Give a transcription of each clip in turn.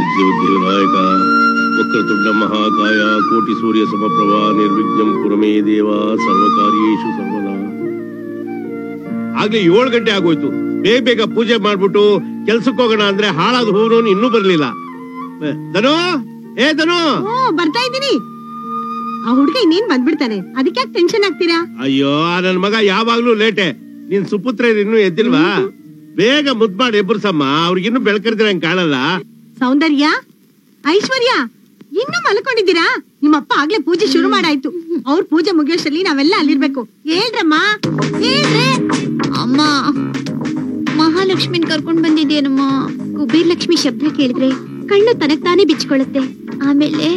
ಸಿದ್ಧಿ ಬುದ್ಧಿ ವಿನಾಯಕ ವಕ್ರತುಂಡ ಮಹಾಕಾಯ ಕೋಟಿ ಸೂರ್ಯ ಸಮಪ್ರಭಾ ನಿರ್ವಿಘ್ನಂ ಕುರುಮೇ ದೇವ ಸರ್ವಕಾರ್ಯೇಷು ಸರ್ವದಾ. ಆಗ್ಲೇ 7 ಗಂಟೆ ಆಗೋಯ್ತು. ಬೇಗ ಬೇಗ ಪೂಜೆ ಮಾಡ್ಬಿಟ್ಟು ಕೆಲ್ಸಕ್ಕೆ ಹೋಗೋಣ ಅಂದ್ರೆ ಹಾಳಾದ ಹೂವನು ಇನ್ನೂ ಬರ್ಲಿಲ್ಲ. ಧನು, ಏ ಧನು. ಬರ್ತಾ ಇದ್ದೀನಿ. ಆ ಹುಡುಗ ಇನ್ನೇನ್ ಬಂದ್ಬಿಡ್ತಾನೆ, ಅದಕ್ಕೆ ಯಾಕೆ ಟೆನ್ಷನ್ ಆಗ್ತೀರಾ? ಅಯ್ಯೋ, ನನ್ ಮಗ ಯಾವಾಗ್ಲೂ ಲೇಟೆ. ನಿನ್ ಸುಪುತ್ರ ಇನ್ನೂ ಎದ್ದಿಲ್ವಾ? ಬೇಗ ಮುದ್ ಮಾಡಿ ಎಬ್ಬರ್ಸಮ್ಮ, ಅವ್ರಿಗಿನ್ನೂ ಬೆಳಕರ್ದಿರಂಗ್ ಕಾಣಲ್ಲ. ಸೌಂದರ್ಯ, ಐಶ್ವರ್ಯ, ಇನ್ನೂ ಮಲ್ಕೊಂಡಿದ್ದೀರಾ? ನಿಮ್ಮಪ್ಪ ಆಗ್ಲೇ ಪೂಜೆ ಶುರು ಮಾಡಾಯ್ತು. ಅವ್ರ ಪೂಜೆ ಮುಗಿಯೋಷ್ಟರಲ್ಲಿ ನಾವೆಲ್ಲ ಅಲ್ಲಿರ್ಬೇಕು. ಹೇಳ್ರಮ್ಮ, ಹೇಳ್ರೆ. ಅಮ್ಮ, ಮಹಾಲಕ್ಷ್ಮಿನ್ ಕರ್ಕೊಂಡ್ ಬಂದಿದ್ದೇನಮ್ಮ. ಕುಬೇರ್ ಲಕ್ಷ್ಮಿ ಶಬ್ದ ಕೇಳಿದ್ರೆ ಕಣ್ಣು ತನಗ್ ತಾನೇ ಬಿಚ್ಕೊಳ್ಳುತ್ತೆ. ಆಮೇಲೆ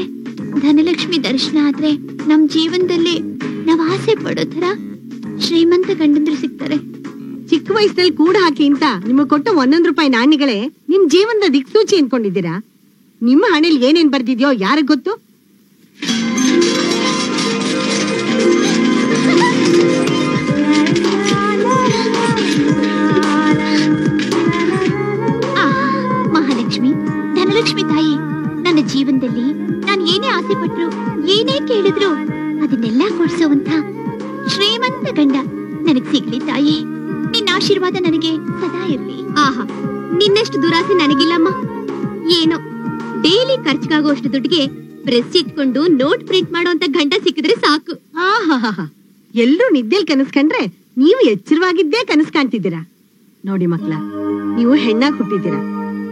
ಧನಲಕ್ಷ್ಮಿ ದರ್ಶನ ಆದ್ರೆ ನಮ್ ಜೀವನದಲ್ಲಿ ನಾವ್ ಆಸೆ ಪಡೋ ತರ ಶ್ರೀಮಂತ ಗಂಡಂದ್ರು ಸಿಗ್ತಾರೆ. ಚಿಕ್ಕ ವಯಸ್ಸಲ್ಲಿ ಕೂಡ ಹಾಕಿ ಅಂತ ನಿಮಗ್ ಕೊಟ್ಟ 1 ರೂಪಾಯಿ ನಾಣ್ಯಗಳೇ ನಿಮ್ ಜೀವನದ ದಿಕ್ಸೂಚಿ ಅನ್ಕೊಂಡಿದ್ದೀರಾ? ನಿಮ್ಮ ಹಣೆಯಲ್ಲಿ ಏನೇನ್ ಬರ್ದಿದ್ಯೋ ಯಾರಿಗ್ ಗೊತ್ತು? ಮಹಾಲಕ್ಷ್ಮಿ, ಧನಲಕ್ಷ್ಮಿ ತಾಯಿ, ನನ್ನ ಜೀವನದಲ್ಲಿ ನಾನು ಏನೇ ಆಸೆ ಪಟ್ರು, ಏನೇ ಕೇಳಿದ್ರು ಅದನ್ನೆಲ್ಲ ಕೊಡ್ಸೋವಂತ ಶ್ರೀಮಂತ ಗಂಡ ನನಗ್ ಸಿಗ್ಲಿ ತಾಯಿ. ನಿನ್ನ ಆಶೀರ್ವಾದ ನನಗೆ ಸದಾ ಇರ್ಲಿ. ಆಹಾ, ನಿನ್ನಷ್ಟು ದುರಾಸೆ ನನಗಿಲ್ಲಮ್ಮ. ಏನೋ ಡೈಲಿ ಖರ್ಚಿಗಾಗುವಷ್ಟು ದುಡ್ಡಿಗೆ ಪ್ರೆಸ್ ಇಟ್ಕೊಂಡು ನೋಟ್ ಪ್ರಿಂಟ್ ಮಾಡುವಂತ ಗಂಡ ಸಿಕ್ಕಿದ್ರೆ ಸಾಕು. ಎಲ್ರೂ ನಿದ್ದೆಲ್ ಕನಸ್ಕಂಡ್ರೆ ನೀವು ಎಚ್ಚರವಾಗಿದ್ದೇ ಕನಸ್ ಕಾಣ್ತಿದ್ದೀರಾ. ನೋಡಿ ಮಕ್ಳ, ನೀವು ಹೆಣ್ಣಾಗ್ ಹುಟ್ಟಿದ್ದೀರಾ.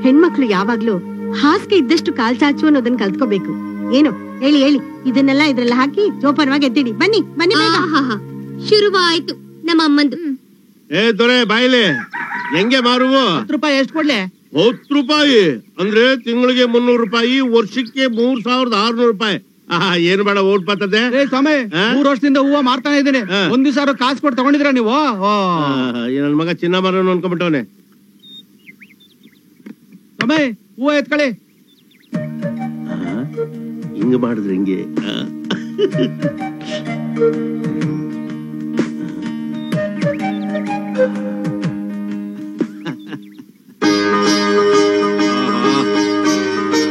ಹೆಣ್ಮಕ್ಳು ಯಾವಾಗ್ಲೂ ಹಾಸಿಗೆ ಇದ್ದಷ್ಟು ಕಾಲ್ ಚಾಚು ಅನ್ನೋದನ್ನ ಕಲ್ತ್ಕೋಬೇಕು. ಏನು ಹೇಳಿ ಹೇಳಿ, ಇದನ್ನೆಲ್ಲ ಇದ್ರೆಲ್ಲ ಹಾಕಿ ಜೋಪಾನವಾಗಿ ಎದ್ದಿಡಿ. ಬನ್ನಿ ಬನ್ನಿ. ಶುರುವಾಯ್ತು ನಮ್ಮ ಅಮ್ಮಂದು. ಏ ದೊರೆ ಬಾಯಿಲೆ, ಹೆಂಗೆ ಮಾರುವು? 10 ರೂಪಾಯಿ ಎಷ್ಟು ಕೊಡ್ಲೆ? 10 ರೂಪಾಯಿ ಅಂದ್ರೆ ತಿಂಗಳಿಗೆ 300 ರೂಪಾಯಿ, ವರ್ಷಕ್ಕೆ 3600 ರೂಪಾಯಿ. ಏನ್ ಬೇಡ ಓಟ್ ಬರ್ತದೆ. ಸ್ವಾಮಿ, 3 ವರ್ಷದಿಂದ ಹೂವ ಮಾರ್ತಾನೆ ಇದ್ದೇನೆ. ಒಂದ್ ದಿವಸ ಕಾಸು ಕೊಟ್ಟು ತಗೊಂಡಿದ್ರ ನೀವು? ನನ್ ಮಗ ಚಿನ್ನ ಮಾರೋನು ಅನ್ಕೊಂಡ್ಬಿಟ್ಟವನೆ. ಸ್ವಾಮಿ, ಹೂವ ಎತ್ಕೊಳ್ಳಿ. ಹಿಂಗ ಮಾಡಿದ್ರೆ ಹಿಂಗೆ.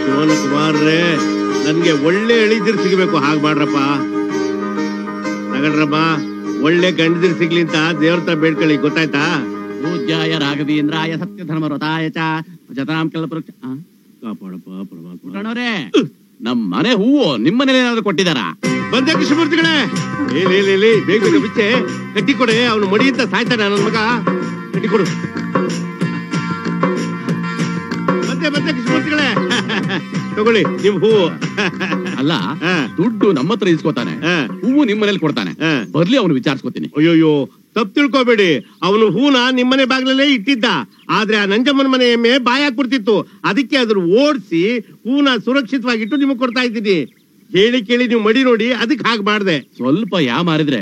ಶಿವನಕುಮಾರ್ರೆ, ನನ್ಗೆ ಒಳ್ಳೆ ಎಳಿದಿರ್ ಸಿಗ್ಬೇಕು. ಹಾಗೆ ಮಾಡ್ರಪ್ಪ, ತಗಡ್ರಮ್ಮ. ಒಳ್ಳೆ ಗಂಡದಿರ್ ಸಿಗ್ಲಿ ಅಂತ ದೇವ್ರ ತರ ಬೇಡ್ಕೊಳ್ಳಿ, ಗೊತ್ತಾಯ್ತಾ? ಪೂಜ್ಯಾಯ ರಾಘವೇಂದ್ರಾಯ ಸತ್ಯ ಧರ್ಮ ವ್ರತಾಯ ಚ ಜತಾಂ ಕಲ್ಪವೃಕ್ಷ. ಕಾಪಾಡಪ್ಪ ಪರಮಾತ್ಮ. ನಮ್ ಮನೆ ಹೂವು ನಿಮ್ ಮನೇಲಿ ಏನಾದ್ರು ಕೊಟ್ಟಿದಾರ? ಬಂದೆ ಕೃಷ್ಣಮೂರ್ತಿಗಳೇ, ಬೇಗ ಬೇಗ ಬಿಚ್ಚೆ ಕಟ್ಟಿ ಕೊಡೆ. ಅವನು ಮಡಿ ಅಂತ ಸಾಯ್ತಾನೆ ನನ್ನ ಮಗ. ಕಟ್ಟಿ ಕೊಡು. ಬಂದೆ ಕೃಷ್ಣಮೂರ್ತಿಗಳೇ, ತಗೊಳ್ಳಿ ನಿಮ್ ಹೂವು. ಅಲ್ಲ, ದುಡ್ಡು ನಮ್ಮ ಹತ್ರ ಇಸ್ಕೋತಾನೆ, ಹೂವು ನಿಮ್ ಮನೇಲಿ ಕೊಡ್ತಾನೆ. ಬರ್ಲಿ ಅವನು ವಿಚಾರಿಸ್ಕೋತೀನಿ. ಅಯ್ಯೋಯ್ಯೋ, ತಪ್ಪು ತಿಳ್ಕೊಬೇಡಿ. ಅವನು ಹೂನ ನಿಮ್ಮನೆ ಬಾಗ್ಲಲ್ಲೇ ಇಟ್ಟಿದ್ದ. ಆದ್ರೆ ಆ ನಂಜಮ್ಮನ ಮನೆ ಎಮ್ಮೆ ಬಾಯಿ ಹಾಕ್ಬಿಡ್ತಿತ್ತು. ಅದಕ್ಕೆ ಅದ್ರ ಓಡಿಸಿ ಹೂನ ಸುರಕ್ಷಿತವಾಗಿಟ್ಟು ನಿಮಗ್ ಕೊಡ್ತಾ ಇದ್ದೀನಿ. ಹೇಳಿ ಕೇಳಿ ನೀವು ಮಡಿ ನೋಡಿ, ಅದಕ್ಕೆ ಹಾಗೆ ಮಾಡ್ದೆ. ಸ್ವಲ್ಪ ಯಾ ಮಾರಿದ್ರೆ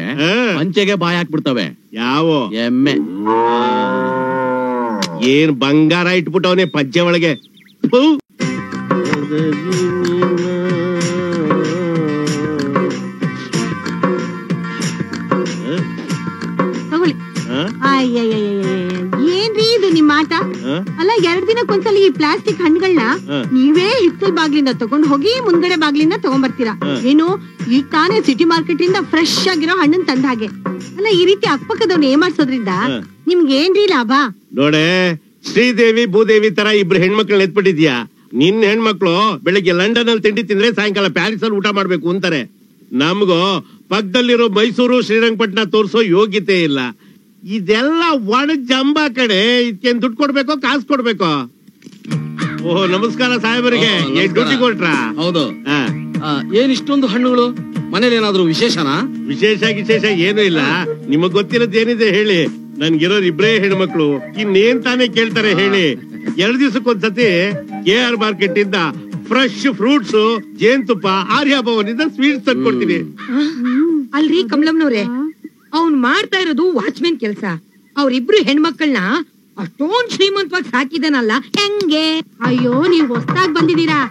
ಪಂಚೆಗೆ ಬಾಯಿ ಹಾಕ್ಬಿಡ್ತವೆ. ಯಾವ ಎಮ್ಮೆ ಏನ್ ಬಂಗಾರ ಇಟ್ಬಿಟ್ಟವನೇ ಪಂಚೆ ಒಳಗೆ. ತಗೊಳ್ಳಿ. ಏನ್ರಿ ಇದು ನಿಮ್ಮ ಆಟ? ಅಲ್ಲ, 2 ದಿನಕ್ಕೊಂದ್ಸಲ ಈ ಪ್ಲಾಸ್ಟಿಕ್ ಹಣ್ಣುಗಳನ್ನ ನೀವೇ ಹಿತ್ತಲ್ ಬಾಗ್ಲಿಂದ ತಗೊಂಡ್ ಹೋಗಿ ಮುಂದ್ಗಡೆ ಬಾಗ್ಲಿಂದ ತಗೊಂಡ್ಬರ್ತೀರಾ. ಏನು, ಈಗ ತಾನೇ ಸಿಟಿ ಮಾರ್ಕೆಟ್ ಇಂದ ಫ್ರೆಶ್ ಆಗಿರೋ ಹಣ್ಣನ್ ತಂದ ಹಾಗೆ. ಅಲ್ಲ, ಈ ರೀತಿ ಅಕ್ಕಪಕ್ಕದವ್ನ ಏಮಾರ್ಸೋದ್ರಿಂದ ನಿಮ್ಗೆ ಏನ್ರಿ ಲಾಭ? ನೋಡೆ, ಶ್ರೀದೇವಿ ಭೂದೇವಿ ತರ ಇಬ್ರು ಹೆಣ್ಮಕ್ಳನ್ನ ಎತ್ಬಿಟ್ಟಿದ್ಯಾ. ನಿನ್ ಹೆಣ್ಮಕ್ಳು ಬೆಳಿಗ್ಗೆ ಲಂಡನ್ ಅಲ್ಲಿ ತಿಂಡಿ ತಿಂದ್ರೆ ಸಾಯಂಕಾಲ ಪ್ಯಾರಿಸ್ ಅಲ್ಲಿ ಊಟ ಮಾಡ್ಬೇಕು ಅಂತಾರೆ. ನಮ್ಗೋ ಪಕ್ಕದಲ್ಲಿರೋ ಮೈಸೂರು ಶ್ರೀರಂಗಪಟ್ಟಣ ತೋರ್ಸೋ ಯೋಗ್ಯತೆ ಇಲ್ಲ. ಇದೆಲ್ಲ ಒಣ ಜಂಬ ಕಡೆ. ಇದಕ್ಕೇನ್ ದುಡ್ಡು ಕೊಡ್ಬೇಕೋ ಕಾಸು ಕೊಡ್ಬೇಕೋ? ಓಹ್, ನಮಸ್ಕಾರ ಸಾಹೇಬರಿಗೆ. ಡ್ಯೂಟಿ ಕೊಟ್ರ? ಹೌದು. ಏನ್ ಇಷ್ಟೊಂದು ಹಣ್ಣುಗಳು? ಮನೇಲಿ ಏನಾದ್ರು ವಿಶೇಷನಾ? ವಿಶೇಷ ಏನೂ ಇಲ್ಲ. ನಿಮಗ್ ಗೊತ್ತಿರೋದ್ ಏನಿದೆ ಹೇಳಿ? ನನ್ಗಿರೋರು 2 ಹೆಣ್ಮಕ್ಳು, ಇನ್ನೇನ್ ತಾನೇ ಕೇಳ್ತಾರೆ ಹೇಳಿ? 2 ದಿವಸಕ್ಕೊಂದ್ಸತಿ KR ಮಾರ್ಕೆಟ್ ಇಂದ ಫ್ರೆಶ್ ಫ್ರೂಟ್ಸ್, ಜೇನುತುಪ್ಪ, ಆರ್ಯಾಭವನಿಂದ ಸ್ವೀಟ್ಸ್ ತಂದ್ಕೊಡ್ತೀನಿ. ಅಲ್ರಿ ಕಮಲಮ್ನವ್ರೆ, ಅವ್ನ್ ಮಾಡ್ತಾ ಇರೋದು ವಾಚ್ಮೆನ್ ಕೆಲ್ಸ. ಅವ್ರಿಬ್ರು ಹೆಣ್ಮಕ್ಳನ್ನ ಅಷ್ಟೊಂದ್ ಶ್ರೀಮಂತವಾಗಿ ಸಾಕಿದನಲ್ಲ, ಹೆಂಗೆ? ಅಯ್ಯೋ, ನೀವ್ ಹೊಸ್ದಾಗ್ ಬಂದಿದೀರಾ,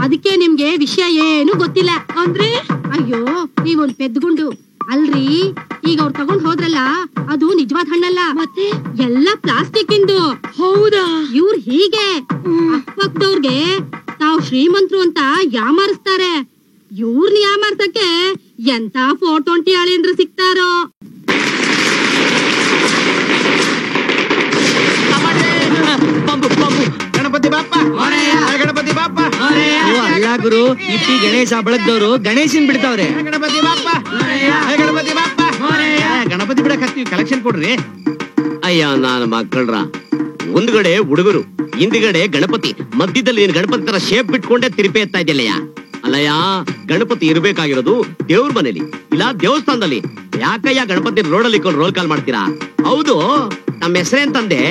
ಅದಕ್ಕೆ ನಿಮ್ಗೆ ವಿಷಯ ಏನು ಗೊತ್ತಿಲ್ಲ ಅಂದ್ರೆ. ಅಯ್ಯೋ, ನೀವೊಂದ್ ಪೆದ್ಗುಂಡು. ಅಲ್ರಿ, ಈಗ ಅವ್ರು ತಗೊಂಡ್ ಹೋದ್ರಲ್ಲ, ಅದು ನಿಜವಾದ ಹಣ್ಣಲ್ಲ, ಮತ್ತೆ ಎಲ್ಲ ಪ್ಲಾಸ್ಟಿಕ್ ಇಂದು. ಹೌದಾ? ಇವ್ರು ಹೀಗೆ ಅಕ್ಕಪಕ್ಕದವ್ರಿಗೆ ತಾವ್ ನಾವ್ ಶ್ರೀಮಂತರು ಅಂತ ಯಾಮಾರಿಸ್ತಾರೆ. ಇವ್ರನ್ನ ಯಾಮಾರ್ಸಕ್ಕೆ ಎಂತ ಫೋಟೋಂಟಿ ಅಳಿಯಂದ್ರ ಸಿಗ್ತಾರೋ. ಗಣಪತಿ ಬಾಪ್ಪ, ಗಣಪತಿ ಬಾಪ್ಪ. ಅಲ್ಲ ಗುರು, ಇಟ್ಟಿ ಗಣೇಶ ಬಳಗ್ದವ್ರು ಗಣೇಶನ್ ಬಿಡ್ತಾವ್ರೆ. ಗಣಪತಿ ಬಾಪ್ಪ, ಗಣಪತಿ ಬಾಪ್ಪ. ಗಣಪತಿ ಬಿಡಕ್ ಹಾಕ್ತಿವಿ, ಕಲೆಕ್ಷನ್ ಕೊಡ್ರಿ. ಅಯ್ಯ ನಾನು ಮಕ್ಕಳ್ರ, ಮುಂದ್ಗಡೆ ಹುಡುಗರು, ಹಿಂದ್ಗಡೆ ಗಣಪತಿ, ಮಧ್ಯದಲ್ಲಿ ನೀನ್ ಗಣಪತಿ ತರ ಶೇಪ್ ಬಿಟ್ಕೊಂಡೆ ತಿರುಪೆ ಎತ್ತಾ ಇದೆಯಲ್ಲಯ್ಯ. ಅಲ್ಲಯ್ಯ, ಗಣಪತಿ ಇರ್ಬೇಕಾಗಿರೋದು ದೇವ್ರ ಮನೇಲಿ ಇಲ್ಲ ದೇವಸ್ಥಾನದಲ್ಲಿ. ಯಾಕಯ್ಯ ಗಣಪತಿ ರೋಡಲ್ಲಿ ಇಟ್ಕೊಂಡು ರೋಲ್ ಕಾಲ್ ಮಾಡ್ತೀರಾ? ಹೌದು, ನಮ್ಮ ಹೆಸರೇನ್ ತಂದೆ?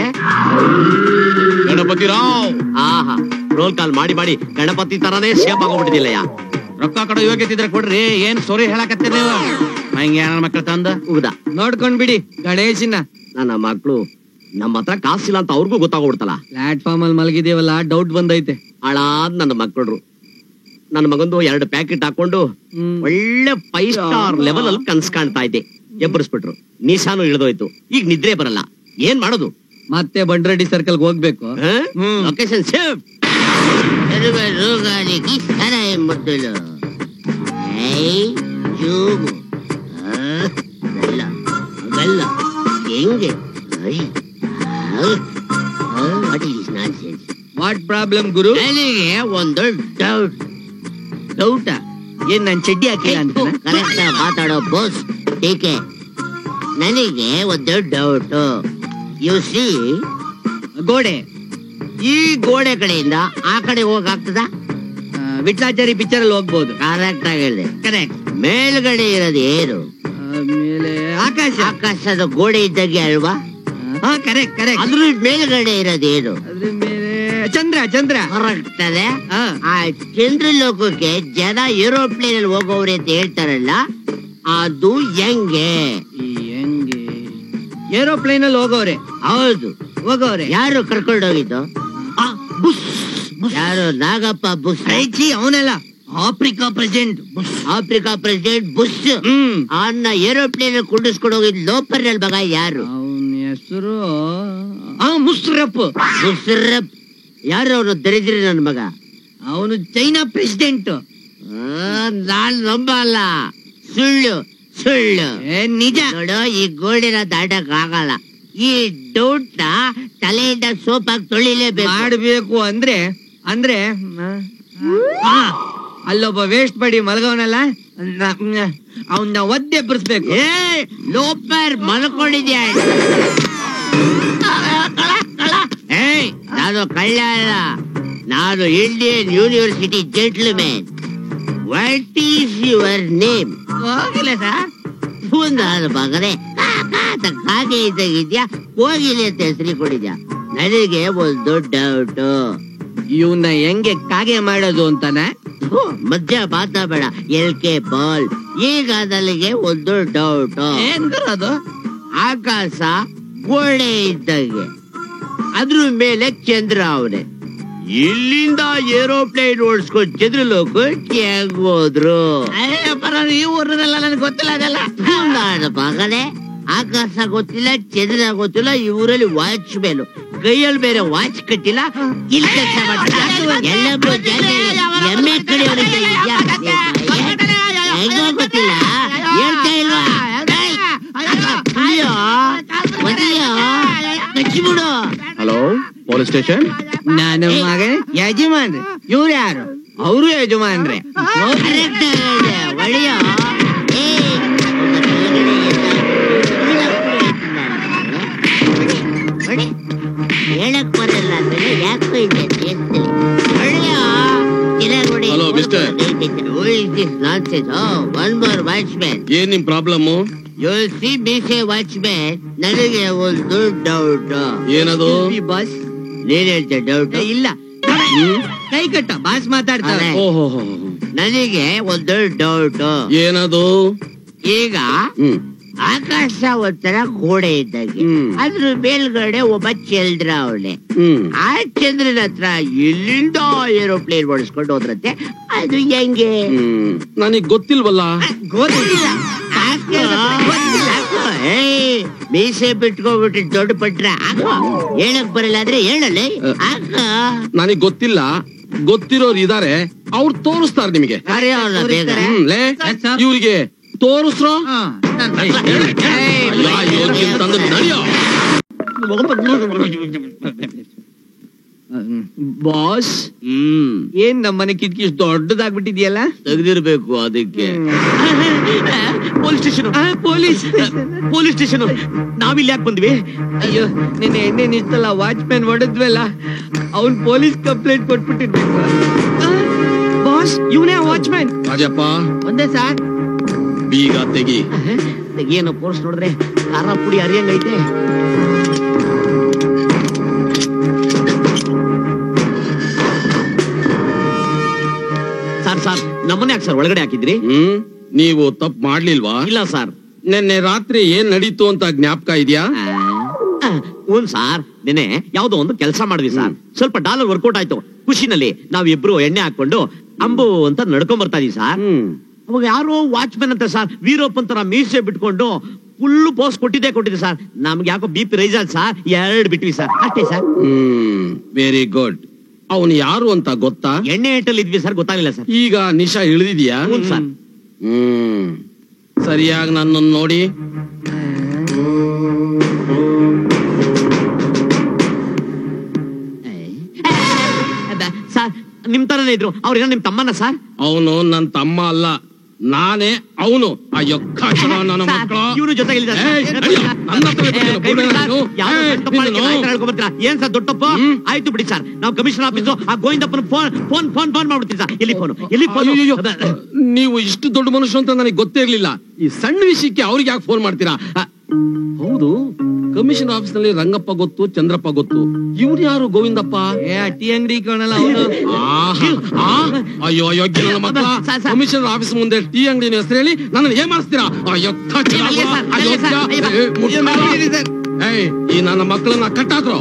ಗಣಪತಿ ರಾವ್. ಆಹಾ, ರೋಲ್ ಕಾಲ್ ಮಾಡಿ ಮಾಡಿ ಗಣಪತಿ ತರಾನೇ ಶೇಪ್ ಆಗೋಗ್ಬಿಟ್ಟಿದಿಲ್ಲಯ್ಯ. ರೊಕ್ಕ ಕೊಡೋ ಯೋಗ್ಯತೆ ಇದ್ರೆ ಕೊಡ್ರಿ, ಏನ್ ಸೋರಿ ಹೇಳಕತ್ತೀರಿ ನೀವು? ಹಂಗೆ ಮಕ್ಕಳ ತಂದ ಹೌದಾ, ನೋಡ್ಕೊಂಡ್ ಬಿಡಿ ಗಣೇಶನ್ನ. ನನ್ನ ಮಕ್ಳು ನಮ್ಮ ಹತ್ರ ಕಾಸಿಲ್ಲ ಅಂತ ಅವ್ರಿಗೂ ಗೊತ್ತಾಗ್ಬಿಡ್ತಲ್ಲ. ಪ್ಲಾಟ್ಫಾರ್ಮ್ ಅಲ್ಲಿ ಮಲಗಿದೇವಲ್ಲ, ಡೌಟ್ ಬಂದೈತೆ. ಹಾಳಾದ್ ನನ್ನ ಮಕ್ಕಳು. ನನ್ನ ಮಗಂದು 2 ಪ್ಯಾಕೆಟ್ ಹಾಕೊಂಡು ಒಳ್ಳೆ 5 ಸ್ಟಾರ್ ಲೆವೆಲ್ ಅಲ್ಲಿ ಕನ್ಸ್ ಕಾಣ್ತಾ ಇದ್ದೆ. ಎಬ್ಬರಿಸ್ಬಿಟ್ರು, ನಿಶಾನು ಇಳಿದೋಯ್ತು. ಈಗ ನಿದ್ರೆ ಬರಲ್ಲ, ಏನ್ ಮಾಡೋದು? ಮತ್ತೆ ಬಂಡ್ರೆಡ್ಡಿ ಸರ್ಕಲ್ ಹೋಗ್ಬೇಕು. Location shift. ಹೆಂಗೆ ವಾಟ್ ಪ್ರಾಬ್ಲಮ್ ಗುರು? ನನಗೆ ಒಂದು ಡೌಟ್. ಡೌಟ ಏನ್ ನನ್ ಚಡ್ಡಿ ಹಾಕಿಲ್ಲ ಅಂತ? ಕರೆಕ್ಟ್ ಮಾತಾಡೋ ಬೋಸ್. ಟೀಕೆ, ನನಗೆ ಒಂದು ಡೌಟ್. ಯು ಸಿ, ಗೋಡೆ, ಈ ಗೋಡೆ ಕಡೆಯಿಂದ ಆ ಕಡೆ ಹೋಗಾಗ್ತದ? ವಿಟ್ಲಾಚಾರಿ ಪಿಕ್ಚರ್ ಅಲ್ಲಿ ಹೋಗ್ಬೋದು. ಕರೆಕ್ಟ್ ಆಗಿ ಹೇಳಿದೆ. ಕರೆಕ್ಟ್. ಮೇಲ್ಗಡೆ ಇರೋದು ಏನು? ಆಮೇಲೆ ಆಕಾಶ. ಆಕಾಶದ ಗೋಡೆ ಇದ್ದಂಗೆ ಅಲ್ವಾ? ಹಾ, ಕರೆಕ್ಟ್ ಕರೆಕ್ಟ್. ಅದ್ರ ಮೇಲ್ಗಡೆ ಇರೋದು ಏನು? ಅದ್ರ ಮೇಲೆ ಚಂದ್ರ. ಚಂದ್ರ ಕರೆಕ್ಟ್ ಅದೇ. ಆ ಚಂದ್ರ ಲೋಕಕ್ಕೆ ಜನ ಏರೋಪ್ಲೇನ್ ಅಲ್ಲಿ ಹೋಗೋವ್ರೆ ಅಂತ ಹೇಳ್ತಾರಲ್ಲ, ಅದು ಹೆಂಗೆ? ಹೆಂಗೆ? ಏರೋಪ್ಲೇನ್ ಅಲ್ಲಿ ಹೋಗೋರೆ. ಹೌದು, ಹೋಗೋರೆ. ಯಾರು ಕರ್ಕೊಂಡು ಹೋಗಿದ್ದು? ಯಾರು? ನಾಗಪ್ಪ ಬುಷ್. ಅವನಲ್ಲ, Africa president. Africa president Bush ಅವನ್ನ ಏರೋಪ್ಲೇನ್ ಕುಂಡಿಸ್ಕೊಂಡು ಹೋಗಿದ್ ಲೋಪರ್ ಮಗ ಯಾರು? ಅವನ ಹೆಸರು ಮುಷರಫ್. ಮುಷರಫ್ ಯಾರು? ಅವನು ದರಿದ್ರಿ ನನ್ ಮಗ. ಅವನು ಚೈನಾ ಪ್ರೆಸಿಡೆಂಟ್. ನಾನ್ ನಂಬಲ್ಲ, ಸುಳ್ಳು ಸುಳ್ಳು. ನಿಜ ನೋಡು, ಈ ಗೋಡೆನ ದಾಟಕ್ ಆಗಲ್ಲ. ಈ ಡೌಟ್ ನ ತಲೆಯಿಂದ ಸೋಪಾಗಿ ತೊಳಿಲೇಬೇಕು. ಮಾಡ್ಬೇಕು ಅಂದ್ರೆ ಅಂದ್ರೆ ಅಲ್ಲೊಬ್ಬ ವೇಸ್ಟ್ ಬಡಿ ಮಲಗವನಲ್ಲ, ಅವನ್ನ ಒದ್ದೆ ಬರ್ಸ್ಬೇಕು. ಏ ಲೋಪರ್ ಮಲ್ಕೊಂಡಿದ್ಯಾ? ಏಯ್, ನಾನು ಕಳ್ಳ ಅಲ್ಲ, ನಾನು Indian university gentleman. What is your name? ಹೋಗಿಲ್ಲ ಸರ್. ನಾನು ಮಗನೇ ಕಾಗೆ ಇದ್ದಾಗಿದ್ಯಾ, ಹೋಗಿಲ್ಲ ಅಂತ ಹೆಸರಿ ಕೊಡಿದ್ಯಾ? ನನಗೆ ಒಂದು ಡೌಟ್. ಇವನ್ನ ಹೆಂಗೆ ಕಾಗೆ ಮಾಡೋದು ಅಂತಾನೆ? ಮಧ್ಯ ಮಾತಾಬೇಡ, LK ಬಾಲ್. ಈಗ ನನಗೆ ಒಂದು ಡೌಟ್. ಏನ್ ಅದು? ಆಕಾಶ ಗೋಡೆ ಇದ್ದಂಗೆ, ಅದ್ರ ಮೇಲೆ ಚಂದ್ರ ಅವನೇ. ಇಲ್ಲಿಂದ ಏರೋಪ್ಲೇನ್ ಓಡಿಸ್ಕೊಂಡು ಚಂದ್ರಲೋಕಕ್ಕೆ ಹೆಂಗ್ ಹೋದ್ರು? ಈ ಊರದಲ್ಲ, ನನಗೆ ಗೊತ್ತಿಲ್ಲ ಅದೆಲ್ಲ. ನಾನು ಮಗನೇ, ಆಕಾಶ ಗೊತ್ತಿಲ್ಲ, ಚಂದ್ರ ಗೊತ್ತಿಲ್ಲ, ಇವರಲ್ಲಿ ವಾಚ್ ಮೇಲು ಕೈಯಲ್ಲಿ ಬೇರೆ ವಾಚ್ ಕಟ್ಟಿಲ್ಲ. ಇಲ್ಲಿ ಕೆಲಸ ಮಾಡ್ತಿಲ್ಲ. ಎಲ್ಲರೂ ಎಮ್ಮೆ ಕಡೆಯವರಿಗೆ ಹೆಂಗೋ ಗೊತ್ತಿಲ್ಲ, ಹೇಳ್ತಾ ಇಲ್ವಾ? ಕಚ್ಚಿಬಿಡು. Hello, police station. ನಾನು ಮಗ ಯಜಮಾನ್ರಿ. ಇವ್ರು ಯಾರು? ಅವರು ಯಜಮಾನ್ರೆ. ಒಳ್ಳೆಯ ಹೇಳಕ್ ಬರಲ್ಲ ಅಂದ್ರೆ ಯಾಕೋ ಇದೆ. Hello, mister. Who is this nonsense? Oh, one more watchman. ಏನ್ ನಿಮ್ problem? You see me say watchman, ನನಗೆ ಒಂದು ಡೌಟ್. ಏನದು? ಬಾಸ್ ನೀನ್ ಹೇಳ್ತೆ ಡೌಟ್? ಇಲ್ಲ, ಕೈ ಕಟ್ಟ ಬಾಸ್ ಮಾತಾಡ್ತಾರೆ. ಓಹೋ, ನನಗೆ ಒಂದು ಡೌಟ್. ಏನದು? ಈಗ ಆಕಾಶ ಒಂಥರ ಗೋಡೆ ಇದ್ದಂಗೆ, ಅದ್ರ ಮೇಲ್ಗಡೆ ಒಬ್ಬ ಚಂದ್ರ ಅವಳೆ. ಆ ಚಂದ್ರನ ಹತ್ರ ಇಲ್ಲಿಂದ ಏರೋಪ್ಲೇನ್ ಓಡಿಸ್ಕೊಂಡು ಹೋದ್ರಂತೆ, ಅದು ಹೆಂಗೆ? ನನಗ್ ಗೊತ್ತಿಲ್ವಲ್ಲ. ಗೊತ್ತಿಲ್ಲ. ಮೀಸೆ ಬಿಟ್ಕೋಬಿಟ್ಟು ದೊಡ್ಡ ಪಟ್ರ ಹೇಳಕ್ ಬರಲ್ಲ ಅಂದ್ರೆ ಹೇಳಲ್ಲ. ನನಗ್ ಗೊತ್ತಿಲ್ಲ. ಗೊತ್ತಿರೋರು ಇದಾರೆ, ಅವ್ರು ತೋರಿಸ್ತಾರೆ ನಿಮಗೆ. ಲೇ ಇವ್ರಿಗೆ ತೋರಿಸ್ರೋ. ಬಾಸ್ ಏನ್ ನಮ್ಮನೆ ಕಿಟಕಿ ಇಷ್ಟು ದೊಡ್ಡದಾಗ್ಬಿಟ್ಟಿದ್ಯಲ್ಲ? ತೆಗ್ದಿರ್ಬೇಕು ಅದಕ್ಕೆ. ಪೊಲೀಸ್ ಸ್ಟೇಷನ್ ನಾವಿಲ್ಲಿ ಯಾಕೆ ಬಂದ್ವಿ? ಅಯ್ಯೋ ನಿನ್ನೆ ಎಣ್ಣೆ ನಿಂತಲ್ಲ ವಾಚ್ಮ್ಯಾನ್ ಹೊಡೆದ್ವಲ್ಲ, ಅವ್ನ್ ಪೊಲೀಸ್ ಕಂಪ್ಲೇಂಟ್ ಕೊಟ್ಬಿಟ್ಟಿರ್ಬೇಕು. ಬಾಸ್ ಇವನೇ ವಾಚ್ಮ್ಯಾನ್. ರಾಜಪ್ಪ ಒಂದೇ ಸಾರ್. ಬೀಗ ತೆಗಿ. ಏನೋ ಪೋರ್ಸ್ ನೋಡಿದ್ರೆ ಖಾರ ಪುಡಿ ಹರಿಯಂಗೈತೆ. ಸರ್ ನಮ್ಮನೆ ಯಾಕೆ ಸರ್ ಒಳಗಡೆ ಹಾಕಿದ್ರಿ? ನೀವು ತಪ್ಪು ಮಾಡ್ಲಿಲ್ವಾ? ಇಲ್ಲ ಸರ್. ನಿನ್ನೆ ರಾತ್ರಿ ಏನ್ ನಡೀತು ಅಂತ ಜ್ಞಾಪಕ ಇದೆಯಾ? ಹ್ಞೂ ಸಾರ್, ನೆನೆ ಯಾವ್ದೋ ಒಂದು ಕೆಲಸ ಮಾಡಿದ್ವಿ ಸರ್. ಸ್ವಲ್ಪ ಡಾಲರ್ ವರ್ಕೌಟ್ ಆಯ್ತು. ಖುಷಿನಲ್ಲಿ ನಾವಿಬ್ರು ಎಣ್ಣೆ ಹಾಕೊಂಡು ಅಂಬು ಅಂತ ನಡ್ಕೊಂಡ್ ಬರ್ತಾ ಇದೀವಿ ಸರ್. ಅವಾಗ ಯಾರೋ ವಾಚ್ಮನ್ ಅಂತ ಸರ್, ವೀರಪ್ಪನ್ ತರ ಮೀಸೆ ಬಿಟ್ಕೊಂಡು ಫುಲ್ ಪೋಸ್ ಕೊಟ್ಟಿದ್ದೆ ಸರ್. ನಮ್ಗೆ ಯಾಕೋ BP ರೈಸ್ ಆಯ್ತು ಸರ್, 2 ಬಿಟ್ವಿ ಸರ್, ಅಷ್ಟೇ ಸರ್. Very good. ಅವನು ಯಾರು ಅಂತ ಗೊತ್ತಾ? ಎಣ್ಣೆ ಏಟಲ್ಲಿ ಇದ್ವಿ ಸರ್, ಗೊತ್ತಾಗಲಿಲ್ಲ ಸರ್. ಈಗ ನಿಶಾ ಇಳಿದಿದ್ಯಾ? ಹ್ಞೂ ಸರ್. ಸರಿಯಾಗಿ ನನ್ನನ್ನು ನೋಡಿ. ಸರ್ ನಿಮ್ ತರನೇ ಇದ್ರು. ಅವ್ರೇನೋ ನಿಮ್ ತಮ್ಮನ ಸರ್? ಅವನು ನನ್ನ ತಮ್ಮ ಅಲ್ಲ, ನಾನೇ ಅವನು. ಅಯ್ಯೋ ನನ್ನ ಮಕ್ಕಳು. ಇವನು ಜೊತೆಗೆ ಏನ್ ಸರ್ ದೊಡ್ಡಪ್ಪ? ಆಯ್ತು ಬಿಡಿ ಸರ್, ನಾವು ಕಮಿಷನರ್ ಆಫೀಸು ಆ ಗೋವಿಂದಪ್ಪನ ಫೋನ್ ಮಾಡ್ಬಿಡ್ತೀವಿ ಸರ್. ಎಲ್ಲಿ ಫೋನ್? ನೀವು ಇಷ್ಟು ದೊಡ್ಡ ಮನುಷ್ಯ ಅಂತ ನನಗೆ ಗೊತ್ತೇ ಇರ್ಲಿಲ್ಲ. ಈ ಸಣ್ಣ ವಿಷಯಕ್ಕೆ ಅವ್ರಿಗೆ ಯಾಕೆ ಫೋನ್ ಮಾಡ್ತೀರಾ? ಹೌದು, ಕಮಿಷನ್ ಆಫೀಸ್ ನಲ್ಲಿ ರಂಗಪ್ಪ ಗೊತ್ತು, ಚಂದ್ರಪ್ಪ ಗೊತ್ತು. ಇವ್ರು ಯಾರು ಗೋವಿಂದಪ್ಪ? ಟೀ ಅಂಗಡಿ ಕಾಣಲ್ಲ ಅವನು. ಅಯ್ಯೋ ನನ್ನ ಮಕ್ಕಳ, ಕಮಿಷನರ್ ಆಫೀಸ್ ಮುಂದೆ ಟೀ ಅಂಗಡಿ ಹೆಸರು ಹೇಳಿ ನನ್ನ ಏನ್ ಮಾಡಿಸ್ತೀರಾ? ಈ ನನ್ನ ಮಕ್ಕಳನ್ನ ಕಟ್ಟಾಕ್ರೋ.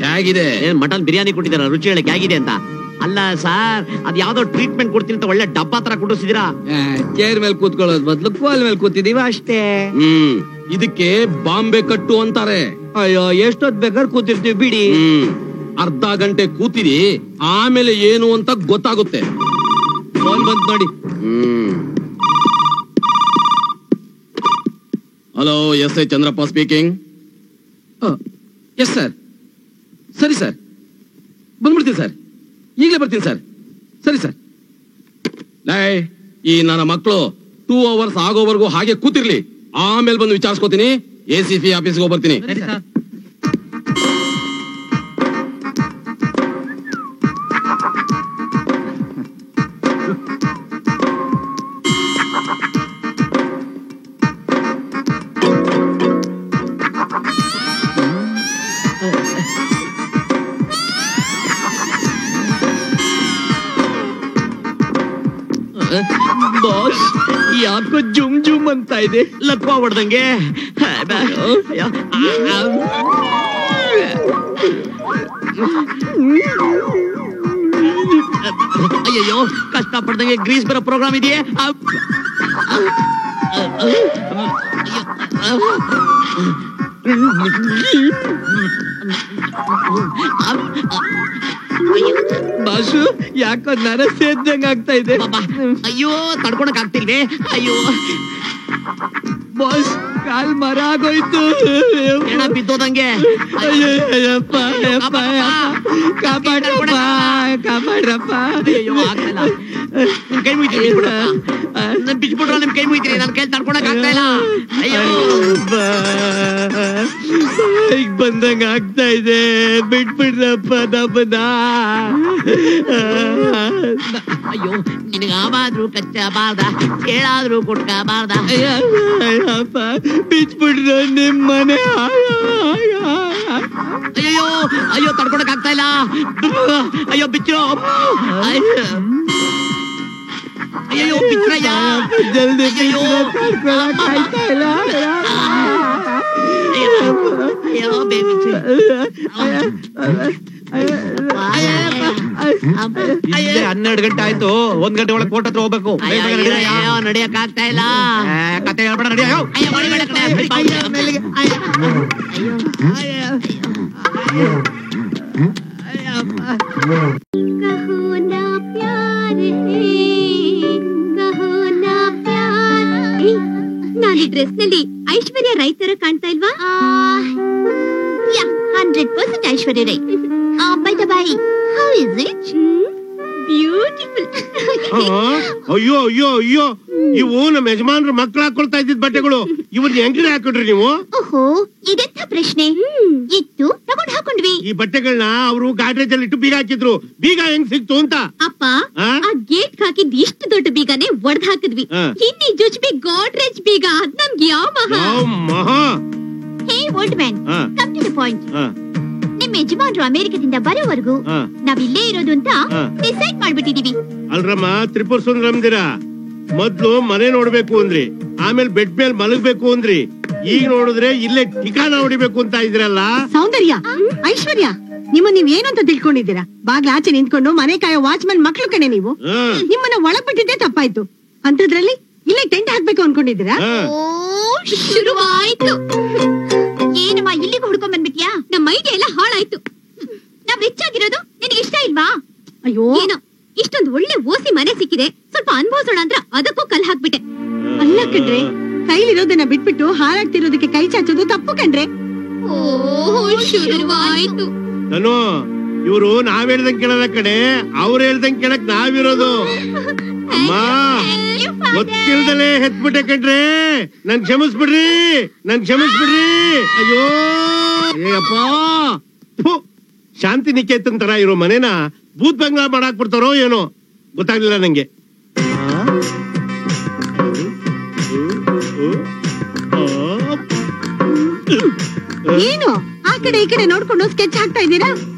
ಹೇಗಿದೆ? ಮಟನ್ ಬಿರಿಯಾನಿ ಕೊಟ್ಟಿದಾರ, ರುಚಿ ಹೇಳಕ್ ಹೇಗಿದೆ ಅಂತ? ಅಲ್ಲ ಸರ್, ಅದ್ ಯಾವ್ದೋ ಟ್ರೀಟ್ಮೆಂಟ್ ಕೊಡ್ತೀನಿ ಅಂತ ಒಳ್ಳೆ ಡಬ್ಬಾ ತರ ಕೊಡಿಸಿದಿರಾ. ಚೇರ್ ಮೇಲೆ ಕೂತ್ಕೊಳ್ಳೋದ್ ಬದ್ಲು ಕೋಲ್ ಮೇಲೆ ಕೂತಿದೀವ ಅಷ್ಟೇ. ಇದಕ್ಕೆ ಬಾಂಬೆ ಕಟ್ಟು ಅಂತಾರೆ. ಅಯ್ಯೋ ಎಷ್ಟೊತ್ ಬೇಕಾದ್ರೆ ಕೂತಿರ್ತೀವಿ ಬಿಡಿ. ಅರ್ಧ ಗಂಟೆ ಕೂತಿರಿ, ಆಮೇಲೆ ಏನು ಅಂತ ಗೊತ್ತಾಗುತ್ತೆ. ಫೋನ್ ಬಂತ್ ನೋಡಿ. Hello, SI Chandrappa speaking. Yes sir. ಸರಿ ಸರ್, ಬಂದ್ಬಿಡ್ತೀನಿ ಸರ್, ಈಗಲೇ ಬರ್ತೀನಿ ಸರ್. ಸರಿ ಸರ್. ಈ ನನ್ನ ಮಕ್ಕಳು 2 hours ಆಗೋವರೆಗೂ ಹಾಗೆ ಕೂತಿರ್ಲಿ, ಆಮೇಲೆ ಬಂದು ವಿಚಾರಿಸ್ಕೋತೀನಿ. ACP ಆಫೀಸ್ಗೆ ಹೋಗ್ಬರ್ತೀನಿ. ಬಾಸ್ ಯಾಕೋ ಜುಮ್ ಅಂತ ಇದೆ, ಲಕ್ವಾ ಹೊಡ್ದಂಗೆ. ಅಯ್ಯಯ್ಯೋ, ಕಷ್ಟ ಪಡ್ದಂಗೆ ಗ್ರೀಸ್ ಬರೋ ಪ್ರೋಗ್ರಾಮ್ ಇದೆಯೇ? ಬಾಸು ಯಾಕೋ ನರ ಸೇದ್ದಂಗ ಆಗ್ತಾ ಇದೆ. ಅಯ್ಯೋ ತಡ್ಕೊಳಕ್ ಆಗ್ತಿಲ್ವೇ? ಅಯ್ಯೋ ಬಾಸ್, ಕಾಲ್ ಮರ ಆಗೋಯ್ತು, ಹೆಣ ಬಿದ್ದೋದಂಗೆ. ಅಯ್ಯಪ್ಪ ಕಾಪಾಡ್ರಪ್ಪ. ಅಯ್ಯೋ ಆಗ್ತಿಲ್ಲ, ನಿಮ್ ಕೈ ಮುಗಿತೀನಿ, ಬಿಚ್ಬಿಟ್ರ ನಿಮ್ ಕೈ ಮುಗಿತೀನಿ, ನನ್ ಕೈ ತಡ್ಕೊಳಕ್ ಆಗ್ತಾ ಇಲ್ಲ. ಅಯ್ಯೋ ಈಗ ಬಂದಂಗ ಆಗ್ತಾ ಇದೆ, ಬಿಟ್ಬಿಡ್ರಪ್ಪ ನಮ್ಮನ್ನ. ಅಯ್ಯೋ ನಿನಗಾದ್ರೂ ಕಚ್ಚಬಾರ್ದ, ಹೇಳಾದ್ರೂ ಕೊಟ್ಕಬಾರ್ದ. ಅಯ್ಯಪ್ಪ ಬಿಚ್ಬಿಡ್ರು ನಿಮ್ಮನೆ. ಅಯ್ಯೋ ಅಯ್ಯೋ ತಡ್ಕೊಳಕ್ ಆಗ್ತಾ ಇಲ್ಲ. ಅಯ್ಯೋ ಬಿಚ್ಚು. ಅಯ್ಯೋ ಬಿಚ್ರಯ್ಯ, ಜಲ್ದಿ ಅಯ್ಯೋ ಆಗ್ತಾ ಇಲ್ಲ. ಅಯ್ಯೋ ಬೇಗ ಇಲ್ಲೇ 12 ಗಂಟೆ ಆಯ್ತು. 1 ಗಂಟೆ ಒಳಗೆ ಕೋರ್ಟ್ ಹತ್ರ ಹೋಗ್ಬೇಕು. ನಡಿಯಕ್ ಆಗ್ತಾ ಇಲ್ಲ. ಕತೆ ಹೇಳ್ಬೇಡ, ನಡಿ. ನಾನು ಈ ಡ್ರೆಸ್ ನಲ್ಲಿ ಐಶ್ವರ್ಯ ರೈ ತರ ಕಾಣ್ತಾ ಇಲ್ವಾ? 100% Aishwarya Rai. By the by, how is it? Beautiful. ಅಯ್ಯೋ ಅಯ್ಯೋ ಅಯ್ಯೋ, ಇವು ನಮ್ಮ ಯಜಮಾನ್ರ ಮಕ್ಳು ಹಾಕೊಳ್ತಾ ಇದ್ದಿದ್ ಬಟ್ಟೆಗಳು. ಇವನ್ನ ಹೆಂಗ್ರಿ ಹಾಕೊಂಡ್ರಿ ನೀವು? ಓಹೋ, ಇದೆಂತ ಪ್ರಶ್ನೆ? ಇತ್ತು, ತಗೊಂಡ್ ಹಾಕೊಂಡ್ವಿ. ಈ ಬಟ್ಟೆಗಳನ್ನ ಅವರು ಗಾಡ್ರೇಜ್ ಅಲ್ಲಿ ಇಟ್ಟು ಬೀಗ ಹಾಕಿದ್ರು. ಬೀಗ ಹೆಂಗ್ ಸಿಕ್ತು ಅಂತ? ಅಪ್ಪ, ಆ ಗೇಟ್ ಹಾಕಿದ್ ಇಷ್ಟು ದೊಡ್ಡ ಬೀಗನೆ ಒಡೆದ್ ಹಾಕಿದ್ವಿ. ಹಿಂದಿ ಜುಜ್ಬಿ ಗೋಡ್ರೇಜ್ ಬೀಗ, ಅದ್ ನಮ್ಗೆ ಯಾವ ಮಹಾ. Hey old man, come to the point. ನಿಮ್ ಯಜಮಾನ್ರು ಅಮೆರಿಕದಿಂದ ಬರೋವರೆಗೂ ನಾವ್ ಇಲ್ಲೇ ಇರೋದು ಅಂತ ಡಿಸೈಡ್ ಮಾಡ್ಬಿಟ್ಟಿದೀವಿ. ಅಲ್ರಮ್ಮ ತ್ರಿಪುರ ಸುಂದರಮ್ದಿರ, ಮೊದ್ಲು ಮನೆ ನೋಡ್ಬೇಕು ಅಂದ್ರಿ, ಆಮೇಲೆ ಬೆಡ್ ಮೇಲೆ ಮಲಗ್ಬೇಕು ಅಂದ್ರಿ, ಈಗ ನೋಡಿದ್ರೆ ಇಲ್ಲೇ ಠಿಕಾಣ ಹೊಡಿಬೇಕು ಅಂತ ಇದ್ರಲ್ಲ. ಸೌಂದರ್ಯ, ಐಶ್ವರ್ಯ, ನೀವ್ ಏನಂತ ತಿಳ್ಕೊಂಡಿದ್ದೀರಾ? ಬಾಗ್ಲ ಆಚೆ ನಿಂತ್ಕೊಂಡು ಮನೆ ಕಾಯೋ ವಾಚ್ಮನ್ ಮಕ್ಳು ಕಣೆ ನೀವು. ನಿಮ್ಮನ್ನ ಒಳಗ್ ಬಿಟ್ಟಿದ್ದೆ ತಪ್ಪಾಯ್ತು. ಅಂತದ್ರಲ್ಲಿ ಇಲ್ಲೇ ಟೆಂಟ್ ಹಾಕ್ಬೇಕು ಅನ್ಕೊಂಡಿದ್ದೀರಾ? ಓ, ಶುರುವಾಯ್ತು. ಏನಮ್ಮ ಇಲ್ಲಿಗೆ ಹುಡ್ಕೊಂಡ್ ಬಂದ್ಬಿಟ್ಯಾ? ನಮ್ಮ ಐಡಿಯಾ ಎಲ್ಲ ಹಾಳಾಯ್ತು. ನಾವ್ ರಿಚ್ ಆಗಿರೋದು ನಿನಗೆ ಇಷ್ಟ ಇಲ್ವಾ? ಅಯ್ಯೋ, ಏನೋ ಇಷ್ಟೊಂದು ಒಳ್ಳೆ ಓಸಿ ಮನೆ ಸಿಕ್ಕಿದೆ, ಸ್ವಲ್ಪ ಅನ್ಭವಿಸೋಣ ಅಂತ ಅದಕ್ಕೂ ಕಲ್ ಹಾಕ್ಬಿಟ್ಟೆ. ಅಲ್ಲ ಕಣ್ರೆ, ಕೈಲಿರೋದನ್ನ ಬಿಟ್ಬಿಟ್ಟು ಹಾರಾಡ್ತಿರೋದಕ್ಕೆ ಕೈ ಚಾಚೋದು ತಪ್ಪು ಕಣ್ರೆ. ಓ, ಶುರುವಾಯ್ತು. ನಾನು ಇವ್ರು ನಾವ್ ಹೇಳ್ದಂಗ್ ಕೇಳಲ್ಲ ಕಡೆ, ಅವ್ರು ಹೇಳ್ದಂಗ್ ಕೇಳಕ್ ನಾವಿರೋದು. ಅಮ್ಮ, ಗೊತ್ತಿಲ್ದಲೇ ಹೆತ್ಬಿಟ್ಟೆ ಕಣ್ರೆ, ನನ್ ಕ್ಷಮಿಸ್ಬಿಡ್ರಿ. ಅಯ್ಯೋ ಅಯ್ಯಪ್ಪ, ಶಾಂತಿ ನಿಕೇತನ್ ತರ ಇರೋ ಮನೇನ ಭೂತ್ ಬಂಗ್ಲಾ ಮಾಡಾಕ್ ಬಿಡ್ತಾರೋ ಏನೋ ಗೊತ್ತಾಗ್ಲಿಲ್ಲ ನಂಗೆ. ಏನು ಆ ಕಡೆ ಈ ಕಡೆ ನೋಡ್ಕೊಂಡು ಸ್ಕೆಚ್ ಹಾಕ್ತಾ ಇದ್ದೀರಾ?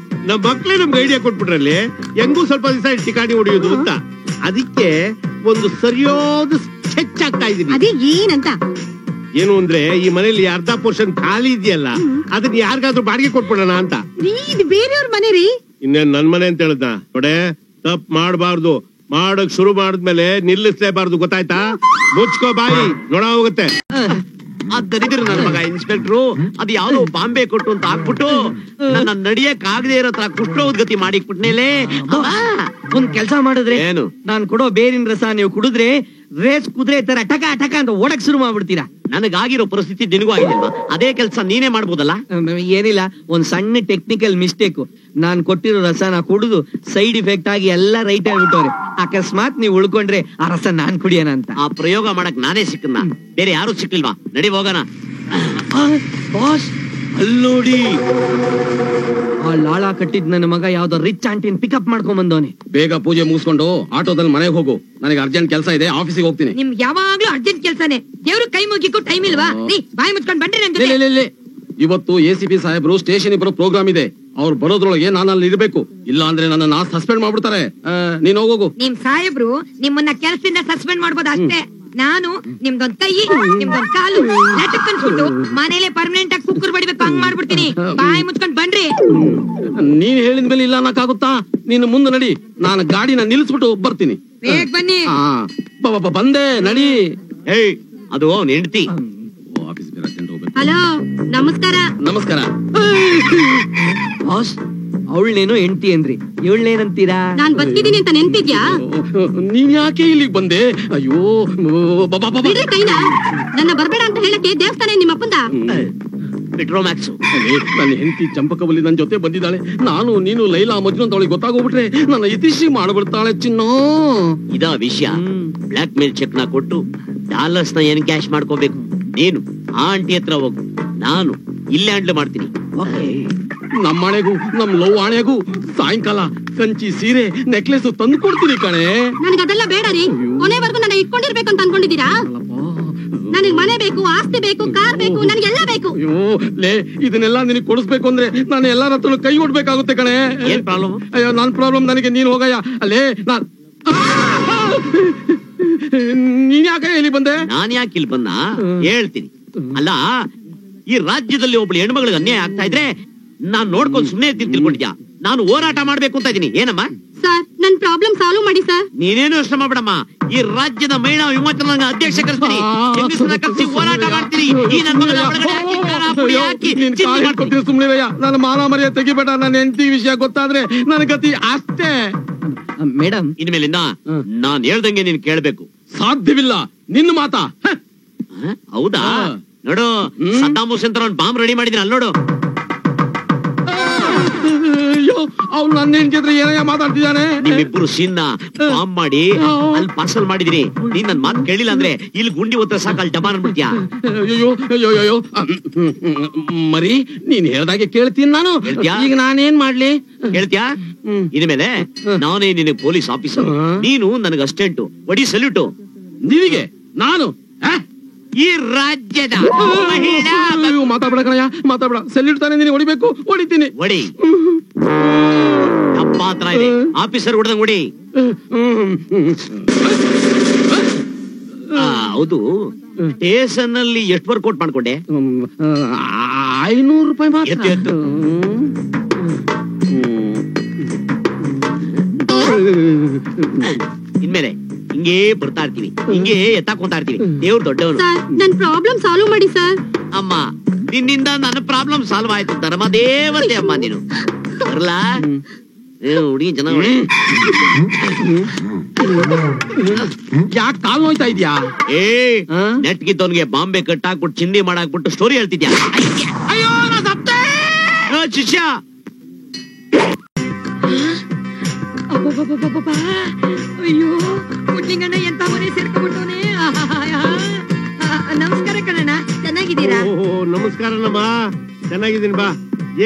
ನಮ್ ಮಕ್ಳೇ ನಮ್ಗೆ ಐಡಿಯಾ ಕೊಟ್ಬಿಟ್ರಲ್ಲಿ ಹೆಂಗೂ ಸ್ವಲ್ಪ ದಿವಸ ಟಿಕಾಣಿ ಹೊಡಿಯೋದು ಅಂತ. ಅದಕ್ಕೆ ಒಂದು ಸರಿಯಾದ ಸ್ಕೆಚ್ ಆಗ್ತಾ ಇದೀನಿ. ಅದೇ ಏನಂತ? ಏನು ಅಂದ್ರೆ, ಈ ಮನೇಲಿ ಅರ್ಧ ಪೋರ್ಷನ್ ಖಾಲಿ ಇದೆಯಲ್ಲ, ಅದನ್ನ ಯಾರಿಗಾದ್ರೂ ಬಾಡಿಗೆ ಕೊಟ್ಬಿಡೋಣ ಅಂತ. ಇದು ಬೇರೆಯವ್ರ ಮನೆ ರೀ. ಇನ್ನೇನ್ ನನ್ ಮನೆ ಅಂತ ಹೇಳ್ದ ನೋಡೆ. ತಪ್ಪು ಮಾಡಬಾರ್ದು, ಮಾಡಕ್ ಶುರು ಮಾಡಿದ್ಮೇಲೆ ನಿಲ್ಲಿಸ್ಲೇಬಾರ್ದು, ಗೊತ್ತಾಯ್ತಾ? ಮುಚ್ಕೋ ಬಾಯಿ, ನೋಡ ಹೋಗುತ್ತೆ. ದರಿದ್ರ ನನ್ನ ಮಗ ಇನ್ಸ್ಪೆಕ್ಟ್ರು ಅದು ಯಾವ್ದೋ ಬಾಂಬೆ ಕೊಟ್ಟು ಅಂತ ಹಾಕ್ಬಿಟ್ಟು ನನ್ನ ನಡಿಯಕ್ ಆಗದೆ ಇರೋ ತರ ಕುಷ್ಠೋದ್ಗತಿ ಮಾಡಿಕ್ಬಿಟ್ನೇಲೆ. ಒಂದ್ ಕೆಲ್ಸ ಮಾಡಿದ್ರೆ ಏನು? ನಾನ್ ಕೊಡೋ ಬೇರಿನ ರಸ ನೀವು ಕುಡಿದ್ರೆ ರೇಸ್ ಕುದುರೆ ತರ ಟಕ ಟಕ ಅಂತ ಓಡಕ್ ಶುರು ಮಾಡ್ಬಿಡ್ತೀರಾ. ನನಗಾಗಿರೋ ಪರಿಸ್ಥಿತಿ ನಿನಗೂ ಆಗಿಲ್ವಾ? ಅದೇ ಕೆಲಸ ನೀನೇ ಮಾಡ್ಬೋದಲ್ಲ. ಏನಿಲ್ಲ, ಒಂದ್ ಸಣ್ಣ ಟೆಕ್ನಿಕಲ್ ಮಿಸ್ಟೇಕ್. ನಾನ್ ಕೊಟ್ಟಿರೋ ರಸನ ಕುಡಿದು ಸೈಡ್ ಇಫೆಕ್ಟ್ ಆಗಿ ಎಲ್ಲ ರೈಟ್ ಆಗ್ಬಿಟ್ಟವ್ರೆ. ಅಕಸ್ಮಾತ್ ನೀವ್ ಉಳ್ಕೊಂಡ್ರೆ ಆ ರಸ ನಾನ್ ಕುಡಿಯೋಣ ಅಂತ. ಆ ಪ್ರಯೋಗ ಮಾಡಕ್ ನಾನೇ ಸಿಕ್ಕನ್ನ, ಬೇರೆ ಯಾರು ಸಿಕ್ಲಿಲ್ವಾ? ನಡಿ ಹೋಗೋಣ. ಬಾಸ್, ಅಲ್ಲೋಡಿ, ಆ ಲಾಳ ಕಟ್ಟಿದ್ ನನ್ನ ಮಗ ಯಾವ್ದೋ ರಿಚ್ ಆಂಟಿನ್ ಪಿಕಪ್ ಮಾಡ್ಕೊಂಡ್ ಬಂದವನೆ. ಬೇಗ ಪೂಜೆ ಮುಗಿಸ್ಕೊಂಡು ಆಟೋದಲ್ಲಿ ಮನೆಗೆ ಹೋಗು. ನನಗೆ ಅರ್ಜೆಂಟ್ ಕೆಲಸ ಇದೆ, ಆಫೀಸಿಗೆ ಹೋಗ್ತೀನಿ. ನಿಮ್ಗೆ ಯಾವಾಗ್ಲೂ ಅರ್ಜೆಂಟ್ ಕೆಲ್ಸಾನೆ. ದೇವ್ರು ಕೈ ಮುಗಿಕ್ಕೂ ಟೈಮ್ ಇಲ್ವಾ? ಬಾಯಿ ಮುಚ್ಕೊಂಡ್ ಬನ್ರಿ ನನ್ ಜೊತೆ. ಇವತ್ತು ACP ಸಾಹೇಬ್ರು ಸ್ಟೇಷನ್ ಬರೋ ಪ್ರೋಗ್ರಾಮ್ ಇದೆ. ಅವ್ರು ಬರೋದ್ರೊಳಗೆ ನಾನು ಅಲ್ಲಿ ಇರ್ಬೇಕು, ಇಲ್ಲ ಅಂದ್ರೆ ನನ್ನ ಸಸ್ಪೆಂಡ್ ಮಾಡ್ಬಿಡ್ತಾರೆ. ನೀನ್ ಹೋಗು. ನಿಮ್ ಸಾಹೇಬ್ರು ನಿಮ್ಮನ್ನ ಕೆಲಸದಿಂದ ಸಸ್ಪೆಂಡ್ ಮಾಡ್ಬೋದು ಅಷ್ಟೇ. ನಾನು ನಿಮ್ದೊಂದ್ ಕೈ ನಿಮ್ದೊಂದ್ ಕಾಲು ಲಟಕ್ಕನ್ಸ್ಬಿಟ್ಟು ಮನೇಲೆ ಪರ್ಮನೆಂಟ್ ಆಗಿ ಕುಕ್ಕರ್ ಬಡಿಬೇಕು, ಹಂಗ್ ಮಾಡ್ಬಿಡ್ತೀನಿ. ಬಾಯಿ ಮುಚ್ಕೊಂಡ್ ಬನ್ರಿ. ನೀನ್ ಹೇಳಿದ್ಮೇಲೆ ಇಲ್ಲ ಅನ್ನಕ್ಕಾಗುತ್ತಾ? ನೀನು ಮುಂದೆ ನಡಿ, ನಾನು ಗಾಡಿನ ನಿಲ್ಲಿಸ್ಬಿಟ್ಟು ಬರ್ತೀನಿ. ಬೇಗ ಬನ್ನಿ. ಬಂದೆ, ನಡಿ. ಏಯ್, ಅದು ಅವ್ನ ಹೆಂಡತಿ. ಹಲೋ, ನಮಸ್ಕಾರ. ನಮಸ್ಕಾರ. ಬಾಸ್, ಅವಳನೇನೋ ಹೆಂಡತಿ ಅಂದ್ರಿ, ಇವಳನೇನಂತೀರಾ? ನಾನ್ ಬರ್ತಿದ್ದೀನಿ ಅಂತ ನೆನ್ಪಿದ್ಯಾ? ನೀನ್ ಯಾಕೆ ಇಲ್ಲಿಗೆ ಬಂದೆ? ಅಯ್ಯೋ ಕೈನ ನನ್ನ ಬರ್ಬೇಡ ಅಂತ ಹೇಳಕ್ಕೆ ದೇವಸ್ಥಾನ ನಿಮ್ಮಪ್ಪಂದ. ಪೆಟ್ರೋಮ್ಯಾಕ್ಸ್. ನನ್ನ ಹೆಂಡತಿ ಚಂಪಕವಲ್ಲಿ ನನ್ ಜೊತೆ ಬಂದಿದ್ದಾಳೆ. ನಾನು ನೀನು ಲೈಲಾ ಮಜ್ನು ಅಂತ ಅವಳಿಗೆ ಗೊತ್ತಾಗೋಗ್ಬಿಟ್ರೆ ನನ್ನ ಯತಿಶ್ರೀ ಮಾಡ್ಬಿಡ್ತಾಳೆ. ಚಿನ್ನ, ಇದ ವಿಷಯ. ಬ್ಲಾಕ್ ಮೇಲ್ ಚೆಕ್ ನ ಕೊಟ್ಟು ಡಾಲರ್ಸ್ ನ ಏನ್ ಕ್ಯಾಶ್ ಮಾಡ್ಕೋಬೇಕು. ನೀನು ಆ ಆಂಟಿ ಹತ್ರ ಹೋಗು, ನಾನು ಇಲ್ಲೇ ಹ್ಯಾಂಡ್ಲ್ ಮಾಡ್ತೀನಿ. ನಮ್ಮ ಮನೆಗೂ ನಮ್ ಲವ್ ಆಣೆಗೂ ಸಾಯಂಕಾಲ ಕಂಚಿ ಸೀರೆ ನೆಕ್ಲೆಸ್ ತಂದು ಕೊಡ್ತೀನಿ ಕಣೆ. ನನಗೆ ಅದೆಲ್ಲ ಬೇಡ ರೀ. ಕೊನೆವರೆಗೂ ನನ್ನ ಇಟ್ಕೊಂಡಿರ್ಬೇಕು ಅಂತ ಅನ್ಕೊಂಡಿದ್ದೀರಾ? ನನಗ್ ಮನೆ ಬೇಕು, ಆಸ್ತಿ ಬೇಕು, ಕಾರ್ ಬೇಕು, ನನಗೆಲ್ಲ ಬೇಕು. ಅಯ್ಯೋ ಲೇ, ಇದನ್ನೆಲ್ಲ ನಿನಗೆ ಕೊಡಿಸ್ಬೇಕು ಅಂದ್ರೆ ನಾನು ಎಲ್ಲಾರ ಹತ್ರ ಕೈ ಕೊಡ್ಬೇಕಾಗುತ್ತೆ ಕಣೆ. ಏನ್ ಪ್ರಾಬ್ಲಮ್? ಅಯ್ಯೋ, ನಾನ್ ಪ್ರಾಬ್ಲಮ್, ನನಗೆ ನೀನ್ ಹೋಗಯ್ಯ. ಅಲ್ಲೇ ನೀನ್ ಯಾಕೆ ಇಲ್ಲಿ ಬಂದೆ? ನಾನ್ ಯಾಕೆ ಇಲ್ಲಿ ಬಂದ ಹೇಳ್ತೀನಿ. ಅಲ್ಲ, ಈ ರಾಜ್ಯದಲ್ಲಿ ಒಬ್ಳು ಹೆಣ್ಮಗಳಿಗೆ ಅನ್ಯಾಯ ಆಗ್ತಾ ಇದ್ರೆ ನಾನ್ ನೋಡ್ಕೊಂಡು ಸುಮ್ಮನೆ ತಿಳ್ಕೊಂಡಿದ್ಯಾ? ನಾನು ಹೋರಾಟ ಮಾಡ್ಬೇಕು ಅಂತ ಇದೀನಿ. ಏನಮ್ಮ ಸರ್, ನನ್ ಪ್ರಾಬ್ಲಮ್ ಸಾಲ್ವ್ ಮಾಡಿ ಸರ್. ನೀನೇನು ಯೋಚನೆ ಮಾಡ್ಬೇಡಮ್ಮ. ಈ ರಾಜ್ಯದ ಮಹಿಳಾ ವಿಮೋಚನಾ ಸಂಘ ಅಧ್ಯಕ್ಷ ಕರೆಸ್ತೀನಿ. ಹೆಂಗಸರನ್ನ ಕರೆಸಿ ಹೋರಾಟ ಮಾಡ್ತೀನಿ. ಈ ನನ್ನ ಮಗನ ಒಳಗಡೆ ಹಾಕಿ ಖಾರ ಪುಡಿ ಹಾಕಿ ಚಿಂದಿ ಮಾಡ್ತೀನಿ. ಸುಮ್ನಿರಯ್ಯ, ನನ್ನ ಮಾನ ಮರ್ಯಾದೆ ತೆಗಿಬೇಡ. ನನ್ನ ಹೆಂಡತಿ ವಿಷಯ ಗೊತ್ತಾದ್ರೆ ನನ್ನ ಗತಿ ಅಷ್ಟೇ. ಮೇಡಮ್, ಇನ್ಮೇಲಿಂದ ನಾನ್ ಹೇಳ್ದಂಗೆ ನೀನ್ ಕೇಳ್ಬೇಕು. ಸಾಧ್ಯವಿಲ್ಲ ನಿನ್ನ ಮಾತಾ. ಹೌದಾ? ನೋಡು, ಸದ್ದಾಮ್ ಹುಸೇನ್ ತರ ಬಾಂಬ್ ರೆಡಿ ಮಾಡಿದೀನಿ, ಅಲ್ಲಿ ನೋಡು. ಅಯ್ಯೋ, ಅವ್ನು ನನ್ನ ಹೆಂಡತಿ ಏನಯ್ಯ ಮಾತಾಡ್ತಿದ್ದಾನೆ. ನಿಮ್ಮಿಬ್ರು ಸೀನ್ ಬಾಂಬ್ ಮಾಡಿ ಅಲ್ಲಿ ಪಾರ್ಸಲ್ ಮಾಡಿದಿರಿ. ನೀನ್ ನನ್ ಮಾತು ಕೇಳಿಲ್ಲ ಅಂದ್ರೆ ಇಲ್ಲಿ ಗುಂಡಿ ಒತ್ತ ಸಾಕು, ಅಲ್ಲಿ ಡಬಾ ಅನ್ಬಿಡ್ತೀಯಾ. ಅಯ್ಯೋ ಅಯ್ಯೋ ಅಯ್ಯೋ, ಮರಿ ನೀನ್ ಹೇಳ್ದಾಗೆ ಕೇಳ್ತೀನಿ ನಾನು. ಈಗ ನಾನೇನ್ ಮಾಡ್ಲಿ? ಹೇಳ್ತೀಯಾ? ಇನ್ಮೇಲೆ ನಾನೇ ನಿನಗೆ ಪೊಲೀಸ್ ಆಫೀಸರ್, ನೀನು ನನಗೆ ಅಸ್ಟೆಂಟು. ಒಡಿ ಸಲ್ಯೂಟು ನಿನಗೆ. ನಾನು ಈ ರಾಜ್ಯದ ಮಾತಾಡ್ಬೇಡ ಕಣಯ್ಯ, ಮಾತಾಡ್ಬೇಡ. ಸೆಲ್ಯೂಟ್ ತಾನೆ ನಿನಗೆ ಹೊಡಿಬೇಕು, ಹೊಡಿತೀನಿ. ಒಡಿ. ಅಪ್ಪ ಹತ್ರ ಇದೆ, ಆಫೀಸರ್ ಹೊಡೆದಂಗ್ ಹೊಡಿ. ಹೌದು, ಸ್ಟೇಷನ್ ಅಲ್ಲಿ ಎಷ್ಟು ವರ್ಕೌಟ್ ಮಾಡ್ಕೊಂಡೆ? 500 ರೂಪಾಯಿ ಮಾತ್ರ. ಇನ್ಮೇಲೆ ಹಿಂಗೇ ಬರ್ತಾ ಇರ್ತೀವಿ, ಹಿಂಗೇ ಎತ್ತಾಕೊಂತಾ ಇರ್ತೀವಿ. ದೇವ್ರು ದೊಡ್ಡವನು. ನನ್ ಪ್ರಾಬ್ಲಮ್ ಸಾಲ್ವ್ ಮಾಡಿ ಸರ್. ಅಮ್ಮ, ನಿನ್ನಿಂದ ನನ್ನ ಪ್ರಾಬ್ಲಮ್ ಸಾಲ್ವ್ ಆಯ್ತು. ಧರ್ಮ ದೇವತೆ ಅಮ್ಮ ನೀನು. ಬರ್ಲಾ? ಹುಡುಗಿ ಚೆನ್ನಾಗಿ ಯಾಕೆ ಕಾಲ್ ನೋಯ್ತಾ ಇದ್ಯಾ? ನೆಟ್ಗಿದ್ದವನ್ಗೆ ಬಾಂಬೆ ಕಟ್ಟಾಕ್ಬಿಟ್ಟು ಚಿಂದಿ ಮಾಡಾಕ್ಬಿಟ್ಟು ಸ್ಟೋರಿ ಹೇಳ್ತಿದ್ಯಾ? ಅಯ್ಯೋ, ನಾ ಸತ್ತೆ. ಶಿಷ್ಯ, ಅಯ್ಯೋ, ಪುಟ್ಲಿಂಗಣ್ಣ ಎಂತ ಮನೆ ಸೇರ್ಕೊಂಡ್ಬಿಟ್ಟವನೇ. ನಮಸ್ಕಾರ ಕಣಣ್ಣ, ಚೆನ್ನಾಗಿದ್ದೀರಾ? ನಮಸ್ಕಾರ ನಮ್ಮ, ಚೆನ್ನಾಗಿದ್ದೀನಿ ಬಾ.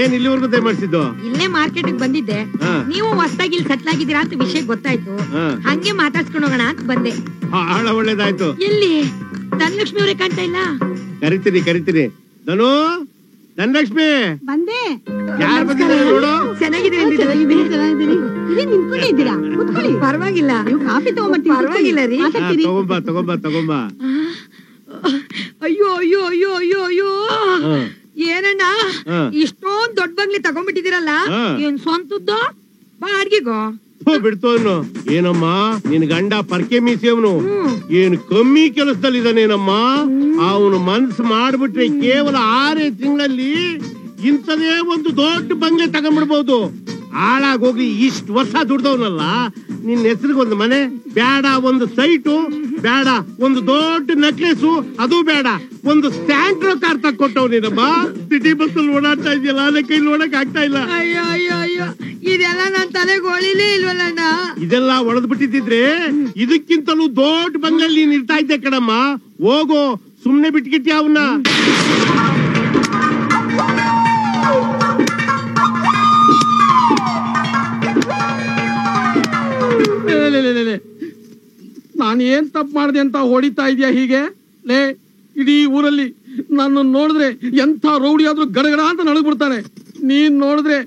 ಏನ್ ಇಲ್ಲಿವರೆಗೂ ದಯಮಾಡಿಸಿದ್ದು? ಇಲ್ಲೇ ಮಾರ್ಕೆಟ್ ಬಂದಿದ್ದೆ. ನೀವು ಹೊಸದಾಗಿ ಇಲ್ಲಿ ಸೆಟ್ಲ್ ಆಗಿದ್ದೀರಾ ಅಂತ ವಿಷಯ ಗೊತ್ತಾಯ್ತು. ಹಂಗೆ ಮಾತಾಡ್ಸ್ಕೊಂಡು ಹೋಗೋಣ ಅಂತ ಬಂದೆ. ಬಹಳ ಒಳ್ಳೇದಾಯ್ತು. ಎಲ್ಲಿ ಧನಲಕ್ಷ್ಮಿ ಅವರೇ ಕಾಣ್ತಾ ಇಲ್ಲ? ಕರಿತೀನಿ. ಧನು, ಧನಲಕ್ಷ್ಮಿ ಬಂದೆ. ಯಾರು ಬಂದಿದ್ದಾರೆ ನೋಡು. ನಿಂತ್ಕೊಂಡಿದ್ದೀರಾ? ಪರವಾಗಿಲ್ಲ, ನೀವು ಕಾಫಿ ತಗೊಂಡ್ಬರ್ತೀನಿ. ಪರವಾಗಿಲ್ಲ ರೀ. ತಗೊಂಬಾ. ಅಯ್ಯೋ ಅಯ್ಯೋ ಅಯ್ಯೋ ಅಯ್ಯೋ ಅಯ್ಯೋ, ಏನಣ್ಣ ಇಷ್ಟೊಂದ್ ದೊಡ್ಡ ಬಂಗ್ಲಿ ತಗೊಂಡ್ಬಿಟ್ಟಿದಿರಲ್ಲ, ಏನ್ ಸ್ವಂತದ್ದು ಬಾಡ್ಗೆಗೋ? ಬಿಡ್ತೋನು. ಏನಮ್ಮ ನಿನ್ ಗಂಡ ಪರ್ಕೆ ಮೀಸಿಯವನು ಏನ್ ಕಮ್ಮಿ ಕೆಲಸದಲ್ಲಿದ್ದಾನೇನಮ್ಮ. ಅವನು ಮನ್ಸು ಮಾಡ್ಬಿಟ್ರೆ ಕೇವಲ 6 ತಿಂಗಳಲ್ಲಿ ಇಂಥದೇ ಒಂದು ದೊಡ್ಡ ಬಂಗ್ಲೆ ತಗೊಂಡ್ಬಿಡ್ಬಹುದು. ಹಾಳಾಗೋಗ್ಲಿ, ಇಷ್ಟು ವರ್ಷ ದುಡ್ದವನಲ್ಲ. ನಿನ್ನ ಹೆಸರಿಗೆ ಒಂದು ಮನೆ ಬೇಡ, ಒಂದು ಸೈಟು ಬೇಡ, ಒಂದು ದೊಡ್ಡ ನೆಕ್ಲೆಸು ಅದು ಬೇಡ, ಒಂದು ಸ್ಟ್ಯಾಂಡ್ರೋ ಕಾರ್ ತಕ್ಕೊಟ್ಟವನೇನಮ್ಮ. ಸಿಟಿ ಬಸ್ ಅಲ್ಲಿ ಓಡಾಡ್ತಾ ಇದೆಯಲ್ಲ, ಅದೇ ಕೈಲಿ ಓಡಕ್ ಆಗ್ತಾ ಇಲ್ಲ. ಅಯ್ಯೋ ಅಯ್ಯೋ ಅಯ್ಯೋ, ಇದೆಲ್ಲ ನನ್ ತಲೆಗೆ ಒಳಿಲೇ ಇಲ್ವಲ್ಲಣ್ಣ. ಇದೆಲ್ಲ ಒಳದ್ ಬಿಟ್ಟಿದ್ರೆ ಇದಕ್ಕಿಂತಲೂ ದೊಡ್ಡ ಬಂಗ್ಲಲ್ಲಿ ನೀನ್ ಇರ್ತಾ ಇದ್ದೆ ಕಣಮ್ಮ. ಹೋಗೋ, ಸುಮ್ನೆ ಬಿಟ್ಕಿಟ್ಟಿ ಅವನ್ನ. ನಾನು ಏನ್ ತಪ್ಪು ಮಾಡಿದೆ ಅಂತ ಹೊಡಿತಾ ಇದೆಯಾ ಹೀಗೆ? ಲೇ, ಇಡೀ ಊರಲ್ಲಿ ನನ್ನ ನೋಡಿದ್ರೆ ಎಂಥ ರೌಡಿ ಆದ್ರೂ ಗಡಗಡ ಅಂತ ನಡಗ್ಬಿಡ್ತಾನೆ. ನೀನ್ ನೋಡಿದ್ರೆ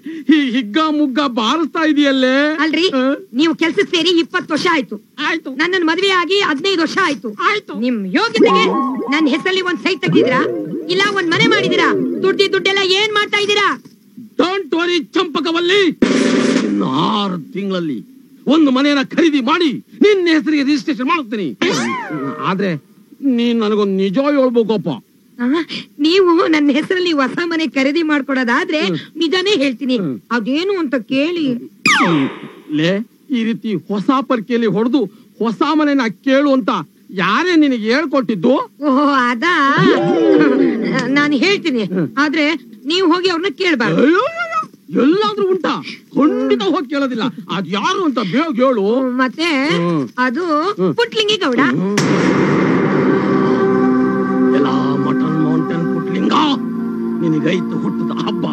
ಹಿಗ್ಗ ಮುಗ್ಗ ಬಾರಿಸ್ತಾ ಇದೆಯಲ್ಲೇ. ಅಲ್ರಿ, ನೀವು ಕೆಲ್ಸ ಸೇರಿ 20 ವರ್ಷ ಆಯ್ತು. ನನ್ನ ಮದ್ವೆ ಆಗಿ 15 ವರ್ಷ ಆಯ್ತು. ನಿಮ್ ಯೋಗ್ಯತೆಗೆ ನನ್ನ ಹೆಸರಲ್ಲಿ ಒಂದ್ ಸೈಟ್ ತೆಗಿದ್ರಾ, ಇಲ್ಲ ಒಂದ್ ಮನೆ ಮಾಡಿದೀರಾ? ದುಡ್ಡೆಲ್ಲ ಏನ್ ಮಾಡ್ತಾ ಇದ್ದೀರಾ? ಡೋಂಟ್ ವರಿ ಚಂಪಕವಲ್ಲಿ, 6 ತಿಂಗಳಲ್ಲಿ ಒಂದು ಮನೆಯನ್ನ ಖರೀದಿ ಮಾಡಿ ನಿನ್ನ ಹೆಸರಿಗೆ ರಿಜಿಸ್ಟ್ರೇಷನ್ ಮಾಡುತ್ತೀನಿ. ಆದ್ರೆ ನೀನ್ ನನಗೊಂದು ನಿಜ ಹೇಳ್ಬೇಕಪ್ಪ. ನೀವು ನನ್ನ ಹೆಸರಲ್ಲಿ ಹೊಸ ಮನೆ ಖರೀದಿ ಮಾಡ್ಕೊಡೋದಾದ್ರೆ ನಿಜಾನೇ ಹೇಳ್ತೀನಿ. ಅದೇನು ಅಂತ ಕೇಳಿ. ಲೇ, ಈ ರೀತಿ ಹೊಸ ಪರ್ಕೆಯಲ್ಲಿ ಹೊಡೆದು ಹೊಸ ಮನೆನ ಕೇಳು ಅಂತ ಯಾರೇ ನಿನಗೆ ಹೇಳ್ಕೊಟ್ಟಿದ್ದು? ಓಹೋ, ಅದಾ? ನಾನು ಹೇಳ್ತೀನಿ, ಆದ್ರೆ ನೀವು ಹೋಗಿ ಅವ್ರನ್ನ ಕೇಳ್ಬಾರ್ದು. ಎಲ್ಲಾದ್ರೂ ಉಂಟಾ? ಖಂಡಿತ ಹೋಗಿ ಕೇಳೋದಿಲ್ಲ. ಅದ್ ಯಾರು ಅಂತ ಬೇಗ ಹೇಳು. ಮತ್ತೆ ಅದು ಪುಟ್ಲಿಂಗಿ ಗೌಡ. ಎಲ್ಲ ಮಟನ್ ಮೌಂಟೇನ್ ಪುಟ್ಲಿಂಗ, ನಿನಗೈತು ಹುಟ್ಟದ ಹಬ್ಬ.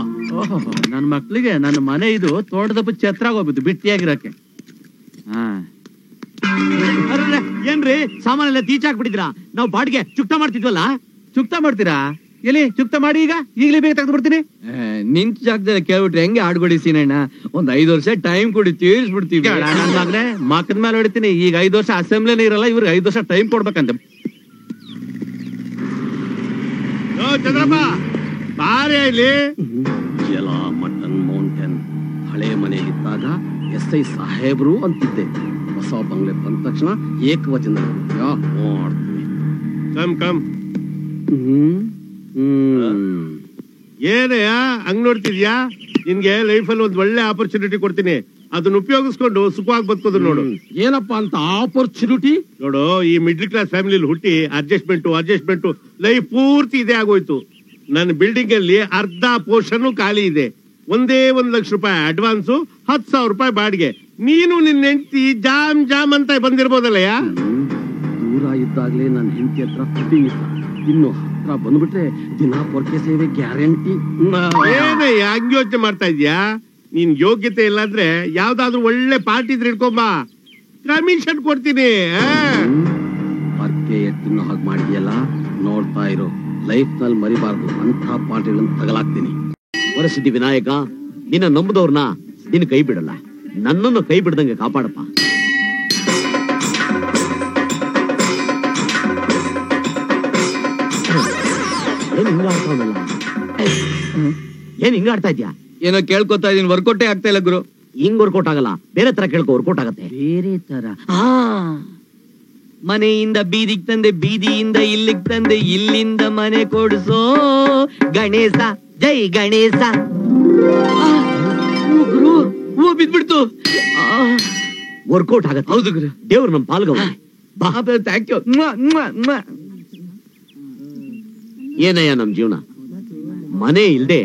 ನನ್ ಮಕ್ಳಿಗೆ ನನ್ನ ಮನೆ ಇದು ತೋಟದಪ್ಪ ಛತ್ರ ಹೋಗ್ಬಿಟ್ಟು ಬಿಟ್ಟಿಯಾಗಿರಕ್ಕೆ. ಏನ್ರಿ ಸಾಮಾನೆಲ್ಲ ತೀಚಾಕ್ಬಿಟ್ಟಿದ್ರಾ? ನಾವು ಬಾಡಿಗೆ ಚುಕ್ತ ಮಾಡ್ತಿದ್ವಲ್ಲ. ಚುಕ್ತ ಮಾಡ್ತೀರಾ? ಎಲ್ಲಿ ಚುಕ್ತ ಮಾಡಿ? ಈಗಲೇ ಬೇಗ ತೆಗೆದು ಬಿಡ್ತೀನಿ. ನಿಂತ ಜಾಗದಲ್ಲಿ ಕೇಳ್ಬಿಟ್ರೆ ಹೆಂಗೆ ಆಡ್ಗೊಡಿಸಿನಣ್ಣ? ಒಂದ್ 5 ವರ್ಷ ಟೈಮ್ ಕೊಡಿ, ತೀರ್ಸ್ಬಿಡ್ತೀವಿ. ಮಕ್ಕದ ಮೇಲೆ ಹೊಡಿತೀನಿ. ಈಗ 5 ವರ್ಷ ಅಸೆಂಬ್ಲಿನೇ ಇರಲ್ಲ, ಇವ್ರಿಗೆ 5 ವರ್ಷ ಟೈಮ್ ಕೊಡ್ಬೇಕಂತ. ಚಂದ್ರಪ್ಪ ಬಾರಿ ಇಲ್ಲಿ. ಎಲ್ಲ ಮಟನ್ ಮೌಂಟೇನ್ ಹಳೆ ಮನೆಯಲ್ಲಿದ್ದಾಗ SI ಸಾಹೇಬ್ರು ಅಂತಿದ್ದೆ. ಹೊಸ ಬಂಗ್ಲೆ ಬಂದ ತಕ್ಷಣ ಏಕವಚನ ಮಾಡ್ತೀನಿ. Come come. ಏನಯ್ಯ ಹಂಗ್ ನೋಡ್ತಿದ್ಯಾ? ನಿನ್ಗೆ ಲೈಫಲ್ಲಿ ಒಂದ್ ಒಳ್ಳೆ ಆಪರ್ಚುನಿಟಿ ಕೊಡ್ತೀನಿ, ಅದನ್ನ ಉಪಯೋಗಿಸ್ಕೊಂಡು ಸುಖವಾಗಿ ಬದುಕೋದು ನೋಡು. ಏನಪ್ಪಾ ಅಂತ ಆಪರ್ಚುನಿಟಿ? ನೋಡು, ಈ ಮಿಡ್ಲ್ ಕ್ಲಾಸ್ ಫ್ಯಾಮಿಲಿ ಹುಟ್ಟಿ ಅಡ್ಜಸ್ಟ್ಮೆಂಟ್ ಲೈಫ್ ಪೂರ್ತಿ ಇದೇ ಆಗೋಯ್ತು. ನನ್ನ ಬಿಲ್ಡಿಂಗ್ ಅಲ್ಲಿ ಅರ್ಧ ಪೋರ್ಷನ್ ಖಾಲಿ ಇದೆ. ಒಂದೇ 1 ಲಕ್ಷ ರೂಪಾಯಿ ಅಡ್ವಾನ್ಸು, 10,000 ರೂಪಾಯಿ ಬಾಡಿಗೆ. ನೀನು ನಿನ್ನ ಹೆಂಡತಿ ಜಾಮ್ ಅಂತ ಬಂದಿರ್ಬೋದಲ್ಲಯ್ಯ. ದೂರ ಇದ್ದಾಗ್ಲೇ ನನ್ನ ಹೆಂಡತಿ ಹತ್ರ ಫಿಟ್ಟಿಂಗ್ ಇಲ್ಲ, ಇನ್ನು ಹತ್ರ ಬಂದ್ಬಿಟ್ರೆ ದಿನ ಪೊರ್ಕೆ ಸೇವೆ ಗ್ಯಾರಂಟಿ. ಏನಯ್ಯ ಹಂಗ್ ಯೋಚನೆ ಮಾಡ್ತಾ ಇದ್ಯಾ? ನೀನ್ ಯೋಗ್ಯತೆ ಇಲ್ಲ ಅಂದ್ರೆ ಯಾವ್ದಾದ್ರು ಒಳ್ಳೆ ಪಾರ್ಟಿ ಇದ್ರೆ ಇಟ್ಕೊಂಬಾ, ಕಮಿಷನ್ ಕೊಡ್ತೀನಿ. ಪರ್ಕೆ ತಿನ್ನೋ ಹಾಗೆ ಮಾಡಿದ್ಯಲ್ಲ, ನೋಡ್ತಾ ಇರೋ. ಲೈಫ್ ನಲ್ಲಿ ಮರಿಬಾರ್ದು ಅಂತ ಪಾರ್ಟಿಗಳನ್ನು ತಗಲಾಕ್ತೀನಿ. ವರಸಿದ್ದಿ ವಿನಾಯಕ, ನಿನ್ನ ನಂಬುದವ್ರನ್ನ ನಿನ್ನ ಕೈ ಬಿಡಲ್ಲ, ನನ್ನನ್ನು ಕೈ ಬಿಡದಂಗೆ ಕಾಪಾಡಪ್ಪ. ಏನ್ ಹಿಂಗ ಆಡ್ತಾ ಇದ್ಯಾ? ಏನೋ ಕೇಳ್ಕೊತಾ ಇದೀನಿ, ವರ್ಕೌಟೇ ಆಗ್ತಾ ಇಲ್ಲ ಗುರು. ಹಿಂಗ್ ವರ್ಕೌಟ್ ಆಗಲ್ಲ, ಬೇರೆ ತರ ಕೇಳ್ಕೊ, ವರ್ಕೌಟ್ ಆಗತ್ತೆ. ಬೇರೆ ತರ? ಮನೆಯಿಂದ ಬೀದಿಗ್ ತಂದೆ, ಬೀದಿಯಿಂದ ಇಲ್ಲಿಗ್ ತಂದೆ, ಇಲ್ಲಿಂದ ಮನೆ ಕೊಡ್ಸೋ ಗಣೇಶ, ಜೈ ಗಣೇಶ. ಗುರು ಹೂ ಬಿದ್ಬಿಡ್ತು. ವರ್ಕೌಟ್ ಆಗತ್ತೆ. ಹೌದು ಗುರು, ದೇವ್ರು ನಮ್ ಪಾಲ್ಗವ. Thank you. ಏನಯ್ಯ ನಮ್ ಜೀವನ, ಮನೆ ಇಲ್ದೆ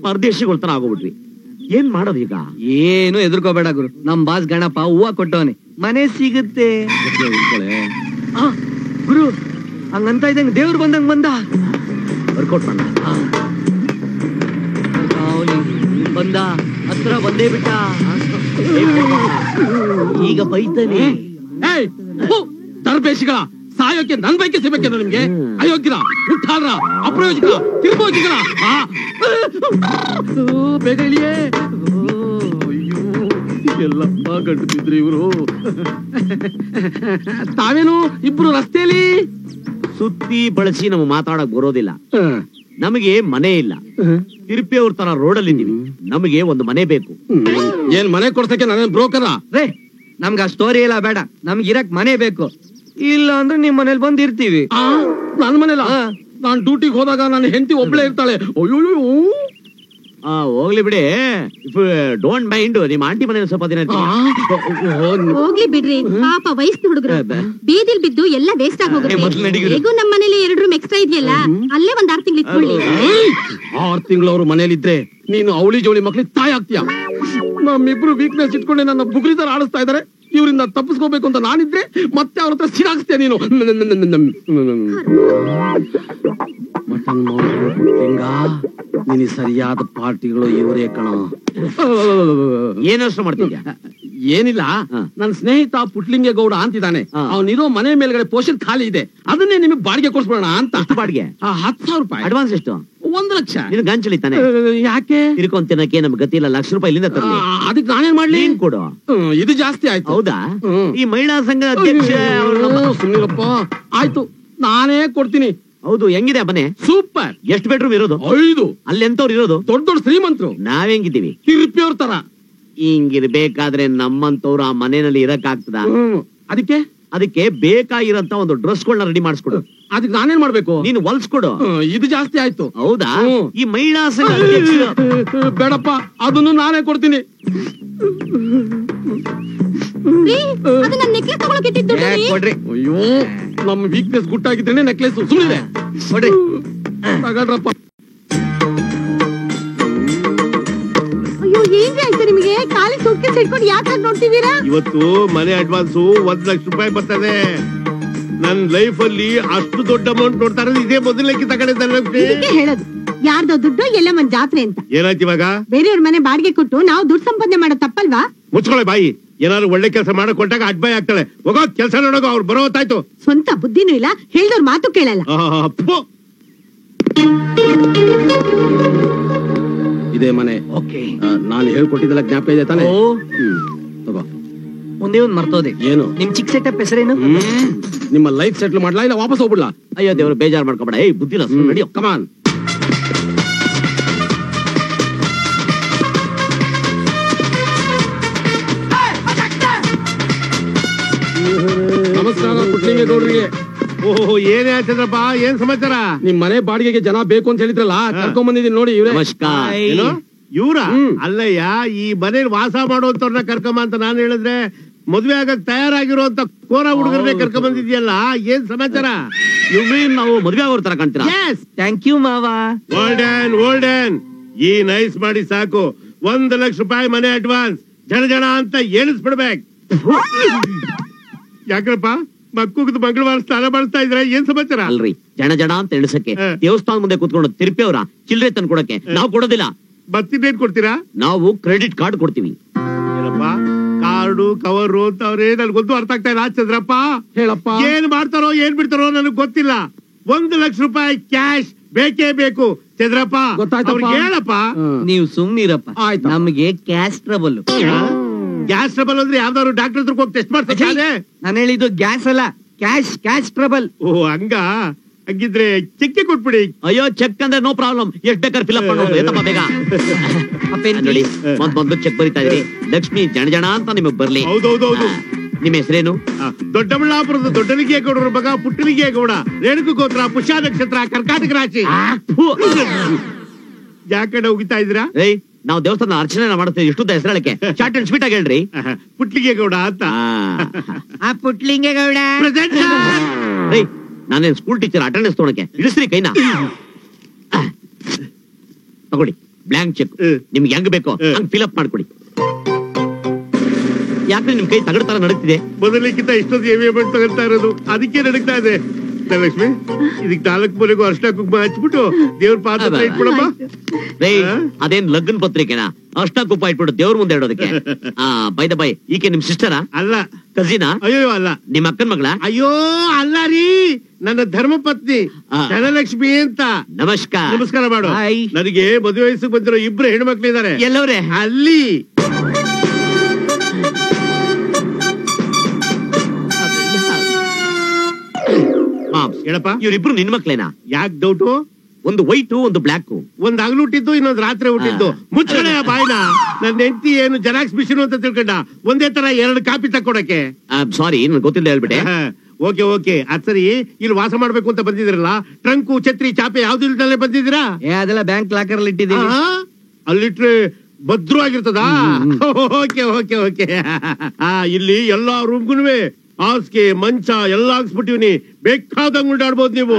ಪರದೇಶಿಗಳ ತರ ಆಗೋಗ್ಬಿಟ್ವಿ. ಏನ್ ಮಾಡೋದು ಈಗ? ಏನು ಎದುರ್ಕೋಬೇಡ ಗುರು, ನಮ್ ಬಾಸ್ ಗಣಪ ಹೂವ ಕೊಟ್ಟವನೆ, ಮನೆ ಸಿಗುತ್ತೆ. ಗುರು ಹಂಗಂತ ಇದ್ದಂಗ ದೇವ್ರು ಬಂದ ವರ್ಕೌಟ್ ಮಾಡ. ಬಂದ ಹತ್ರ ಬಂದೇ ಬಿಟ್ಟ. ಈಗ ಬೈತಾನೆ. ತರಬೇಸಿಗಳ ಸಾಯೋಕೆ ನನ್ ಬೈಕೆ ಸಿಗ್ಬೇಕೇನೋ ನಿಮ್ಗೆ? ಅಯೋಗ್ಯರ, ಮುಟ್ಟಾಳ್ರ, ಅಪ್ರಯೋಜಕ, ತಿರ್ಬೋಜಿಗಳ. ಬೇಗ ಇಳಿಯೇ. ಎಲ್ಲಪ್ಪ ಗಂಟು ಬಿದ್ರಿ ಇವರು. ತಾವೇನು ಇಬ್ರು ರಸ್ತೆಯಲ್ಲಿ ಸುತ್ತಿ ಬಳಸಿ ನಮ್ಗೆ ಮಾತಾಡಕ್ ಬರೋದಿಲ್ಲ. ನಮಗೆ ಮನೆ ಇಲ್ಲ, ತಿರುಪಿ ಅವ್ರ ತರ ರೋಡಲ್ಲಿ ಇದೀವಿ. ನಮಗೆ ಒಂದು ಮನೆ ಬೇಕು. ಏನ್ ಮನೆ ಕೊಡ್ಸಕ್ಕೆ ನಾನೇನ್ ಬ್ರೋಕರ? ರೇ, ನಮ್ಗ ಆ ಸ್ಟೋರಿ ಎಲ್ಲ ಬೇಡ, ನಮ್ಗೆ ಇರಕ್ ಮನೆ ಬೇಕು. ಇಲ್ಲ ಅಂದ್ರೆ ನಿಮ್ ಮನೇಲಿ ಬಂದಿರ್ತೀವಿ. ನನ್ ಮನೇಲ ನಾನ್ ಡ್ಯೂಟಿಗೆ ಹೋದಾಗ ನನ್ನ ಹೆಂಡತಿ ಒಬ್ಳೆ ಇರ್ತಾಳೆ. ಹೋಗ್ಲಿ ಬಿಡಿ, ಡೋಂಟ್ ಮೈಂಡ್. ನಿಮ್ಮ ಆಂಟಿ ಮನೇಲಿ ಸ್ವಲ್ಪ ದಿನ ಹೋಗ್ಲಿ ಬಿಡ್ರಿ, ಪಾಪ ವಯಸ್ಸು ಹುಡುಗರು ಬೀದಿಲ್ ಬಿದ್ದು ಎಲ್ಲ ವೇಸ್ಟ್ ಆಗಿ ಹೋಗುತ್ತೆ. ಹೇಗೂ ನಮ್ಮ ಮನೇಲಿ 2 ರೂಮ್ ಎಕ್ಸ್ಟ್ರಾ ಇದೆಯಲ್ಲ, ಅಲ್ಲೇ ಒಂದ್ 6 ತಿಂಗಳು ಇಟ್ಕೊಳ್ಳಿ. 6 ತಿಂಗಳು ಅವ್ರ ಮನೇಲಿದ್ರೆ ನೀನು ಅವಳಿ ಜೋಳಿ ಮಕ್ಳಿಗೆ ತಾಯಿ ಆಗ್ತೀಯ. ನಮ್ಮಿಬ್ರು ವೀಕ್ನೆಸ್ ಇಟ್ಕೊಂಡೆ ನನ್ನ ಬುಗುರಿ ತರ ಆಡಿಸ್ತಾ ಇದಾರೆ. ಇವರಿಂದ ತಪ್ಪಿಸ್ಕೋಬೇಕು ಅಂತ ನಾನಿದ್ರೆ ಮತ್ತೆ ಅವ್ರ ಹತ್ರ ಸಿರಾಗಿಸ್ತೀಯ ನೀನು. ಮಟನ್ ನೀನು ಸರಿಯಾದ ಪಾರ್ಟಿಗಳು ಇವರೇ ಕಣ. ಏನಷ್ಟು ಮಾಡ್ತಿದ್ಯಾ? ಏನಿಲ್ಲ, ನನ್ನ ಸ್ನೇಹಿತ ಪುಟ್ಲಿಂಗೇಗೌಡ ಅಂತಿದ್ದಾನೆ. ಅವನಿರೋ ಮನೆ ಮೇಲ್ಗಡೆ ಪೋಷನ್ ಖಾಲಿ ಇದೆ, ಅದನ್ನೇ ನಿಮಗೆ ಬಾಡಿಗೆ ಕೊಡ್ಸ್ಬಿಡೋಣ ಅಂತ. ಬಾಡಿಗೆ 10,000 ರೂಪಾಯಿ. ಅಡ್ವಾನ್ಸ್ ಎಷ್ಟು? 1 ಲಕ್ಷ. ನಿನ್ ಗಂಚಲಿತಾನೆ? ಯಾಕೆ? ತಿರ್ಕೊಂಡ್ ತಿನ್ನಕ್ಕೆ ನಮ್ಗೆ ಗತಿ ಇಲ್ಲ, 1 ಲಕ್ಷ ರೂಪಾಯಿ ಇಲ್ಲಿಂದ ತರಲಿ. ಅದಕ್ಕೆ ನಾನೇನ್ ಮಾಡ್ಲಿ? ಕೊಡು. ಇದು ಜಾಸ್ತಿ ಆಯ್ತು. ಹೌದಾ? ಈ ಮಹಿಳಾ ಸಂಘ ಅಧ್ಯಕ್ಷ ಸುಮ್ಮನಿರಪ್ಪ. ಆಯ್ತು, ನಾನೇ ಕೊಡ್ತೀನಿ. ಹೌದು, ಹೆಂಗಿದೆ ಮನೆ? ಸೂಪರ್. ಎಷ್ಟು ಬೆಡ್ರೂಮ್ ಇರೋದು? 5. ಅಲ್ಲಿ ಎಂತವ್ರು ಇರೋದು? ದೊಡ್ಡ ದೊಡ್ಡ ಶ್ರೀಮಂತರು. ನಾವೆಂಗಿದ್ದೀವಿ? ತಿರುಪಿಯವ್ರ ತರ. ಹಿಂಗಿರ್ಬೇಕಾದ್ರೆ ನಮ್ಮಂತವ್ರು ಆ ಮನೆಯಲ್ಲಿ ಇರಕ್ ಆಗ್ತದ? ಅದಕ್ಕೆ ಬೇಕಾಗಿರಂತ ಒಂದು ಡ್ರೆಸ್ಗಳನ್ನ ರೆಡಿ ಮಾಡಿಸ್ಕೊಡು. ಅದಕ್ಕೆ ನಾನೇನ್ ಮಾಡ್ಬೇಕು? ನೀನು ಹೊಲ್ಸ್ಕೊಡು. ಇದು ಜಾಸ್ತಿ ಆಯ್ತು. ಹೌದಾ? ಈ ಮಹಿಳಾ ಸಂಘ ಬೇಡಪ್ಪ, ಅದನ್ನು ನಾನೇ ಕೊಡ್ತೀನಿ. ಅಯ್ಯೋ, ನಮ್ ವೀಕ್ನೆಸ್ ಗುಟ್ಟಾಗಿದ್ದೇನೆ ನೆಕ್ಲೆಸ್. ಸುಮ್ಮನೆ ತಗಳ್ರಪ್ಪ. ಅಯ್ಯೋ, ಏನ್ರಿ ಆಯ್ತು ನಿಮಗೆ? ಖಾಲಿ ಸೂಟ್ಕೇಸ್ ಇಟ್ಕೊಂಡು ಯಾಕೆ ಹಾಗೆ ನೋಡ್ತಿದ್ದೀರಾ? ಇವತ್ತು ಮನೆ ಅಡ್ವಾನ್ಸ್ 1 ಲಕ್ಷ ರೂಪಾಯಿ ಬರ್ತದೆ. ನನ್ ಲೈಫ್ ಅಲ್ಲಿ ಅಷ್ಟು ದೊಡ್ಡ ಅಮೌಂಟ್ ನೋಡ್ತಾ ಇರೋದು ಇದೇ ಮೊದಲಕ್ಕೆ ತಗೊಂಡಿದ್ದೆ. ಹೇಳೋದು ಯಾರ್ದೋ ದುಡ್ಡು ಎಲ್ಲ ಒಂದ್ ಜಾತ್ರೆ ಅಂತ. ಏನಾಯ್ತು ಇವಾಗ? ಬೇರೆಯವ್ರ ಮನೆ ಬಾಡಿಗೆ ಕೊಟ್ಟು ನಾವು ದುಡ್ಡು ಸಂಪಾದನೆ ಮಾಡೋ ತಪ್ಪಲ್ವಾ? ಮುಚ್ಕೊಳ್ಳೆ ಬಾಯಿ. ಏನಾದ್ರು ಒಳ್ಳೆ ಕೆಲಸ ಮಾಡಕ್ ಕೊಟ್ಟಾಗ ಅಡ್ಬಾಯ್ ಆಗ್ತಾಳೆ. ಹೋಗೋ ಕೆಲಸ ನೋಡೋಗ, ಅವ್ರು ಬರೋ ಹೊತ್ತಾಯ್ತು. ಸ್ವಂತ ಬುದ್ಧಿನೂ ಇಲ್ಲ, ಹೇಳ್ದವ್ರ ಮಾತು ಕೇಳಲ್ಲ. ಇದೇ ಮನೆ. ನಾನು ಹೇಳ್ಕೊಟ್ಟಿದ್ದೆಲ್ಲ ಜ್ಞಾಪಕ ಇದೆ ತಾನೆ? ತಗೋ. ಒಂದೇ ಒಂದ್ ಮರ್ತೋದೆ. ಏನು? ನಿಮ್ ಚಿಕ್ಕ ಸೆಟಪ್ ಹೆಸರೇನು? ನಿಮ್ಮ ಲೈಫ್ ಸೆಟ್ಲ್ ಮಾಡ್ಲಾ ಇಲ್ಲ ವಾಪಸ್ ಹೋಗ್ಬಿಡ್ಲಾ? ಅಯ್ಯೋ ದೇವ್ರು, ಬೇಜಾರ್ ಮಾಡ್ಕೊಬೇಡ. ಬುದ್ಧಿಲ್ಲ, ನಡಿಯೋ. ಕಮಾನ್. ಗೌಡ್ರಿಗೆ. ಓಹೋ ಏನೇ ಚಂದ್ರಪ್ಪ, ಏನ್ ಸಮಾಚಾರ? ನಿಮ್ ಮನೆ ಬಾಡಿಗೆಗೆ ಜನ ಬೇಕು ಅಂತ ಹೇಳಿದ್ರಲ್ಲ, ಕರ್ಕೊಂಡ್ ಬಂದಿದ್ದೀನಿ ನೋಡಿ ಇವ್ರೆ. ನಮಸ್ಕಾರ. ಏನು ಇವ್ರ? ಅಲ್ಲಯ್ಯ, ಈ ಮನೇಲಿ ವಾಸ ಮಾಡುವಂತವ್ರನ್ನ ಕರ್ಕೊಂಬ ಅಂತ ನಾನು ಹೇಳಿದ್ರೆ ಮದ್ವೆ ಆಗಕ್ ತಯಾರಾಗಿರುವಂತ ಕೋರ ಹುಡುಗರನ್ನೇ ಕರ್ಕೊಂಡ್ ಬಂದಿದ್ಯಲ್ಲ, ಏನ್ ಸಮಾಚಾರ? ನಾವು ಮದ್ವೆ ಆಗೋರ್ ತರ ಕಾಣ್ತೀರಾ? ಥ್ಯಾಂಕ್ ಯು ಮಾವ. ಓಲ್ಡನ್ ಈ ನೈಸ್ ಮಾಡಿ ಸಾಕು. 1 ಲಕ್ಷ ರೂಪಾಯಿ ಮನೆ ಅಡ್ವಾನ್ಸ್, ಜನ ಅಂತ ಎಣಿಸ್ಬಿಡ್ಬೇಕು. ಯಾಕಪ್ಪ ಮಕ್ಕಳು ಮಂಗಳವಾರ ಸ್ನಾನ ಮಾಡಿಸ್ತಾ ಇದ್ರೆ ಏನ್ ಸಮಾಚಾರ? ಅಲ್ರಿ, ಜನ ಅಂತ ಎಣಿಸಕ್ಕೆ ದೇವಸ್ಥಾನ ಮುಂದೆ ಕೂತ್ಕೊಂಡು ತಿರುಪಿ ಅವರ ಚಿಲ್ಲರೆ ತಂದು ಕೊಡಕ್ಕೆ ನಾವು ಕೊಡೋದಿಲ್ಲ. ಮತ್ತಿನ್ನೇನ್ ಕೊಡ್ತೀರಾ? ನಾವು ಕ್ರೆಡಿಟ್ ಕಾರ್ಡ್ ಕೊಡ್ತೀವಿ. ಏನಪ್ಪ ಕಾರ್ಡು ಕವರು ಅಂತವ್ರೆ, ನನ್ಗೊಂದು ಅರ್ಥ ಆಗ್ತಾ ಇಲ್ಲ ಚಂದ್ರಪ್ಪ. ಹೇಳಪ್ಪ. ಏನ್ ಮಾಡ್ತಾರೋ ಏನ್ ಬಿಡ್ತಾರೋ ನನಗ್ ಗೊತ್ತಿಲ್ಲ. 1 ಲಕ್ಷ ರೂಪಾಯಿ ಕ್ಯಾಶ್ ಬೇಕೇ ಬೇಕು ಚಂದ್ರಪ್ಪ. ಗೊತ್ತಾಯ್ತಪ್ಪ. ಹೇಳಪ್ಪ. ನೀವು ಸುಮ್ನಿರಪ್ಪ, ಆಯ್ತು. ನಮಗೆ ಕ್ಯಾಶ್ ಟ್ರಬಲ್. ಗ್ಯಾಸ್ ಟ್ರಬಲ್ ಅಂದ್ರೆ ಯಾವ್ದಾದ್ರು ಡಾಕ್ಟರ್ ಹತ್ರ ಹೋಗಿ ಟೆಸ್ಟ್ ಮಾಡ್ತಾರೆ. ನಾನು ಹೇಳಿದ್ದು ಗ್ಯಾಸ್ ಅಲ್ಲ, ಕ್ಯಾಶ್ ಟ್ರಬಲ್. ಓ ಹಂಗ? ಹಂಗಿದ್ರೆ ಚೆಕ್ ಕೊಟ್ಬಿಡಿ. ಅಯ್ಯೋ, ಚೆಕ್ ಅಂದ್ರೆ ನೋ ಪ್ರಾಬ್ಲಮ್, ಎಷ್ಟ್ ಬೇಕಾದ್ರೆ ಫಿಲ್ ಅಪ್ ಮಾಡೋದು. ಎತ್ತಪ್ಪ ಬೇಗ ನೋಡಿ. ಮೊದ್ಲು ಚೆಕ್ ಬರೀತಾ ಇದ್ರಿ. ಲಕ್ಷ್ಮಿ ಜನ ಅಂತ ನಿಮಗ್ ಬರ್ಲಿ. ಹೌದೌದೌದು. ನಿಮ್ಮ ಹೆಸರೇನು? ದೊಡ್ಡಬಳ್ಳಾಪುರದ ದೊಡ್ಡಲಿಗೆ ಗೌಡರ ಮಗ ಪುಟ್ಟಲಿಗೆ ಗೌಡ. ರೇಣುಕು ಗೋತ್ರ, ಪುಷ್ಯ ನಕ್ಷತ್ರ, ಕರ್ಕಾಟಕ ರಾಶಿ. ಯಾಕಡೆ ಹೋಗಿತಾ ಇದ್ದೀರಾ? ಏಯ್, ನಾವು ದೇವಸ್ಥಾನ ಅರ್ಚನೆ ಮಾಡುತ್ತೇವೆ. ಎಷ್ಟು ಹೆಸರಳಕ್ಕೆ ಶಾರ್ಟ್ ಅಂಡ್ ಸ್ವೀಟ್ ಆಗಿ ಹೇಳ್ರಿ. ಪುಟ್ಲಿಗೆ ಗೌಡ ಅಂತ. ಆ ಪುಟ್ಲಿಂಗೇಗೌಡ. ಏಯ್, ನಾನೇನ್ ಸ್ಕೂಲ್ ಟೀಚರ್, ಅಟೆಂಡೆನ್ಸ್ ತೊಗೊಳಕ್ಕೆ ಇಳಿಸ್ರಿ ಕೈನ. ತಗೊಳ್ಳಿ ಬ್ಲಾಂಕ್ ಚೆಕ್. ನಿಮ್ಗೆ ಹೆಂಗ್ ಬೇಕೋ ಹಂಗ್ ಫಿಲ್ ಅಪ್ ಮಾಡ್ಕೊಡಿ. ಯಾಕ್ರೆ ನಿಮ್ ಕೈ ತಗಡ ತರ ನಡೀತಿದೆ? ಮೊದಲಿಕ್ಕಿಂತ ಇಷ್ಟೊಂದು ಎವಿಯಮೆಂಟ್ ತಗೊಳ್ತಾ ಇರೋದು, ಅದಕ್ಕೆ ನಡೀತಾ ಇದೆ. ಲಕ್ಷ್ಮಿ, ಇದಕ್ 4 ಮೂಲೆಗೂ ಅರ್ಶಿನ ಕುಂಕುಮ ಹಚ್ಬಿಟ್ಟು ದೇವ್ರ ಪಾತ್ರ ಇಟ್ಬಿಡಮ್ಮ. ಅದೇನ್ ಲಗ್ನ ಪತ್ರಿಕೆನಾ? ಅರ್ಶಿನ ಕುಂಕುಮ ಇಟ್ಬಿಟ್ಟು ದೇವ್ರ ಮುಂದೆ ಇಡೋದಕ್ಕೆ? ಬೈ ದ ಬೈ, ಈಕೆ ನಿಮ್ ಸಿಸ್ಟರಾ? ಅಲ್ಲ. ಕಸಿನಾ? ಅಯ್ಯೋ ಅಲ್ಲ. ನಿಮ್ ಅಕ್ಕನ್ ಮಗಳ? ಅಯ್ಯೋ ಅಲ್ಲ ರೀ, ನನ್ನ ಧರ್ಮ ಪತ್ನಿ ಧನಲಕ್ಷ್ಮಿ ಅಂತ. ನಮಸ್ಕಾರ. ನಮಸ್ಕಾರ ಮಾಡು. ಹಾಯ್. ನನಗೆ ಮದುವೆ ವಯಸ್ಸಿಗೆ ಬಂದಿರೋ 2 ಹೆಣ್ಮಕ್ಳು ಇದಾರೆ. ಎಲ್ಲವ್ರೆ? ಅಲ್ಲಿ. ಹೇಳಪ್ಪ. ಇವ್ರಿಬ್ರು ನಿನ್ ಮಕ್ಳೇನಾ? ಯಾಕೆ ಡೌಟು? ಒಂದು ವೈಟು, ಒಂದು ಬ್ಲಾಕ್. ಒಂದ್ ಹಗಲು ಹುಟ್ಟಿದ್ದು, ಇನ್ನೊಂದ್ ರಾತ್ರಿ ಹುಟ್ಟಿದ್ದು. ಮುಚ್ಚಳೆ ಬಾಯ್ನ. ನನ್ನ ಹೆಂಡತಿ ಏನು ಜೆರಾಕ್ಸ್ ಮಿಷಿನ್ ಅಂತ ತಿಳ್ಕೊಂಡ, ಒಂದೇ ತರ 2 ಕಾಪಿ ತಕ್ಕೊಡಕ್ಕೆ. ಸಾರಿ, ನನ್ ಗೊತ್ತಿಲ್ಲ ಹೇಳ್ಬಿಟ್ಟೆ. ಓಕೆ ಅದ್ ಸರಿ. ಇಲ್ಲಿ ವಾಸ ಮಾಡ್ಬೇಕು ಅಂತ ಬಂದಿದ್ರಲ್ಲ, ಟ್ರಂಕು, ಛತ್ರಿ, ಚಾಪೆ ಯಾವ್ದು ಇಲ್ದಲ್ಲೇ ಬಂದಿದ್ದೀರಾ? ಅದೆಲ್ಲ ಬ್ಯಾಂಕ್ ಲಾಕರ್ ಅಲ್ಲಿ ಇಟ್ಟಿದ್ದೀವಿ. ಅಲ್ಲಿಟ್ರೆ ಭದ್ರವಾಗಿರ್ತದ? ಓಕೆ. ಇಲ್ಲಿ ಎಲ್ಲಾ ರೂಮ್ಗುನುವೆ ಹಾಸಿಗೆ, ಮಂಚ ಎಲ್ಲ ಹಾಕ್ಸ್ಬಿಟ್ಟಿವ್ನಿ. ಬೇಕಾದಂಗ್ ಉಂಟಾಡ್ಬೋದು ನೀವು.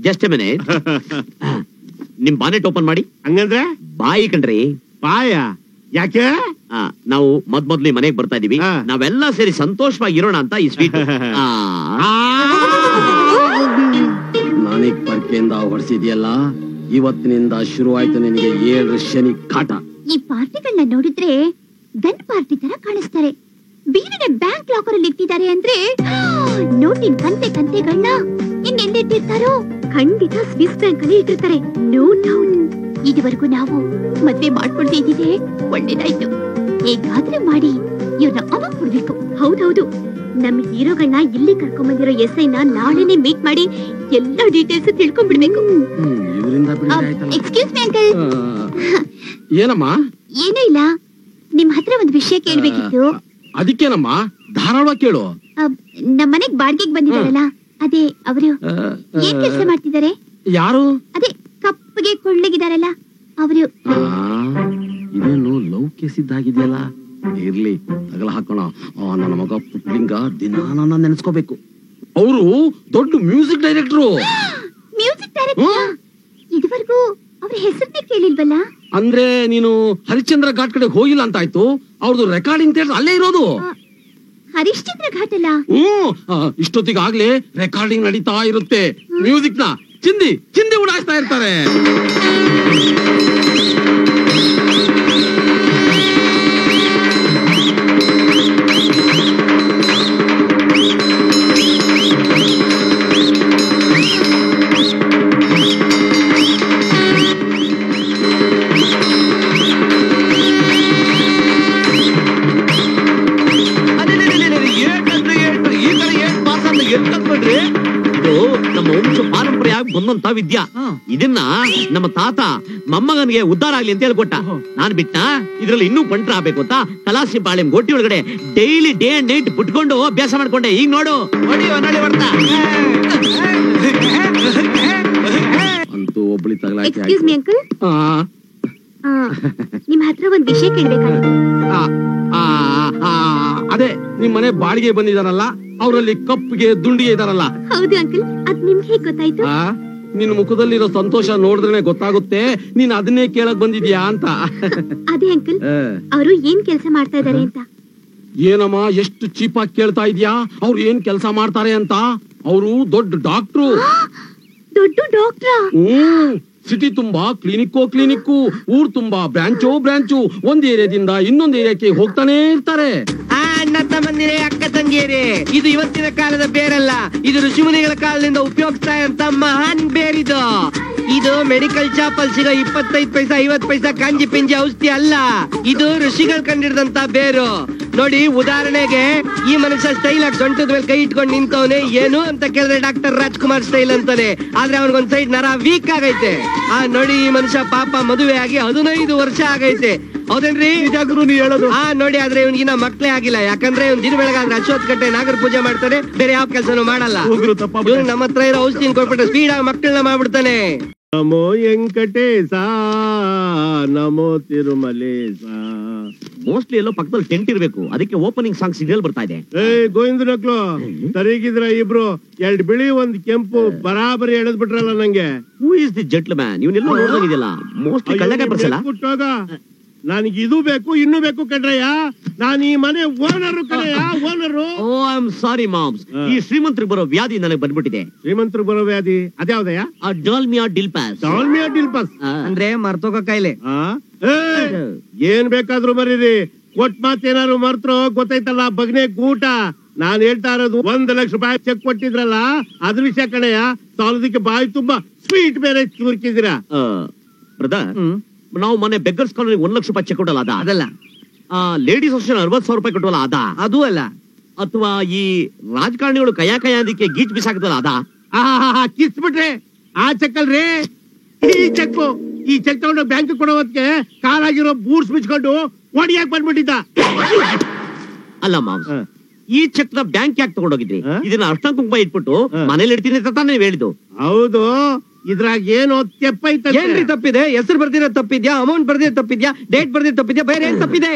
Just minute. ನಿಮ್ ಬಾನೆಟ್ ಓಪನ್ ಮಾಡಿ. ಹಂಗಂದ್ರೆ? ಬಾಯಿ ಕಣ್ರಿ. ಬಾಯ? ಯಾಕೆ? ನಾವು ಮೊದ್ಲು ಈ ಮನೆಗ್ ಬರ್ತಾ ಇದೀವಿ. ನಾವೆಲ್ಲ ಸೇರಿ ಸಂತೋಷವಾಗಿರೋಣ ಅಂತ ಈ ಸ್ವೀಟ್. ನಾನೀಗ ಪರ್ಕೆಯಿಂದ ಹೊಡ್ಸಿದ್ಯಲ್ಲ, ಇವತ್ತಿನಿಂದ ಶುರುವಾಯ್ತು ನಿನಗೆ 7 ಶನಿ ಕಾಟ. ಈ ಪಾರ್ಟಿಗಳನ್ನ ನೋಡಿದ್ರೆ ಗನ್ ಪಾರ್ಟಿ ತರ ಕಾಣಿಸ್ತಾರೆ. ಬೀರಿನ ಬ್ಯಾಂಕ್ ಲಾಕರ್ ಅಲ್ಲಿ ಇಟ್ಟಿದ್ದಾರೆ ಅಂದ್ರೆ ನೋಟಿನ ಕಂತೆಗಳನ್ನ ಇನ್ನೆಲ್ಲಿಟ್ಟಿರ್ತಾರೋ? ಖಂಡಿತ ಸ್ವಿಸ್ ಬ್ಯಾಂಕ್ ಅಲ್ಲಿ ಇಟ್ಟಿರ್ತಾರೆ. No doubt. ಇದುವರೆಗೂ ನಾವು ಮದ್ವೆ ಮಾಡ್ಕೊಳ್ತಾ ಇದ್ದಿದೆ ಒಳ್ಳೇದಾಯ್ತು. ಹೇಗಾದ್ರೆ ಮಾಡಿ ಇವ್ರನ್ನ ಅವಾಗ ಕೊಡ್ಬೇಕು. ಹೌದೌದು, ನಮ್ ಹೀರೋಗಳನ್ನ ಇಲ್ಲಿ ಕರ್ಕೊಂಡ್ ಬಂದಿರೋ SI ನ ನಾಳೆನೆ ಮೀಟ್ ಮಾಡಿ ಎಲ್ಲಾ ಡೀಟೇಲ್ಸ್ ತಿಳ್ಕೊಂಡ್ಬಿಡ್ಬೇಕು. Excuse me uncle. ಏನಮ್ಮ? ಏನೂ ಇಲ್ಲ, ನಿಮ್ ಹತ್ರ ಒಂದು ವಿಷಯ ಕೇಳ್ಬೇಕಿತ್ತು. ಅದಕ್ಕೇನಮ್ಮ, ಧಾರಾಳ ಕೇಳು. ನಮ್ ಮನೆಗ್ ಬಾಡಿಗೆಗೆ ಬಂದಿದ್ದಾರಲ್ಲ, ಅದೇ ಅವರು ಏನ್ ಕೆಲಸ ಮಾಡ್ತಿದ್ದಾರೆ? ಯಾರು? ಅದೇ ಕಪ್ಪಗೆ ಕೊಳ್ಳಗಿದಾರಲ್ಲ ಅವರು. ಇದೇನು ಲವ್ ಕೇಸ್ ಇದ್ದಾಗಿದೆಯಲ್ಲ? ಇರ್ಲಿ, ತಗಲ ಹಾಕೋಣ. ನನ್ನ ಮಗ ಪುಟ್ಲಿಂಗ ದಿನ ನನ್ನ ನೆನೆಸ್ಕೋಬೇಕು. ಅವರು ದೊಡ್ಡ ಮ್ಯೂಸಿಕ್ ಡೈರೆಕ್ಟ್ರು. Music director? ಇದುವರೆಗೂ ಅವ್ರ ಹೆಸರನ್ನೇ ಕೇಳಿಲ್ವಲ್ಲ? ಅಂದ್ರೆ ನೀನು ಹರಿಶ್ಚಂದ್ರ ಘಾಟ್ ಕಡೆ ಹೋಗಿಲ್ಲ ಅಂತ ಆಯ್ತು. ಅವ್ರದ್ದು ರೆಕಾರ್ಡಿಂಗ್ ಥಿಯೇಟರ್ ಅಲ್ಲೇ ಇರೋದು. ಹರಿಶ್ಚಂದ್ರ ಘಾಟ್ ಅಲ್ಲ? ಇಷ್ಟೊತ್ತಿಗಾಗ್ಲೇ ರೆಕಾರ್ಡಿಂಗ್ ನಡೀತಾ ಇರುತ್ತೆ. ಮ್ಯೂಸಿಕ್ ನ ಚಿಂದಿ ಉಡಾಯಿಸ್ತಾ ಇರ್ತಾರೆ. ನಮ್ಮ ವಂಶ ಪಾರಂಪರ್ಯ ಅನ್ನೋಂತ ವಿದ್ಯಾ. ಇದನ್ನ ನಮ್ಮ ತಾತ ಮೊಮ್ಮಗನಿಗೆ ಉದ್ಧಾರ ಆಗ್ಲಿ ಅಂತ ಹೇಳ್ಕೊಟ್ಟ. ನಾನ್ ಬಿಟ್ಟ ಇದ್ರಲ್ಲಿ ಇನ್ನೂ ಪಂಟ್ರ ಆಗ್ಬೇಕು ಅಂತ ಕಲಾಸಿ ಬಾಳೆ ಗೋಟಿ ಒಳಗಡೆ ಡೈಲಿ ಡೇ ಅಂಡ್ ನೈಟ್ ಬಿಟ್ಕೊಂಡು ಅಭ್ಯಾಸ ಮಾಡ್ಕೊಂಡೆ. ಈಗ ನೋಡು ಅಂತೂ ಒಬ್ಳಿ ಎಕ್ಸ್ಕ್ಯೂಸ್ ಮಿ ಅಂಕಲ್, ನಿಮ್ ಹತ್ರ ಒಂದ್ ವಿಷಯ ಕೇಳ್ಬೇಕಾಗಿತ್ತು. ಅದೇ ನಿಮ್ ಮನೆ ಬಾಡಿಗೆ ಬಂದಿದಾರಲ್ಲ, ಅವರಲ್ಲಿ ಕಪ್ಪಿಗೆ ದುಂಡಿಗೆ ಇದಾರಲ್ಲ. ಹೌದು ಅಂಕಲ್, ಅದ್ ನಿಮ್ಗೆ ಹೇಗ್ ಗೊತ್ತಾಯ್ತು? ನಿನ್ ಮುಖದಲ್ಲಿರೋ ಸಂತೋಷ ನೋಡಿದ್ರೆ ಗೊತ್ತಾಗುತ್ತೆ ನೀನ್ ಅದನ್ನೇ ಕೇಳಕ್ ಬಂದಿದ್ಯಾ ಅಂತ. ಅದೇ ಅಂಕಲ್, ಅವರು ಏನ್ ಕೆಲ್ಸ ಮಾಡ್ತಾ ಇದಾರೆ ಅಂತ. ಏನಮ್ಮ ಎಷ್ಟು ಚೀಪಾಗಿ ಕೇಳ್ತಾ ಇದ್ಯಾ? ಅವ್ರು ಏನ್ ಕೆಲಸ ಮಾಡ್ತಾರೆ ಅಂತ? ಅವರು ದೊಡ್ಡ ಡಾಕ್ಟ್ರು. ದೊಡ್ಡ ಡಾಕ್ಟ್ರಾ? ಸಿಟಿ ತುಂಬಾ ಕ್ಲಿನಿಕ್ಕು, ಊರ್ ತುಂಬಾ ಬ್ರಾಂಚು, ಒಂದ್ ಏರಿಯಾದಿಂದ ಇನ್ನೊಂದ್ ಏರಿಯಾಕ್ಕೆ ಹೋಗ್ತಾನೆ ಇರ್ತಾರೆ. ಅಣ್ಣ ತಮ್ಮಂದಿರೇ, ಅಕ್ಕ ತಂಗಿಯರೇ, ಇದು ಇವತ್ತಿನ ಕಾಲದ ಬೇರಲ್ಲ, ಇದು ಋಷಿಮುನಿಗಳ ಕಾಲದಿಂದ ಉಪಯೋಗಿಸ್ತಾ ಇರಂತ ಮಹಾನ್ ಬೇರಿದು. ಇದು ಮೆಡಿಕಲ್ ಶಾಪ್ ಅಲ್ಲಿ ಸಿಗೋ 25 ಪೈಸಾ 50 ಪೈಸಾ ಕಾಂಜಿ ಪಿಂಜಿ ಔಷಧಿ ಅಲ್ಲ, ಇದು ಋಷಿಗಳು ಕಂಡಿಡ್ದಂತ ಬೇರು. ನೋಡಿ, ಉದಾಹರಣೆಗೆ ಈ ಮನುಷ್ಯ ಸ್ಟೈಲ್ ಆಗಿ ಸೊಂಟದ ಮೇಲೆ ಕೈ ಇಟ್ಕೊಂಡು ನಿಂತವನೆ. ಏನು ಅಂತ ಕೇಳಿದ್ರೆ ಡಾಕ್ಟರ್ ರಾಜ್ಕುಮಾರ್ ಸ್ಟೈಲ್ ಅಂತಾನೆ. ಆದ್ರೆ ಅವನಿಗೊಂದ್ ಸೈಡ್ ನರ ವೀಕ್ ಆಗೈತೆ. ನೋಡಿ, ಈ ಮನುಷ್ಯ ಪಾಪ ಮದುವೆ ಆಗಿ 15 ವರ್ಷ ಆಗೈತೆ. ಹೌದೇನ್ರಿ? ಹೇಳೋದು ನೋಡಿ. ಆದ್ರೆ ಇವ್ನಿಗಿನ್ನ ಮಕ್ಳೇ ಆಗಿಲ್ಲ. ಯಾಕಂದ್ರೆ ಇವ್ನ ದಿನ ಬೆಳಗಾದ್ರೆ ಅಶ್ವತ್ಥ ಕಟ್ಟೆ ನಾಗರ ಪೂಜೆ ಮಾಡ್ತಾನೆ, ಬೇರೆ ಯಾವ ಕೆಲಸನೂ ಮಾಡಲ್ಲ. ನಮ್ಮ ಹತ್ರ ಇರೋ ಔಷಧಿನ ಕೊಟ್ಬಿಟ್ರೆ ಸ್ಪೀಡ್ ಆಗಿ ಮಕ್ಕಳನ್ನ ಮಾಡ್ಬಿಡ್ತಾನೆ. ನಮೋ ವೆಂಕಟೇಶ, ನಮೋ ತಿರುಮಲೇಶ. ಮೋಸ್ಟ್ಲಿ ಎಲ್ಲೋ ಪಕ್ಕದಲ್ಲಿ ಟೆಂಟ್ ಇರ್ಬೇಕು, ಅದಕ್ಕೆ ಓಪನಿಂಗ್ ಸಾಂಗ್ ಸಿಗ್ನಲ್ ಬರ್ತಾ ಇದೆ. ಗೋವಿಂದ ನಕ್ಲು ಸರಿಗಿದ್ರ ಇಬ್ರು, 2 ಬಿಳಿ 1 ಕೆಂಪು ಬರಾಬರಿ ಎಳೆದ್ ಬಿಟ್ರಲ್ಲ ನಂಗೆ. Who is the gentle man? ಇವನ್ನೆಲ್ಲ ನೋಡಿದಿಲ್ಲ. ಮೋಸ್ಟ್ಲಿ ಕಳ್ಳಗೆ ಬರ್ಸಲ್ಲ. ನನಗೆ ಇದು ಬೇಕು ಇನ್ನೂ ಬೇಕು ಕಣ್ರಯ್ಯ. ನಾನು ಈ ಮನೆ ಓನರು ಕಣಯ್ಯ, owner. Oh I am sorry moms, ಈ ಶ್ರೀಮಂತರಿಗೆ ಬರೋ ವ್ಯಾಧಿ ನನಗೆ ಬಂದ್ಬಿಟ್ಟಿದೆ. ಶ್ರೀಮಂತರು ಬರೋ ವ್ಯಾಧಿ ಅದ್ಯಾವ್ದಯ್ಯ? ಡಾಲ್ಮಿಯಾ ಡಿಲ್ಪಾಸ್ ಅಂದ್ರೆ ಮರ್ತೋಗ ಕಾಯಿಲೆ. ಏನ್ ಬೇಕಾದ್ರೂ ಬರೀರಿ, ಕೊಟ್ ಮಾತೇನಾದ್ರು ಮರ್ತರು ಗೊತ್ತೈತಲ್ಲ ಬಗ್ನೆ ಗೂಟ. ನಾನ್ ಹೇಳ್ತಾ ಇರೋದು 1 ಲಕ್ಷ ರೂಪಾಯಿ ಚೆಕ್ ಕೊಟ್ಟಿದ್ರಲ್ಲ ಅದ್ರ ವಿಷಯ ಕಣಯ್ಯ. ಸಾಲದಕ್ಕೆ ಬಾಯಿ ತುಂಬಾ ಸ್ವೀಟ್ ಬೇರೆ ಚುರ್ಕಿದ್ದೀರಾ. ಬ್ರದರ್, ನಾವು ಮೊನ್ನೆ ಬೆಗ್ಗರ್ಸ್ ಕಾಲೋನಿ 1 ಲಕ್ಷ ರೂಪಾಯಿ ಚೆಕ್ ಕೊಟ್ಟಲ್ಲ ಅದಲ್ಲ. ಲೇಡೀಸ್ ಅಷ್ಟೇ 40,000 ರೂಪಾಯಿ ಕೊಟ್ಟವಲ್ಲ ಅದು ಅಲ್ಲ. ಅಥವಾ ಈ ರಾಜಕಾರಣಿಗಳು ಕಯ ಅದಕ್ಕೆ ಗೀಚ್ ಬಿಸಾಕ್ತಲ್ಲ ಕಿಸ್ಬಿಟ್ರೆ ಆ ಚೆಕ್ ಅಲ್ರಿ ಈ ಚೆಕ್ ತಗೊಂಡು ಬ್ಯಾಂಕ್ ಕೊಡೋ ಹೊತ್ತಿಗೆ ಕಾಲಾಗಿರೋ ಬೂಟ್ಸ್ ಬಿಚ್ಕೊಂಡು ಒಡಿಯಾಕ್ ಬಂದ್ಬಿಟ್ಟಿದ್ದ. ಅಲ್ಲ ಮಾಮ್ಸ್, ಈ ಚೆಕ್ ನ ಬ್ಯಾಂಕ್ ಯಾಕೆ ತಗೊಂಡೋಗಿದ್ರಿ? ಇದನ್ನ ಅರ್ಶನ ಕುಂಕುಮ ಇಟ್ಬಿಟ್ಟು ಮನೇಲಿ ಇಡ್ತೀನಿ ಅಂತ ತಾನೇ ನೀವು ಹೇಳಿದ್ದು. ಹೌದು, ಇದ್ರಾಗ ಏನೋ ಏನ್ರಿ ತಪ್ಪಿದೆ? ಹೆಸರು ಬರ್ದಿರೋ ತಪ್ಪಿದ್ಯಾ? ಅಮೌಂಟ್ ಬರ್ದಿರೋ ತಪ್ಪಿದ್ಯಾ? ಡೇಟ್ ಬರ್ದಿರೋ ತಪ್ಪಿದ್ಯಾ? ಬೇರೆ ಏನ್ ತಪ್ಪಿದೆ?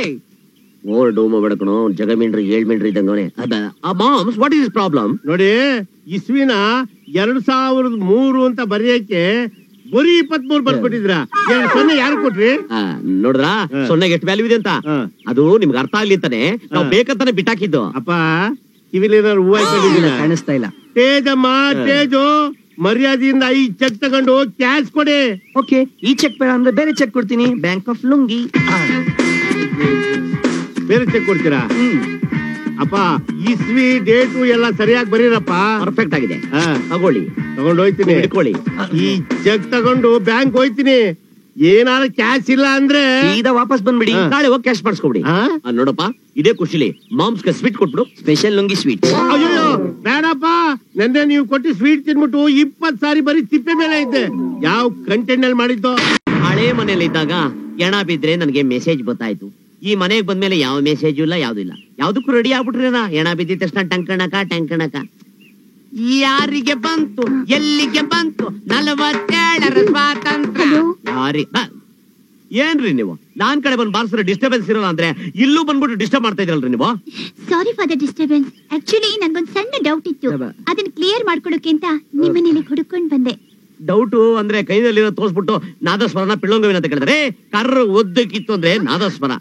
ಓರ್ ಡೋಮ ಬಡಕಣೋ, ಜಗಮೀನ್ರಿ 7 ಮೀನ್ರಿ ಇದ್ದಂಗವನೆ. Moms, what is problem? ನೋಡಿ, ಇಸ್ವಿನ 2003 ಅಂತ ಬರೆಯಕ್ಕೆ ಬರೀ 23 ಬರ್ಬಿಟ್ಟಿದ್ರ. 0 ಯಾರು ಕೊಟ್ರಿ? ನೋಡ್ರ ಸೊನ್ನೆಗೆ ಎಷ್ಟು ವ್ಯಾಲ್ಯೂ ಇದೆ ಅಂತ. ಅದು ನಿಮ್ಗೆ ಅರ್ಥ ಆಗ್ಲಿ ಅಂತಾನೆ ನಾವು ಬೇಕಂತಾನೆ ಬಿಟ್ಟಾಕಿದ್ದು. ಅಪ್ಪ ಕಿವಿಲಿ ಏನಾದ್ರು ಹೂವು ಕಾಣಿಸ್ತಾ ಇಲ್ಲ. ತೇಜಮ್ಮ, ತೇಜು, ಮರ್ಯಾದೆಯಿಂದ ಈ ಚೆಕ್ ತಗೊಂಡು ಕ್ಯಾಶ್ ಕೊಡಿ. ಓಕೆ, ಈ ಚೆಕ್ ಬೇಡ ಅಂದ್ರೆ ಬೇರೆ ಚೆಕ್ ಕೊಡ್ತೀನಿ. Bank of lungi. ಬೇರೆ ಚೆಕ್ ಕೊಡ್ತೀರಾ? ಅಪ್ಪ, ಇಸ್ವಿ ಡೇಟು ಎಲ್ಲ ಸರಿಯಾಗಿ ಬರೀರಪ್ಪ. ಪರ್ಫೆಕ್ಟ್ ಆಗಿದೆ. ತಗೊಳ್ಳಿ, ತಗೊಂಡು ಹೋಯ್ತೀನಿ. ಇಟ್ಕೊಳ್ಳಿ. ಈ ಚೆಕ್ ತಗೊಂಡು ಬ್ಯಾಂಕ್ ಹೋಯ್ತೀನಿ. ಏನಾದ್ರು ಕ್ಯಾಶ್ ಇಲ್ಲ ಅಂದ್ರೆ ಸೀದಾ ವಾಪಸ್ ಬಂದ್ಬಿಡಿ. ನಾಳೆ ಹೋಗಿ ಕ್ಯಾಶ್ ಮಾಡಿಸ್ಕೊಬಿಡಿ. ನೋಡಪ್ಪ, ಇದೇ ಖುಷಿಲಿ ಮಾಮ್ಸ್ಗೆ ಸ್ವೀಟ್ ಕೊಟ್ಬಿಡು. Special lungi sweet. ಅಯ್ಯೋ ಬೇಡಪ್ಪ, ನೆನ್ನೆ ನೀವು ಕೊಟ್ಟು ಸ್ವೀಟ್ ತಿನ್ಬಿಟ್ಟು 20 ಸಾರಿ ಬರೀ ತಿಪ್ಪೆ ಮೇಲೆ ಇದ್ದೆ. ಯಾವ ಕಂಟೆಂಟ್ ನಲ್ಲಿ ಮಾಡಿದ್ದು? ಹಳೆ ಮನೇಲಿ ಇದ್ದಾಗ ಎಣ ಬಿದ್ರೆ ನನಗೆ ಮೆಸೇಜ್ ಗೊತ್ತಾಯ್ತು. ಈ ಮನೆಗೆ ಬಂದ್ಮೇಲೆ ಯಾವ ಮೆಸೇಜ್ ಇಲ್ಲ, ಯಾವ್ದು ಇಲ್ಲ. ಯಾವ್ದಕ್ಕೂ ರೆಡಿ ಆಗ್ಬಿಟ್ರೇನಾ? ಎಣ ಬಿದ್ದ ತಕ್ಷಣ ಟಂಕಣಕ. ಯಾರಿಗೆ ಬಂತು, ಎಲ್ಲಿಗೆ ಬಂತು 47ರ ಸ್ವಾತಂತ್ರ್ಯ? ಏನ್ರಿ ನೀವು ನಾನ್ ಕಡೆ ಬಂದ್ ಬಾರ್ಸಿದ್ರೆ ಡಿಸ್ಟರ್ಬೆನ್ಸ್ ಇರಲ್ಲ ಅಂದ್ರೆ ಇಲ್ಲೂ ಬಂದ್ಬಿಟ್ಟು ಡಿಸ್ಟರ್ಬ್ ಮಾಡ್ತಾ ಇದ್ರಲ್ರಿ ನೀವು. Sorry for the disturbance. Actually ನನ್ಗೊಂದ್ ಸಣ್ಣ ಡೌಟ್ ಇತ್ತು, ಅದನ್ನ ಕ್ಲಿಯರ್ ಮಾಡ್ಕೊಡೋಕೆ ಅಂತ ನಿಮ್ಮನೇಲಿ ಹುಡುಕೊಂಡ್ ಬಂದೆ. ಡೌಟು ಅಂದ್ರೆ ಕೈನಲ್ಲಿರೋ ತೋರ್ಸ್ಬಿಟ್ಟು ನಾದಸ್ವರನ ಪಿಳ್ಳೊಂಗವಿ ಅಂತ ಕೇಳಿದ್ರೆ, ಕರ್ರ ಒದ್ದಕ್ಕಿತ್ತು ಅಂದ್ರೆ ನಾದಸ್ವರ,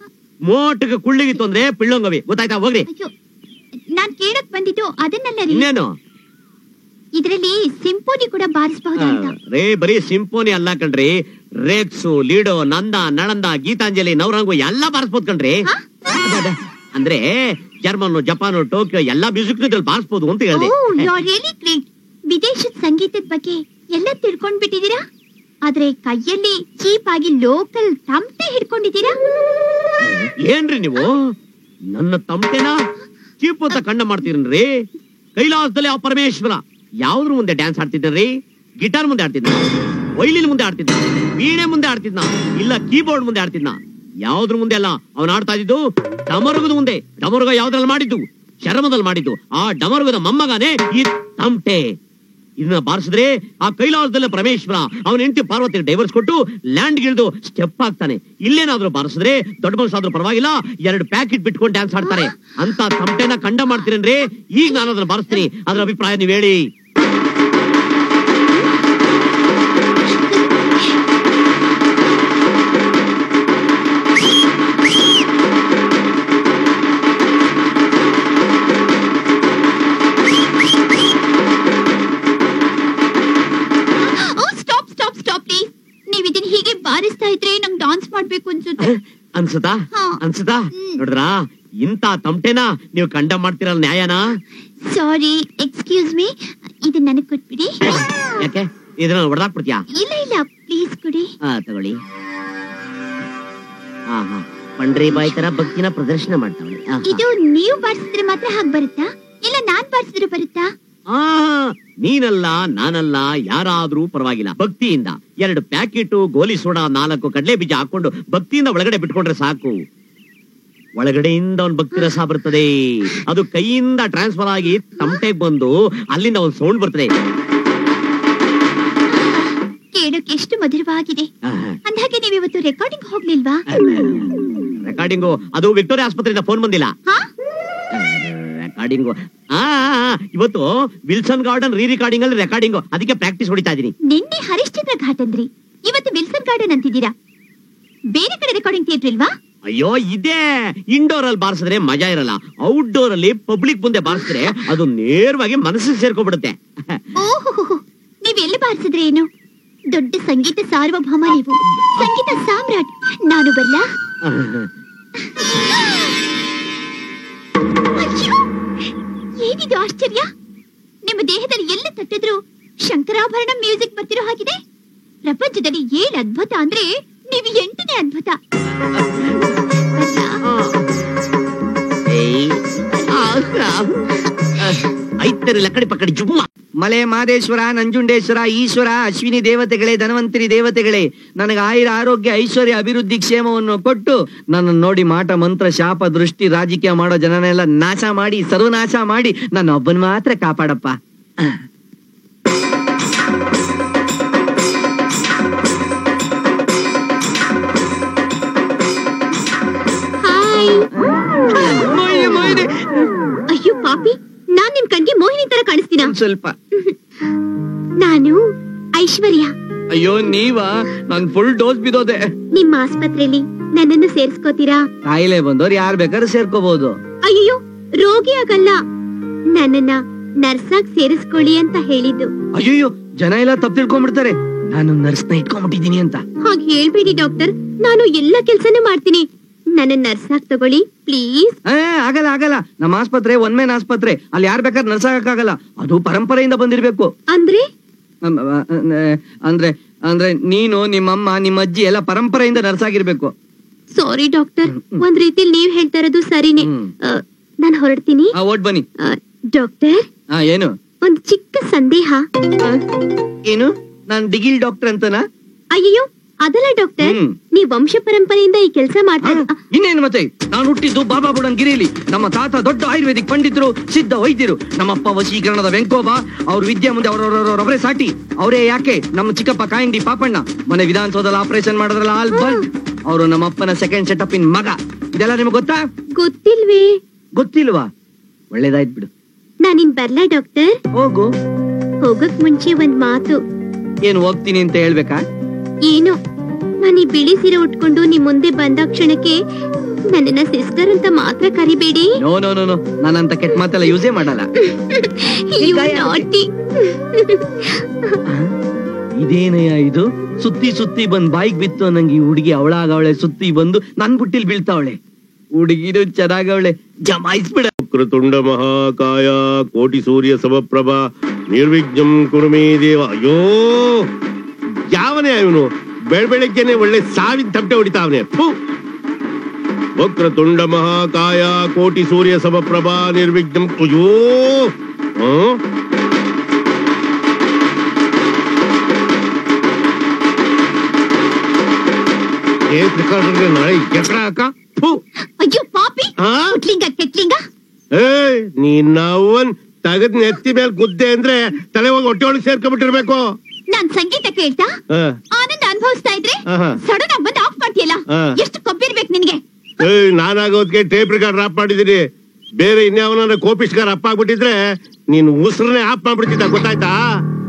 ಮೋಟಕ್ಕೆ ಕುಳ್ಳಿಗಿತ್ತು ಅಂದ್ರೆ ಪಿಳ್ಳೊಂಗವಿ. ಗೊತ್ತಾಯ್ತಾ? ಹೋಗ್ರಿ. ನಾನ್ ಕೇಳಕ್ ಬಂದಿದ್ದು ಅದನ್ನೆಲ್ಲ. ಇನ್ನೇನು? ಇದ್ರಲ್ಲಿ ಸಿಂಫೋನಿ ಕೂಡ ಬಾರಿಸಬಹುದು ಅಂತ. ಬರೀ ಸಿಂಫೋನಿ ಅಲ್ಲ ಕಣ್ರಿ, ರೇಕ್ಸು, ಲೀಡೋ, ನಂದ, ನಳಂದ, ಗೀತಾಂಜಲಿ, ನವರಂಗು ಎಲ್ಲಾ ಬಾರಿಸ್ಬೋದು ಕಣ್ರಿ. ಅಂದ್ರೆ ಜರ್ಮನ್, ಜಪಾನ್, ಟೋಕಿಯೋ ಎಲ್ಲಾ ಮ್ಯೂಸಿಕ್ ಬಾರಿಸ್ಬೋದು ಅಂತ ಹೇಳಿದೆ. ವಿದೇಶದ ಸಂಗೀತದ ಬಗ್ಗೆ ಎಲ್ಲ ತಿಳ್ಕೊಂಡ್ ಬಿಟ್ಟಿದ್ದೀರಾ, ಆದ್ರೆ ಕೈಯಲ್ಲಿ ಚೀಪ್ ಆಗಿ ಲೋಕಲ್ ತಮಟೆ ಹಿಡ್ಕೊಂಡಿದ್ದೀರಾ. ಏನ್ರಿ ನೀವು ನನ್ನ ತಮಟೆನ ಚೀಪ್ ಅಂತ ಕಂಡ ಮಾಡ್ತೀರನ್ರಿ? ಕೈಲಾಸದಲ್ಲಿ ಆ ಪರಮೇಶ್ವರ ಯಾವ್ದ್ರ ಮುಂದೆ ಡ್ಯಾನ್ಸ್ ಆಡ್ತಿದ್ರಿ? ಗಿಟಾರ್ ಮುಂದೆ ಆಡ್ತಿದ್ನ, ವೈಲಿನ್ ಮುಂದೆ ಆಡ್ತಿದ್ನ, ವೀಣೆ ಮುಂದೆ ಆಡ್ತಿದ್ನ, ಇಲ್ಲ ಕೀಬೋರ್ಡ್ ಮುಂದೆ ಆಡ್ತಿದ್ನ? ಯಾವ್ದ್ರ ಮುಂದೆ ಅಲ್ಲ, ಅವನ್ ಆಡ್ತಾ ಇದ್ದು ಡಮರುಗದ ಮುಂದೆ. ಡಮರುಗ ಯಾವ್ದ್ರಲ್ಲಿ ಮಾಡಿದ್ದು? ಚರ್ಮದಲ್ಲಿ ಮಾಡಿದ್ದು. ಆ ಡಮರುಗದ ಮೊಮ್ಮಗನೇ ಈ ತಮಟೆ. ಇದನ್ನ ಬಾರಿಸಿದ್ರೆ ಆ ಕೈಲಾಸದಲ್ಲೇ ಪರಮೇಶ್ವರ ಅವನ ಹೆಂಡತಿ ಪಾರ್ವತಿ ಡೈವರ್ಸ್ ಕೊಟ್ಟು ಲ್ಯಾಂಡ್ ಗಿಳಿದು ಸ್ಟೆಪ್ ಆಗ್ತಾನೆ. ಇಲ್ಲೇನಾದ್ರೂ ಬಾರಿಸಿದ್ರೆ ದೊಡ್ಡ ಮನಸ್ಸಾದ್ರೂ ಪರವಾಗಿಲ್ಲ, 2 ಪ್ಯಾಕೆಟ್ ಬಿಟ್ಕೊಂಡು ಡ್ಯಾನ್ಸ್ ಆಡ್ತಾರೆ. ಅಂತ ತಮಟೆನ ಕಂಡ ಮಾಡ್ತೀರೇನ್ರಿ? ಈಗ ನಾನು ಅದನ್ನ ಬಾರಿಸ್ತೀನಿ, ಅದ್ರ ಅಭಿಪ್ರಾಯ ನೀವ್ ಹೇಳಿ. ಮಾಡ್ಬೇಕು ಅನ್ಸುತ್ತೆ. ಅನ್ಸುತ್ತಾ? ನೋಡಿದ್ರಾ, ಇಂತ ತಮಟೆನ ನೀವು ಕಂಡ ಮಾಡ್ತಿರಲ್ಲ, ನ್ಯಾಯನಾ? ಸಾರಿ, ಎಕ್ಸ್ಕ್ಯೂಸ್ ಮೀ, ಇದನ್ನ ನನಗೆ ಕೊಟ್ಬಿಡಿ. ಯಾಕೆ ಇದನ್ನ ಹೊಡೆದಾಕ್ಬಿಡ್ತೀಯಾ? ಇಲ್ಲ ಪ್ಲೀಸ್ ಕೊಡಿ. ತಗೊಳ್ಳಿ. ಪಂಡ್ರಿ ಬಾಯಿ ತರ ಭಕ್ತಿನ ಪ್ರದರ್ಶನ ಮಾಡ್ತಾವಳೆ. ಇದು ನೀವು ಬಾರಿಸಿದ್ರೆ ಮಾತ್ರ ಹಾಗೆ ಬರುತ್ತಾ, ಇಲ್ಲ ನಾನ್ ಬಾರಿಸಿದ್ರೆ ಬರುತ್ತಾ? ನೀನಲ್ಲ ನಾನಲ್ಲ ಯಾರಾದ್ರೂ ಪರವಾಗಿಲ್ಲ, ಭಕ್ತಿಯಿಂದ 2 ಪ್ಯಾಕೆಟ್ ಗೋಲಿ ಸೋಡಾ 4 ಕಡಲೆ ಬೀಜ ಹಾಕೊಂಡು ಭಕ್ತಿಯಿಂದ ಒಳಗಡೆ ಬಿಟ್ಕೊಂಡ್ರೆ ಸಾಕು. ಒಳಗಡೆಯಿಂದ ಒಂದ್ ಭಕ್ತಿ ರಸ ಬರ್ತದೆ. ಅದು ಕೈಯಿಂದ ಟ್ರಾನ್ಸ್ಫರ್ ಆಗಿ ತಮಟೆಗೆ ಬಂದು ಅಲ್ಲಿಂದ ಒಂದ್ ಸೌಂಡ್ ಬರ್ತದೆ. ಕೇಳೋಕೆ ಎಷ್ಟು ಮಧುರವಾಗಿದೆ. ಅಂದಾಗೆ ನೀವು ಇವತ್ತು ರೆಕಾರ್ಡಿಂಗ್ ಹೋಗ್ಲಿಲ್ವಾ? ರೆಕಾರ್ಡಿಂಗು ಅದು ವಿಕ್ಟೋರಿಯಾ ಆಸ್ಪತ್ರೆಯಿಂದ ಫೋನ್ ಬಂದಿಲ್ಲ. ರೆಕಾರ್ಡಿಂಗು ಇವತ್ತು ವಿಲ್ಸನ್ ಗಾರ್ಡನ್ ರಿಕಾರ್ಡಿಂಗ್ ಅಲ್ಲಿ ರೆಕಾರ್ಡಿಂಗು, ಅದಕ್ಕೆ ಪ್ರಾಕ್ಟೀಸ್ ಹೊಡಿತಾ ಇದೀನಿ. ನಿನ್ನೆ ಹರಿಶ್ಚಂದ್ರ ಘಾಟ್ ಅಂದ್ರಿ, ಇವತ್ತು ವಿಲ್ಸನ್ ಗಾರ್ಡನ್ ಅಂತಿದ್ದೀರಾ. ಬೇರೆ ಕಡೆ ರೆಕಾರ್ಡಿಂಗ್ ಥಿಯೇಟರ್ ಇಲ್ವಾ? ಅಯ್ಯೋ ಇದೇ. ಇಂಡೋರ್ ಅಲ್ಲಿ ಬಾರಿಸಿದ್ರೆ ಮಜಾ ಇರಲ್ಲ, ಔಟ್ಡೋರ್ ಅಲ್ಲಿ ಪಬ್ಲಿಕ್ ಮುಂದೆ ಬಾರಿಸಿದ್ರೆ ಅದು ನೇರವಾಗಿ ಮನಸ್ಸಿಗೆ ಸೇರ್ಕೊಂಡ್ಬಿಡುತ್ತೆ. ಓಹೋ, ನೀವ್ ಎಲ್ಲಿ ಬಾರಿಸಿದ್ರೆ ಏನು? ದೊಡ್ಡ ಸಂಗೀತ ಸಾರ್ವಭೌಮ ನೀವು, ಸಂಗೀತ ಸಾಮ್ರಾಟ್. ನಾನು ಬರ್ಲಾ? ಏನಿದು ಆಶ್ಚರ್ಯ! ನಿಮ್ಮ ದೇಹದಲ್ಲಿ ಎಲ್ಲ ತಟ್ಟಿದ್ರು ಶಂಕರಾಭರಣ ಮ್ಯೂಸಿಕ್ ಬರ್ತಿರೋ ಹಾಗಿದೆ. ಪ್ರಪಂಚದಲ್ಲಿ 7 ಅದ್ಭುತ ಅಂದ್ರೆ ನೀವು 8ನೇ ಅದ್ಭುತ. ಲಕ್ಕಡಿ ಪಕ್ಕಡಿ ಜುಮ್ಮ. ಮಲೆ ಮಾದೇಶ್ವರ, ನಂಜುಂಡೇಶ್ವರ, ಈಶ್ವರ, ಅಶ್ವಿನಿ ದೇವತೆಗಳೇ, ಧನ್ವಂತರಿ ದೇವತೆಗಳೇ, ನನಗೆ ಆಯುರ, ಆರೋಗ್ಯ, ಐಶ್ವರ್ಯ, ಅಭಿವೃದ್ಧಿ, ಕ್ಷೇಮವನ್ನು ಕೊಟ್ಟು ನನ್ನ ನೋಡಿ ಮಾಟ, ಮಂತ್ರ, ಶಾಪ, ದೃಷ್ಟಿ, ರಾಜಕೀಯ ಮಾಡೋ ಜನನೆಲ್ಲ ನಾಶ ಮಾಡಿ, ಸರ್ವನಾಶ ಮಾಡಿ, ನನ್ನ ಒಬ್ಬನ್ ಮಾತ್ರ ಕಾಪಾಡಪ್ಪ. ಅಯ್ಯೋ ಪಾಪಿ, ನಾನ್ ನಿಮ್ ಕಣ್ಗೆ ಮೋಹಿನಿ ತರ ಕಾಣಿಸ್ತೀನ? ಸ್ವಲ್ಪ. ನಾನು ಐಶ್ವರ್ಯ. ಅಯ್ಯೋ ನೀವಾ? ನಾನ್ ಫುಲ್ ಡೋಸ್ ಬಿದೋದೆ. ನಿಮ್ಮ ಆಸ್ಪತ್ರೆಯಲ್ಲಿ ನನ್ನನ್ನು ಸೇರ್ಸ್ಕೋತೀರಾ? ಕಾಯಿಲೆ ಬಂದವ್ರು ಯಾರು ಬೇಕಾದ್ರೂ ಸೇರ್ಕೋಬಹುದು. ಅಯ್ಯೋ, ರೋಗಿ ಆಗಲ್ಲ, ನನ್ನನ್ನ ನರ್ಸಾಗ್ ಸೇರಿಸ್ಕೊಳ್ಳಿ ಅಂತ ಹೇಳಿದ್ದು. ಅಯ್ಯೋ, ಜನ ಎಲ್ಲ ತಪ್ಪು ತಿಳ್ಕೊಂಡ್ಬಿಡ್ತಾರೆ ನಾನು ನರ್ಸ್ನ ಇಟ್ಕೊಂಡ್ಬಿಟ್ಟಿದೀನಿ ಅಂತ. ಹಾಗೆ ಹೇಳ್ಬೇಡಿ ಡಾಕ್ಟರ್, ನಾನು ಎಲ್ಲಾ ಕೆಲ್ಸನೂ ಮಾಡ್ತೀನಿ. ನನ್ನ ನರ್ಸಾಗ್ ತಗೊಳ್ಳಿ ಪ್ಲೀಸ್. ಆಗಲ್ಲ ಆಗಲ್ಲ, ನಮ್ಮ ಆಸ್ಪತ್ರೆ ಒನ್ ಮ್ಯಾನ್ ಆಸ್ಪತ್ರೆ, ಅಲ್ಲಿ ಯಾರು ಬೇಕಾದ್ರೆ ನರ್ಸ್ ಆಗಕ್ಕಾಗಲ್ಲ. ಅದು ಪರಂಪರೆಯಿಂದ ಬಂದಿರ್ಬೇಕು. ಅಂದ್ರೆ ಅಂದ್ರೆ ಅಂದ್ರೆ ನೀನು, ನಿಮ್ಮಮ್ಮ, ನಿಮ್ಮ ಅಜ್ಜಿ ಎಲ್ಲ ಪರಂಪರೆಯಿಂದ ನರ್ಸ್ ಆಗಿರ್ಬೇಕು. ಸಾರಿ ಡಾಕ್ಟರ್, ಒಂದ್ ರೀತಿಲಿ ನೀವ್ ಹೇಳ್ತಾ ಇರೋದು ಸರಿನೇ. ನಾನು ಹೊರಡ್ತೀನಿ. ಓಟ್ ಬನ್ನಿ. ಡಾಕ್ಟರ್, ಏನು? ಒಂದ್ ಚಿಕ್ಕ ಸಂದೇಹ. ಏನು? ನಾನ್ ಡಿಗಿಲ್ ಡಾಕ್ಟರ್ ಅಂತನಾ? ಅಯ್ಯೋ ಅದಲ್ಲ ಡಾಕ್ಟರ್, ನೀವ್ ವಂಶ ಪರಂಪರೆಯಿಂದ ಈ ಕೆಲಸ ಮಾಡ್ತಾ. ಇನ್ನೇನು ಮತ್ತೆ, ನಾನು ಹುಟ್ಟಿದ್ದು ಬಾಬಾ ಬುಡನ್ಗಿರಿಲಿ. ನಮ್ಮ ತಾತ ದೊಡ್ಡ ಆಯುರ್ವೇದಿಕ್ ಪಂಡಿತರು, ಸಿದ್ಧ ವೈದ್ಯರು. ನಮ್ಮಪ್ಪ ವಶೀಕರಣದ ವೆಂಕೋಬ. ಅವ್ರ ವಿದ್ಯೆ ಮುಂದೆ ಅವರವರವರೇ ಸಾಟಿ. ಅವರೇ ಯಾಕೆ ನಮ್ಮ ಚಿಕ್ಕಪ್ಪ ಕಾಯಂಡಿ ಪಾಪಣ್ಣ ಮನೆ ವಿಧಾನಸೌಧದಲ್ಲಿ ಆಪರೇಷನ್ ಮಾಡಿದ್ರಲ್ಲ ಆಲ್ಬರ್ಟ್, ಅವರು ನಮ್ಮಪ್ಪನ ಸೆಕೆಂಡ್ ಸೆಟಪ್ ಇನ್ ಮಗ. ಇದೆಲ್ಲ ನಿಮ್ಗೆ ಗೊತ್ತಾ? ಗೊತ್ತಿಲ್ವೇ? ಗೊತ್ತಿಲ್ವಾ? ಒಳ್ಳೇದಾಯ್ತು ಬಿಡು. ನಾನಿನ್ ಬರ್ಲಾ ಡಾಕ್ಟರ್? ಹೋಗು. ಹೋಗಕ್ ಮುಂಚೆ ಒಂದ್ ಮಾತು. ಏನು ಹೋಗ್ತೀನಿ ಅಂತ ಹೇಳ್ಬೇಕಾ? ಏನು, ನಾನು ಈ ಬಿಳಿ ಸೀರೆ ಉಟ್ಕೊಂಡು ನಿಮ್ ಮುಂದೆ ಬಂದ ಕ್ಷಣಕ್ಕೆ ನನ್ನನ್ನ ಸಿಸ್ಟರ್ ಅಂತ ಮಾತ್ರ ಕರಿಬೇಡಿ. ನೋ ನೋ ನೋ ನೋ, ನಾನಂತ ಕೆಟ್ಟ ಮಾತೆಲ್ಲ ಯೂಸೇ ಮಾಡಲ್ಲ. ಇದೇನಯ್ಯ ಇದು? ಸುತ್ತಿ ಸುತ್ತಿ ಬಂದ್ ಬಾಯಿಗೆ ಬಿತ್ತು ನಂಗೆ. ಈ ಹುಡುಗಿ ಅವಳಾಗವಳೆ, ಸುತ್ತಿ ಬಂದು ನನ್ ಬುಟ್ಟಿಲ್ ಬೀಳ್ತಾವಳೆ. ಹುಡುಗಿರು ಚೆನ್ನಾಗವಳೆ, ಜಮಾಯಿಸ್ಬಿಡ. ವಕ್ರತುಂಡ ಮಹಾಕಾಯ ಕೋಟಿ ಸೂರ್ಯ ಸಮಪ್ರಭ ನಿರ್ವಿಘ್ನಂ ಕುರು ಮೇ ದೇವ. ಅಯ್ಯೋ ಯಾವನೇ ಇವನು? ಬೆಳಬೆಳಗ್ಗೆನೆ ಒಳ್ಳೆ ಸಾವಿನ ತಮಟೆ ಹೊಡಿತಾವನೆ. ವಕ್ರತುಂಡ ಮಹಾಕಾಯ ಕೋಟಿ ಸೂರ್ಯ ಸಮಪ್ರಭಾ ನಿರ್ವಿಘ್ನಂ. ಅಯ್ಯೋ ಟೇಪ್ ರೆಕಾರ್ಡರ್ಗೆ ನಾಳೆ ಎಕಡ ಹಾಕ. ಅಯ್ಯೋ ಪಾಪಿ, ಆ? ಕುಟ್ಲಿಂಗ ಕೆಟ್ಲಿಂಗ. ಏಯ್ ನೀನ್ ತಗದ್ ನೆತ್ತಿ ಮೇಲೆ ಗುದ್ದೆ ಅಂದ್ರೆ ತಲೆ ಹೋಗಿ ಹೊಟ್ಟೆ ಒಳಗೆ ಸೇರ್ಕೊಂಡ್ಬಿಟ್ಟಿರ್ಬೇಕು. ನಾನ್ ಸಂಗೀತ ಕೇಳ್ತಾ ಆನಂದ ಅನುಭವಿಸ್ತಾ ಇದ್ರೆ ಸಡನ್ ಆಗಿ ಬಂದು ಆಫ್ ಮಾಡ್ತೀಯಲ್ಲ, ಎಷ್ಟು ಕೊಬ್ಬಿರ್ಬೇಕು ನಿನ್ಗೆ. ಏಯ್ ನಾನಾಗೋದ್ಗೆ ಟೇಪ್ ರೆಕಾರ್ಡರ್ ಆಫ್ ಮಾಡಿದೀನಿ. ಬೇರೆ ಇನ್ಯಾವನ ಕೋಪಿಸ್ಗಾರ ಅಪ್ಪ ಆಗ್ಬಿಟ್ಟಿದ್ರೆ ನೀನ್ ಉಸಿರನ್ನೇ ಆಫ್ ಮಾಡ್ಬಿಡ್ತಿದ್ದ, ಗೊತ್ತಾಯ್ತಾ?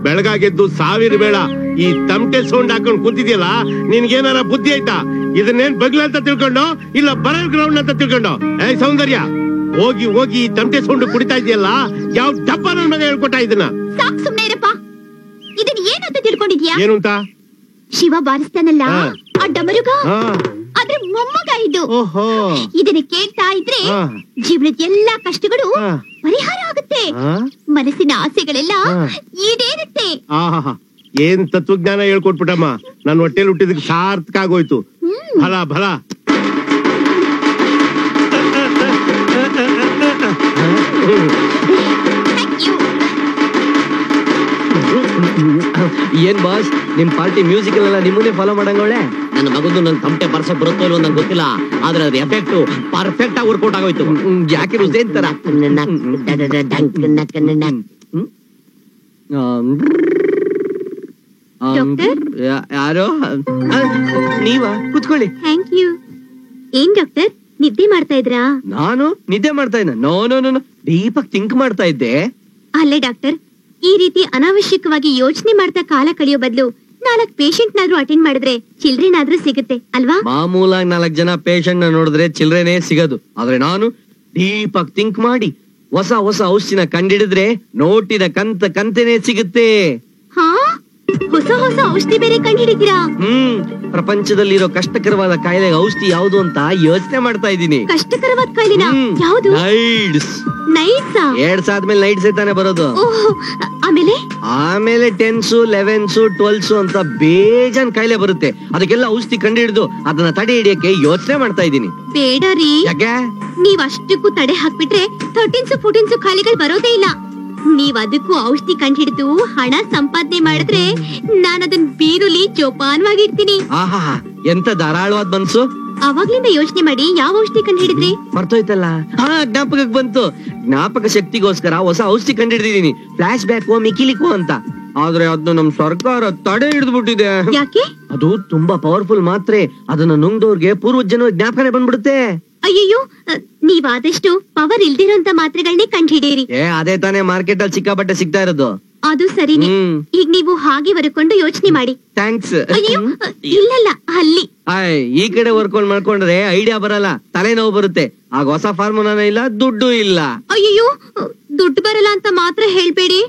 ಬೆಳಗಾಗೆದ್ದು ಸಾವಿರ ಬೇಡ ಈ ತಮಟೆ ಸೌಂಡ್ ಹಾಕೊಂಡ್ ಕೂತಿದ್ಯಲ್ಲ, ನಿನ್ಗೇನಾರ ಬುದ್ಧಿ ಆಯ್ತಾ? ಇದನ್ನೇನ್ ಬಗ್ಲ ಅಂತ ತಿಳ್ಕೊಂಡು ಇಲ್ಲ ಬರಲ್ ಗ್ರೌಂಡ್ ಅಂತ ತಿಳ್ಕೊಂಡು? ಏಯ್ ಸೌಂದರ್ಯ, ಹೋಗಿ ಹೋಗಿ ಈ ತಮಟೆ ಸೌಂಡ್ ಕುಡಿತಾ ಇದೆಯಲ್ಲ, ಯಾವ ಡಬ್ಬ ನನ್ ಮಗ ಹೇಳ್ಕೊಟ್ಟ ಇದನ್ನ? ಸಾಕ್ ಸುಮ್ನೆ ಇರಪ್ಪ. ಇದನ್ನ ಏನಂತ ತಿಳ್ಕೊಂಡಿದ್ಯಾ? ಏನು ಅಂತ? ಶಿವ ಬಾರಿಸ್ತಾನಲ್ಲ ಆ ಡಮರುಗ, ಅದ್ರ ಮೊಮ್ಮಗ ಇದು. ಇದನ್ನ ಕೇಳ್ತಾ ಇದ್ರೆ ಜೀವನದ ಎಲ್ಲಾ ಕಷ್ಟಗಳು ಪರಿಹಾರ ಆಗುತ್ತೆ, ಮನಸ್ಸಿನ ಆಸೆಗಳೆಲ್ಲ ಈಡೇರುತ್ತೆ. ಏನ್ ತತ್ವಜ್ಞಾನ ಹೇಳ್ಕೊಟ್ಬಿಟ್ಟಮ್ಮ, ನನ್ ಹೊಟ್ಟೆಲ್ ಹುಟ್ಟಿದಕ್ಕೆ ಸಾರ್ಥಕ ಆಗೋಯ್ತು. ಫಲ ಫಲ. ಏನ್ ಬಾಸ್, ನಿಮ್ ಪಾರ್ಟಿ ಮ್ಯೂಸಿಕ್ ಎಲ್ಲ ನಿಮ್ಮನ್ನೇ ಫಾಲೋ ಮಾಡಂಗೋಳೆ? ನನ್ನ ಮಗಂದು ನನ್ ತಮಟೆ ಬರ್ಸಕ್ ಬರುತ್ತೋ ಇಲ್ವೋ ನಂಗೆ ಗೊತ್ತಿಲ್ಲ, ಆದ್ರೆ ಅದ್ರ ಎಫೆಕ್ಟ್ ಪರ್ಫೆಕ್ಟ್ ಆಗಿ ವರ್ಕೌಟ್ ಆಗೋಯ್ತು. ಜಾಕಿರ್ ಹುಸೇನ್ ತರ. ಯಾರೋ ನೀವಾ? ಕುತ್ಕೊಳ್ಳಿ. Thank you. ಏನ್ ಡಾಕ್ಟರ್, ನಿದ್ದೆ ಮಾಡ್ತಾ ಇದ್ರಾ? ನಾನು ನಿದ್ದೆ ಮಾಡ್ತಾ ಇದ್ದೆ? ನೋ ನೋ ನೋ, ಡೀಪಾಗಿ ಥಿಂಕ್ ಮಾಡ್ತಾ ಇದ್ದೆ. ಅಲ್ಲೇ ಡಾಕ್ಟರ್, ಈ ರೀತಿ ಅನಾವಶ್ಯಕವಾಗಿ ಯೋಚನೆ ಮಾಡ್ತಾ ಕಾಲ ಕಳೆಯೋ ಬದಲು 4 ಪೇಷಂಟ್ ನಾದ್ರೂ ಅಟೆಂಡ್ ಮಾಡಿದ್ರೆ ಚಿಲ್ಡ್ರನಾದ್ರೂ ಸಿಗುತ್ತೆ ಅಲ್ವಾ? ಮಾಮೂಲಾಗಿ 4 ಜನ ಪೇಷಂಟ್ ನ ನೋಡಿದ್ರೆ ಚಿಲ್ಡ್ರನೇ ಸಿಗೋದು, ಆದ್ರೆ ನಾನು ಡೀಪಾಗಿ ಥಿಂಕ್ ಮಾಡಿ ಹೊಸ ಹೊಸ ಔಷಧಿನ ಕಂಡಿಡಿದ್ರೆ ನೋಟಿನ ಕಂತೆನೇ ಸಿಗುತ್ತೆ. ಹಾ, ಹೊಸ ಹೊಸ ಔಷಧಿ ಬೇರೆ ಕಂಡುಹಿಡಿತೀರಾ? ಪ್ರಪಂಚದಲ್ಲಿರೋ ಕಷ್ಟಕರವಾದ ಕಾಯಿಲೆಗೆ ಔಷಧಿ ಯಾವುದು ಅಂತ ಯೋಚನೆ ಮಾಡ್ತಾ ಇದ್ದೀನಿ. ಕಷ್ಟಕರವಾದ ಕಾಯಿಲೆನಾ? ಯಾವುದು? ನೈಡ್ಸ್. ನೈಟ್ಸ್? ಏಡ್ಸ್ ಆದ್ಮೇಲೆ ನೈಟ್ಸ್ ತಾನೆ ಬರೋದು. ಆಮೇಲೆ 10s 11s 12s ಅಂತ ಬೇಜಾನ್ ಕಾಯಿಲೆ ಬರುತ್ತೆ. ಅದಕ್ಕೆಲ್ಲ ಔಷಧಿ ಕಂಡು ಹಿಡಿದು ಅದನ್ನ ತಡೆ ಹಿಡಿಯಕ್ಕೆ ಯೋಚನೆ ಮಾಡ್ತಾ ಇದ್ದೀನಿ. ಬೇಡ ರೀ. ಯಾಕೆ? ನೀವ್ ಅಷ್ಟಕ್ಕೂ ತಡೆ ಹಾಕ್ಬಿಟ್ರೆ 13s 14s ಕಾಯಿಲೆಗಳು ಬರೋದೇ ಇಲ್ಲ. ನೀವ್ ಅದಕ್ಕೂ ಔಷಧಿ ಕಂಡು ಹಿಡಿದು ಹಣ ಸಂಪಾದನೆ ಮಾಡಿದ್ರೆ ನಾನು ಅದನ್ನ ಬೀರುಲಿ ಜೋಪಾನವಾಗಿರ್ತೀನಿ. ಆಹಾ, ಎಂತ ಧಾರಾಳವಾದ ಮನ್ಸು. ಅವಾಗ್ಲಿಂದ ಯೋಚನೆ ಮಾಡಿ ಯಾವ ಔಷಧಿ ಕಂಡು ಹಿಡಿದ್ರಿ? ಮರ್ತೋಯ್ತಲ್ಲ. ಜ್ಞಾಪಕಕ್ಕೆ ಬಂತು. ಜ್ಞಾಪಕ ಶಕ್ತಿಗೋಸ್ಕರ ಹೊಸ ಔಷಧಿ ಕಂಡು ಹಿಡಿದಿದ್ದೀನಿ, ಫ್ಲಾಶ್ ಬ್ಯಾಕ್ ಮಿಕಿಲಿಕೋ ಅಂತ. ಆದ್ರೆ ಅದನ್ನ ನಮ್ ಸರ್ಕಾರ ತಡೆ ಹಿಡಿದ್ಬಿಟ್ಟಿದೆ. ಯಾಕೆ? ಅದು ತುಂಬಾ ಪವರ್ಫುಲ್ ಮಾತ್ರೆ, ಅದನ್ನ ನುಂಗ್ದವ್ರಿಗೆ ಪೂರ್ವಜನ್ಮ ಜ್ಞಾಪನೆ ಬಂದ್ಬಿಡುತ್ತೆ. ಅಯ್ಯೋ, ನೀವಾದಷ್ಟು ಪವರ್ ಇಲ್ದಿರೋಂತ ಮಾತ್ರೆಗಳನ್ನೇ ಕಂಡು ಹಿಡೀರಿ. ಅದೇ ತಾನೇ ಮಾರ್ಕೆಟ್ ಅಲ್ಲಿ ಸಿಕ್ಕಾಪಟ್ಟೆ ಸಿಗ್ತಾ ಇರೋದು. ಅದು ಸರಿನೇ. ಈಗ ನೀವು ಹಾಗೆ ಬರ್ಕೊಂಡು ಯೋಚನೆ ಮಾಡಿ. ಥ್ಯಾಂಕ್ಸ್. ಅಯ್ಯೋ ಇಲ್ಲಲ್ಲ, ಅಲ್ಲಿ ಈ ಕಡೆ ವರ್ಕೊಂಡು ಮಾಡ್ಕೊಂಡ್ರೆ ಐಡಿಯಾ ಬರಲ್ಲ, ತಲೆನೋವು ಬರುತ್ತೆ. ಆಗ ಹೊಸ ಫಾರ್ಮುಲಾನ ಇಲ್ಲ, ದುಡ್ಡು ಇಲ್ಲ. ಅಯ್ಯೋ, ದುಡ್ಡು ಬರಲ್ಲ ಅಂತ ಮಾತ್ರ ಹೇಳ್ಬೇಡಿ.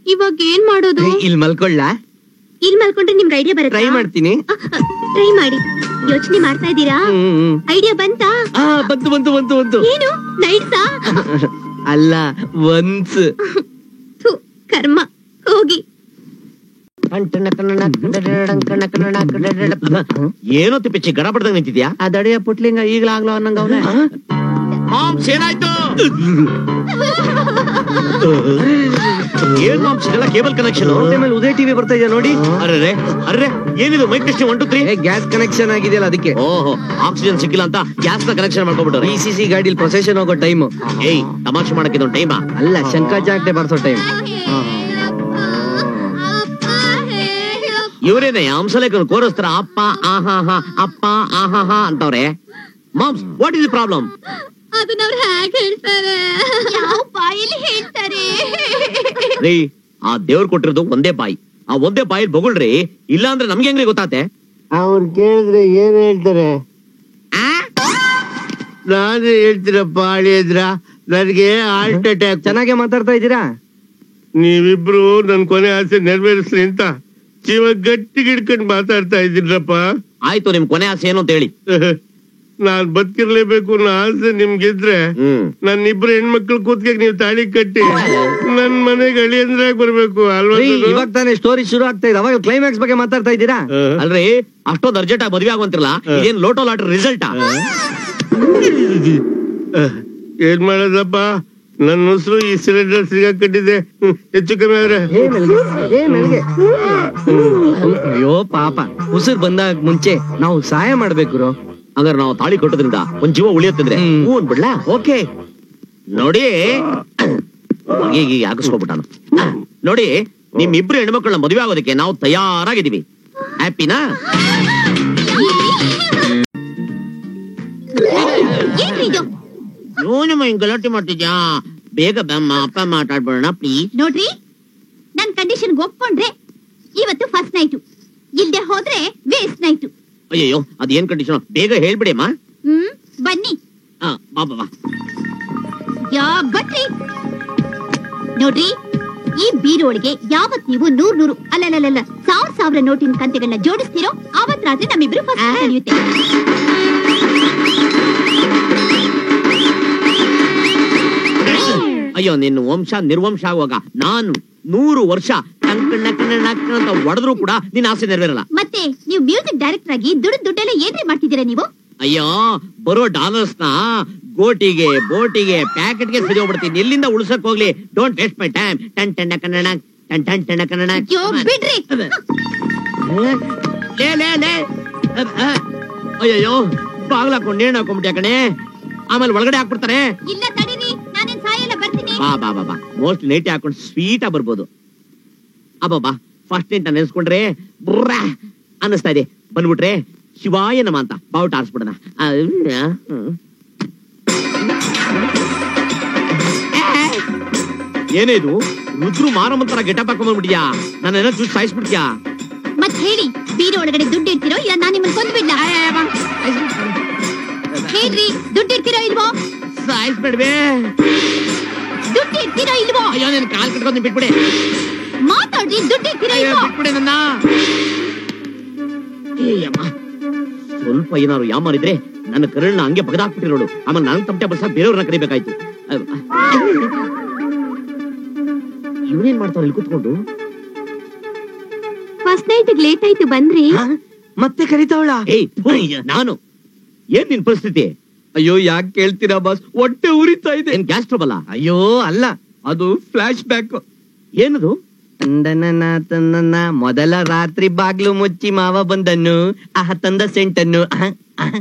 ಇವಾಗ ಏನ್ ಮಾಡೋದು? ಇಲ್ಲಿ ಮಲ್ಕೊಳ್ಳ? ಇಲ್ಲಿ ಮಲ್ಕೊಂಡ್ರೆ ನಿಮ್ಗೆ ಐಡಿಯಾ ಬರುತ್ತೆ. ಟ್ರೈ ಮಾಡ್ತೀನಿ. ಟ್ರೈ ಮಾಡಿ. ಯೋಚನೆ ಮಾಡ್ತಾ ಇದ್ದೀರಾ? ಐಡಿಯಾ ಬಂತಾ? ಬಂತು ಬಂತು ಬಂತು ಬಂತು. ಏನು ನೈಟ್ಸಾ? ಅಲ್ಲ, ಒನ್ಸ್. ಕರ್ಮ, ಹೋಗಿ. ಏನೋ ತಿಪ್ಪಿಚ್ಚಿ ಗಡ ಬಡ್ದಂಗ್ ನಿಂತಿದ್ಯಾ? ಅದಡಿಯ ಪುಟ್ಲಿಂಗ ಈಗ್ಲಾಗ್ಲೋ ಅನ್ನಂಗ ಅವನೇ. ಏನಾಯ್ತು? ಏನ್ ಮಾಮ್ಸ್ ಇದೆಲ್ಲ? ಕೇಬಲ್ ಕನೆಕ್ಷನ್ ಉದಯ ಟಿವಿ ಬರ್ತಾ ಇದೆಯಾ ನೋಡಿ. ಅರ್ರೆ ಅರ್ರೆ, ಏನಿದು ಮೈಕ್ ಟೆಸ್ಟಿಂಗ್ 1 2 3? ಗ್ಯಾಸ್ ಕನೆಕ್ಷನ್ ಆಗಿದೆಯಲ್ಲ ಅದಕ್ಕೆ. ಓಹೋ, ಆಕ್ಸಿಜನ್ ಸಿಕ್ಕಿಲ್ಲ ಅಂತ ಗ್ಯಾಸ್ ನ ಕನೆಕ್ಷನ್ ಮಾಡ್ಕೊಬಿಟ್ರು. ECC ಗಾಡಿಲಿ ಪ್ರೊಸೆಷನ್ ಹೋಗೋ ಟೈಮ್. ಏಯ್, ತಮಾಷೆ ಮಾಡಕ್ಕಿದ್ ಟೈಮಾ? ಅಲ್ಲ, ಶಂಕರಾಚಾರ್ಯ ಬರ್ಸೋ ಟೈಮ್. ಇವರೇನೆ ಹಂಸಲೇಖನ್ ಕೋರಸ್ತಾರ ಅಪ್ಪ ಆಹಾ ಅಪ್ಪ ಆಹಾ ಅಂತವ್ರೆ. Moms, what is the problem? ಅದನ್ನ ಅವ್ರು ಹೇಗೆ ಹೇಳ್ತಾರೆ? ಯಾವ ಬಾಯಲ್ಲಿ ಹೇಳ್ತಾರೆ? ರೀ, ಆ ದೇವ್ರು ಕೊಟ್ಟಿರೋದು ಒಂದೇ ಬಾಯಿ. ಆ ಒಂದೇ ಬಾಯಿ ಬೊಗಳ್ರಿ, ಇಲ್ಲ ಅಂದ್ರೆ ನಮ್ಗೆ ಹೆಂಗ್ರಿ ಗೊತ್ತಾತೆ? ಅವ್ರು ಕೇಳಿದ್ರೆ ಏನ್ ಹೇಳ್ತಾರೆ? ನಾನು ಹೇಳ್ತೀರಪ್ಪ ಅಳಿಯದ್ರ, ನನಗೆ ಹಾರ್ಟ್ ಅಟ್ಯಾಕ್. ಚೆನ್ನಾಗೆ ಮಾತಾಡ್ತಾ ಇದ್ದೀರಾ. ನೀವಿಬ್ರು ನನ್ ಕೊನೆ ಆಸೆ ನೆರವೇರಿಸ್ರಿ ಅಂತ ಜೀವ ಗಟ್ಟಿಗೆ ಹಿಡ್ಕೊಂಡು ಮಾತಾಡ್ತಾ ಇದ್ದೀರಪ್ಪ. ಆಯ್ತು, ನಿಮ್ ಕೊನೆ ಆಸೆ ಏನು ಅಂತ ಹೇಳಿ. ನಾನ್ ಬದುಕಿರ್ಲೇಬೇಕು ಅನ್ನೋ ಆಸೆ ನಿಮ್ಗಿದ್ರೆ ನನ್ನಿಬ್ರು ಹೆಣ್ಮಕ್ಳು ಕೂತ್ಗೆ ನೀವ್ ತಾಳಿ ಕಟ್ಟಿ ನನ್ ಮನೆಗೆ ಅಳಿಯಂದ್ರಾಗ ಬರ್ಬೇಕು ಅಲ್ವಾ? ಇವಾಗ ತಾನೇ ಸ್ಟೋರಿ ಶುರು ಆಗ್ತಾ ಇದೆ, ಅವಾಗ ಕ್ಲೈಮ್ಯಾಕ್ಸ್ ಬಗ್ಗೆ ಮಾತಾಡ್ತಾ ಇದ್ದೀರಾ. ಅಲ್ರಿ, ಅಷ್ಟೊಂದು ಅರ್ಜೆಂಟ್ ಆಗಿ ಮದ್ವೆ ಆಗುವಂತಿರಲ್ಲ, ಇದೇನ್ ಲೋಟೋ ಲಾಟ್ರಿ ರಿಸಲ್ಟಾ? ಏನ್ ಮಾಡೋದಪ್ಪ, ನನ್ನ ಹೆಸರು ಈ ಸಿಲಿಂಡರ್ ಸಿಗಾಕಟ್ಟಿದೆ. ಹೆಚ್ಚು ಕಮ್ಮಿ ಆದ್ರೆ ಅಯ್ಯೋ ಪಾಪ, ಉಸಿರು ಬಂದಾಗ ಮುಂಚೆ ನಾವು ಸಹಾಯ ಮಾಡ್ಬೇಕು. ಹಂಗಾರೆ ನಾವು ತಾಳಿ ಕೊಟ್ಟದ್ರಿಂದ ಒಂದ್ ಜೀವ ಉಳಿಯುತ್ತಿದ್ರೆ ಹೂ ಅಂದ್ಬಿಡ್ಲಾ? ಓಕೆ ನೋಡಿ, ಈಗ ಆಗಿಸ್ಕೊಬಿಟ್ಟಾನು. ನೋಡಿ, ನಿಮ್ಮಿಬ್ರು ಹೆಣ್ಮಕ್ಳನ್ನ ಮದುವೆ ಆಗೋದಕ್ಕೆ ನಾವು ತಯಾರಾಗಿದ್ದೀವಿ. ಹ್ಯಾಪಿನಾ? ಗಲಾಟೆ ಮಾಡ್ತಿದ್ಯಾ? ಬೇಗ ಬಮ್ಮ, ಅಪ್ಪ ಮಾತಾಡ್ಬೋಣ ಪ್ಲೀಸ್. ನೋಡ್ರಿ, ನನ್ ಕಂಡೀಷನ್ ಒಪ್ಕೊಂಡ್ರೆ ಇವತ್ತು ಫಸ್ಟ್ ನೈಟು, ಇಲ್ದೆ ಹೋದ್ರೆ ವೇಸ್ಟ್ ನೈಟು. ಅಯ್ಯೋ, ಅದೇನ್ ಕಂಡೀಷನ್? ಬೇಗ ಹೇಳ್ಬಿಡಿ ಅಮ್ಮ. ಬನ್ನಿ. ಬಾ ಬಾ ಬಾ. ಯಾ ಬಟ್ರಿ. ನೋಡ್ರಿ, ಈ ಬೀರೊಳಗೆ ಯಾವತ್ ನೀವು 100 ಅಲ್ಲಲ್ಲ 1000 ನೋಟಿನ ಕಂತೆಗಳನ್ನ ಜೋಡಿಸ್ತೀರೋ ಆವತ್ ರಾತ್ರಿ ನಮ್ಮಿಬ್ರು ಫಸ್ಟ್ ನಡೆಯುತ್ತೆ. ಅಯ್ಯೋ, ನಿನ್ನ ವಂಶ ನಿರ್ವಂಶ ಆಗುವಾಗ ನಾನು 100 ವರ್ಷ ಅಂತ ಹೊಡೆದ್ರು ಕೂಡ ನಿನ್ನ ಆಸೆ ನೆರವೇರಲ್ಲ. ಮತ್ತೆ ನೀವು ಮ್ಯೂಸಿಕ್ ಡೈರೆಕ್ಟರ್ ಆಗಿ ದುಡ್ಡೆಲ್ಲ ಏನ್ರಿ ಮಾಡ್ತಿದ್ದೀರಾ ನೀವು? ಅಯ್ಯೋ, ಬರೋ ಡಾಲರ್ಸ್ ನ ಗೋಟಿಗೆ ಬೋಟಿಗೆ ಪ್ಯಾಕೆಟ್ಗೆ ಸರಿ ಹೋಗ್ಬಿಡ್ತೀನಿ. ಎಲ್ಲಿಂದ ಉಳ್ಸಕ್ ಹೋಗ್ಲಿ? Don't waste my time. Ton ton Kannada ton ton ton Kannada. ಬಿಡ್ರಿ. ಅಯ್ಯೋ, ಬಾಗ್ಲಾಕೊಂಡು ನೇಣು ಹಾಕೊಂಡ್ಬಿಟ್ಟ ಕಣೆ. ಆಮೇಲೆ ಒಳಗಡೆ ಹಾಕ್ಬಿಡ್ತಾರೆ. ಇಲ್ಲ ತಡೀರಿ, ನಾನೇನ್ ಸಾಯಲ್ಲ, ಬರ್ತೀನಿ. ಬಾ ಬಾ ಬಾ ಬಾ. ಮೋಸ್ಟ್ ನೈಟಿ ಹಾಕೊಂಡು ಸ್ವೀಟ್ ಆಗಿ ಬರ್ಬೋದು. ಅಬ್ಬಾ, ಫಸ್ಟ್ ನೈಟ್ ನೆನೆಸ್ಕೊಂಡ್ರೆ ಬುರ್ರ ಅನ್ನಿಸ್ತಾ ಇದೆ. ಬಂದ್ಬಿಟ್ರೆ ಶಿವಾಯ ನಮ ಅಂತ ಬಾವುಟ ಆರಿಸ್ಬಿಡೋಣ. ಏನೇನು ರುದ್ರು ಮಾರಮಂತರ ಗೆಟಪ್ ಹಾಕೊಂಡ್ಬಿಡ್ಯಾ? ನನ್ನ ಚೂಸ್ ಸಾಯಿಸ್ಬಿಡ್ತೀಯಾ? ಮತ್ ಹೇಳಿ, ಬೀರು ಒಳಗಡೆ ದುಡ್ಡು ಇಡ್ತಿರೋ ಇಲ್ಲ ನಾನು ನಿಮ್ಮನ್ನ ಕೊಂದ್ಬಿಡ್ಲ? ಹೇಳ್ರಿ, ದುಡ್ಡು ಇಡ್ತಿರೋ ಇಲ್ವೋ? ಸಾಯಿಸ್ಬಿಡ್ವೆ. ದುಡ್ಡು ಇಡ್ತಿರೋ ಇಲ್ವೋ? ಅಯ್ಯೋ, ನಿನ್ ಕಾಲ್ ಕಟ್ಕೊಂಡು ಬಿಟ್ಬಿಡೆ. ಮಾತಾಡ್ರಿ, ದುಡ್ಡು ಇಡ್ತಿರೋ ಇಲ್ವೋ? ಬಿಟ್ಬಿಡೆ ನನ್ನ. ಸ್ವಲ್ಪ ಏನಾರು ಯಾಮಾರಿದ್ರೆ ನನ್ನ ಕರಳನ್ನ ಹಂಗೆ ಬಗದಾಕ್ಬಿಟ್ಟಿರೋಳು. ಆಮೇಲೆ ನಾನು ತಮಟೆ ಬರ್ಸ ಬೇರೆಯವ್ರನ್ನ ಕರಿಬೇಕಾಯ್ತು. ಇವನೇನ್ ಮಾಡ್ತಾವ ಇಲ್ಲಿ ಕೂತ್ಕೊಂಡು? ಫಸ್ಟ್ ನೈಟ್ ಲೇಟ್ ಆಯ್ತು, ಬಂದ್ರಿ? ಮತ್ತೆ ಕರಿತಾವಳ? ನಾನು ಏನ್ ನಿನ್ ಪರಿಸ್ಥಿತಿ? ಅಯ್ಯೋ, ಯಾಕೆ ಕೇಳ್ತೀರಾ ಬಾಸ್? ಹೊಟ್ಟೆ ಉರಿತಾ ಇದೆ. ಏನ್ ಗ್ಯಾಸ್ ಟ್ರಬಲ್? ಅಯ್ಯೋ ಅಲ್ಲ, ಅದು ಫ್ಲಾಶ್ ಬ್ಯಾಕ್. ಏನದು? ತಂದನ ಮೊದಲ ರಾತ್ರಿ ಬಾಗ್ಲು ಮುಚ್ಚಿ ಮಾವ ಬಂದನ್ನು, ತಂದ ಸೆಂಟನ್ನು.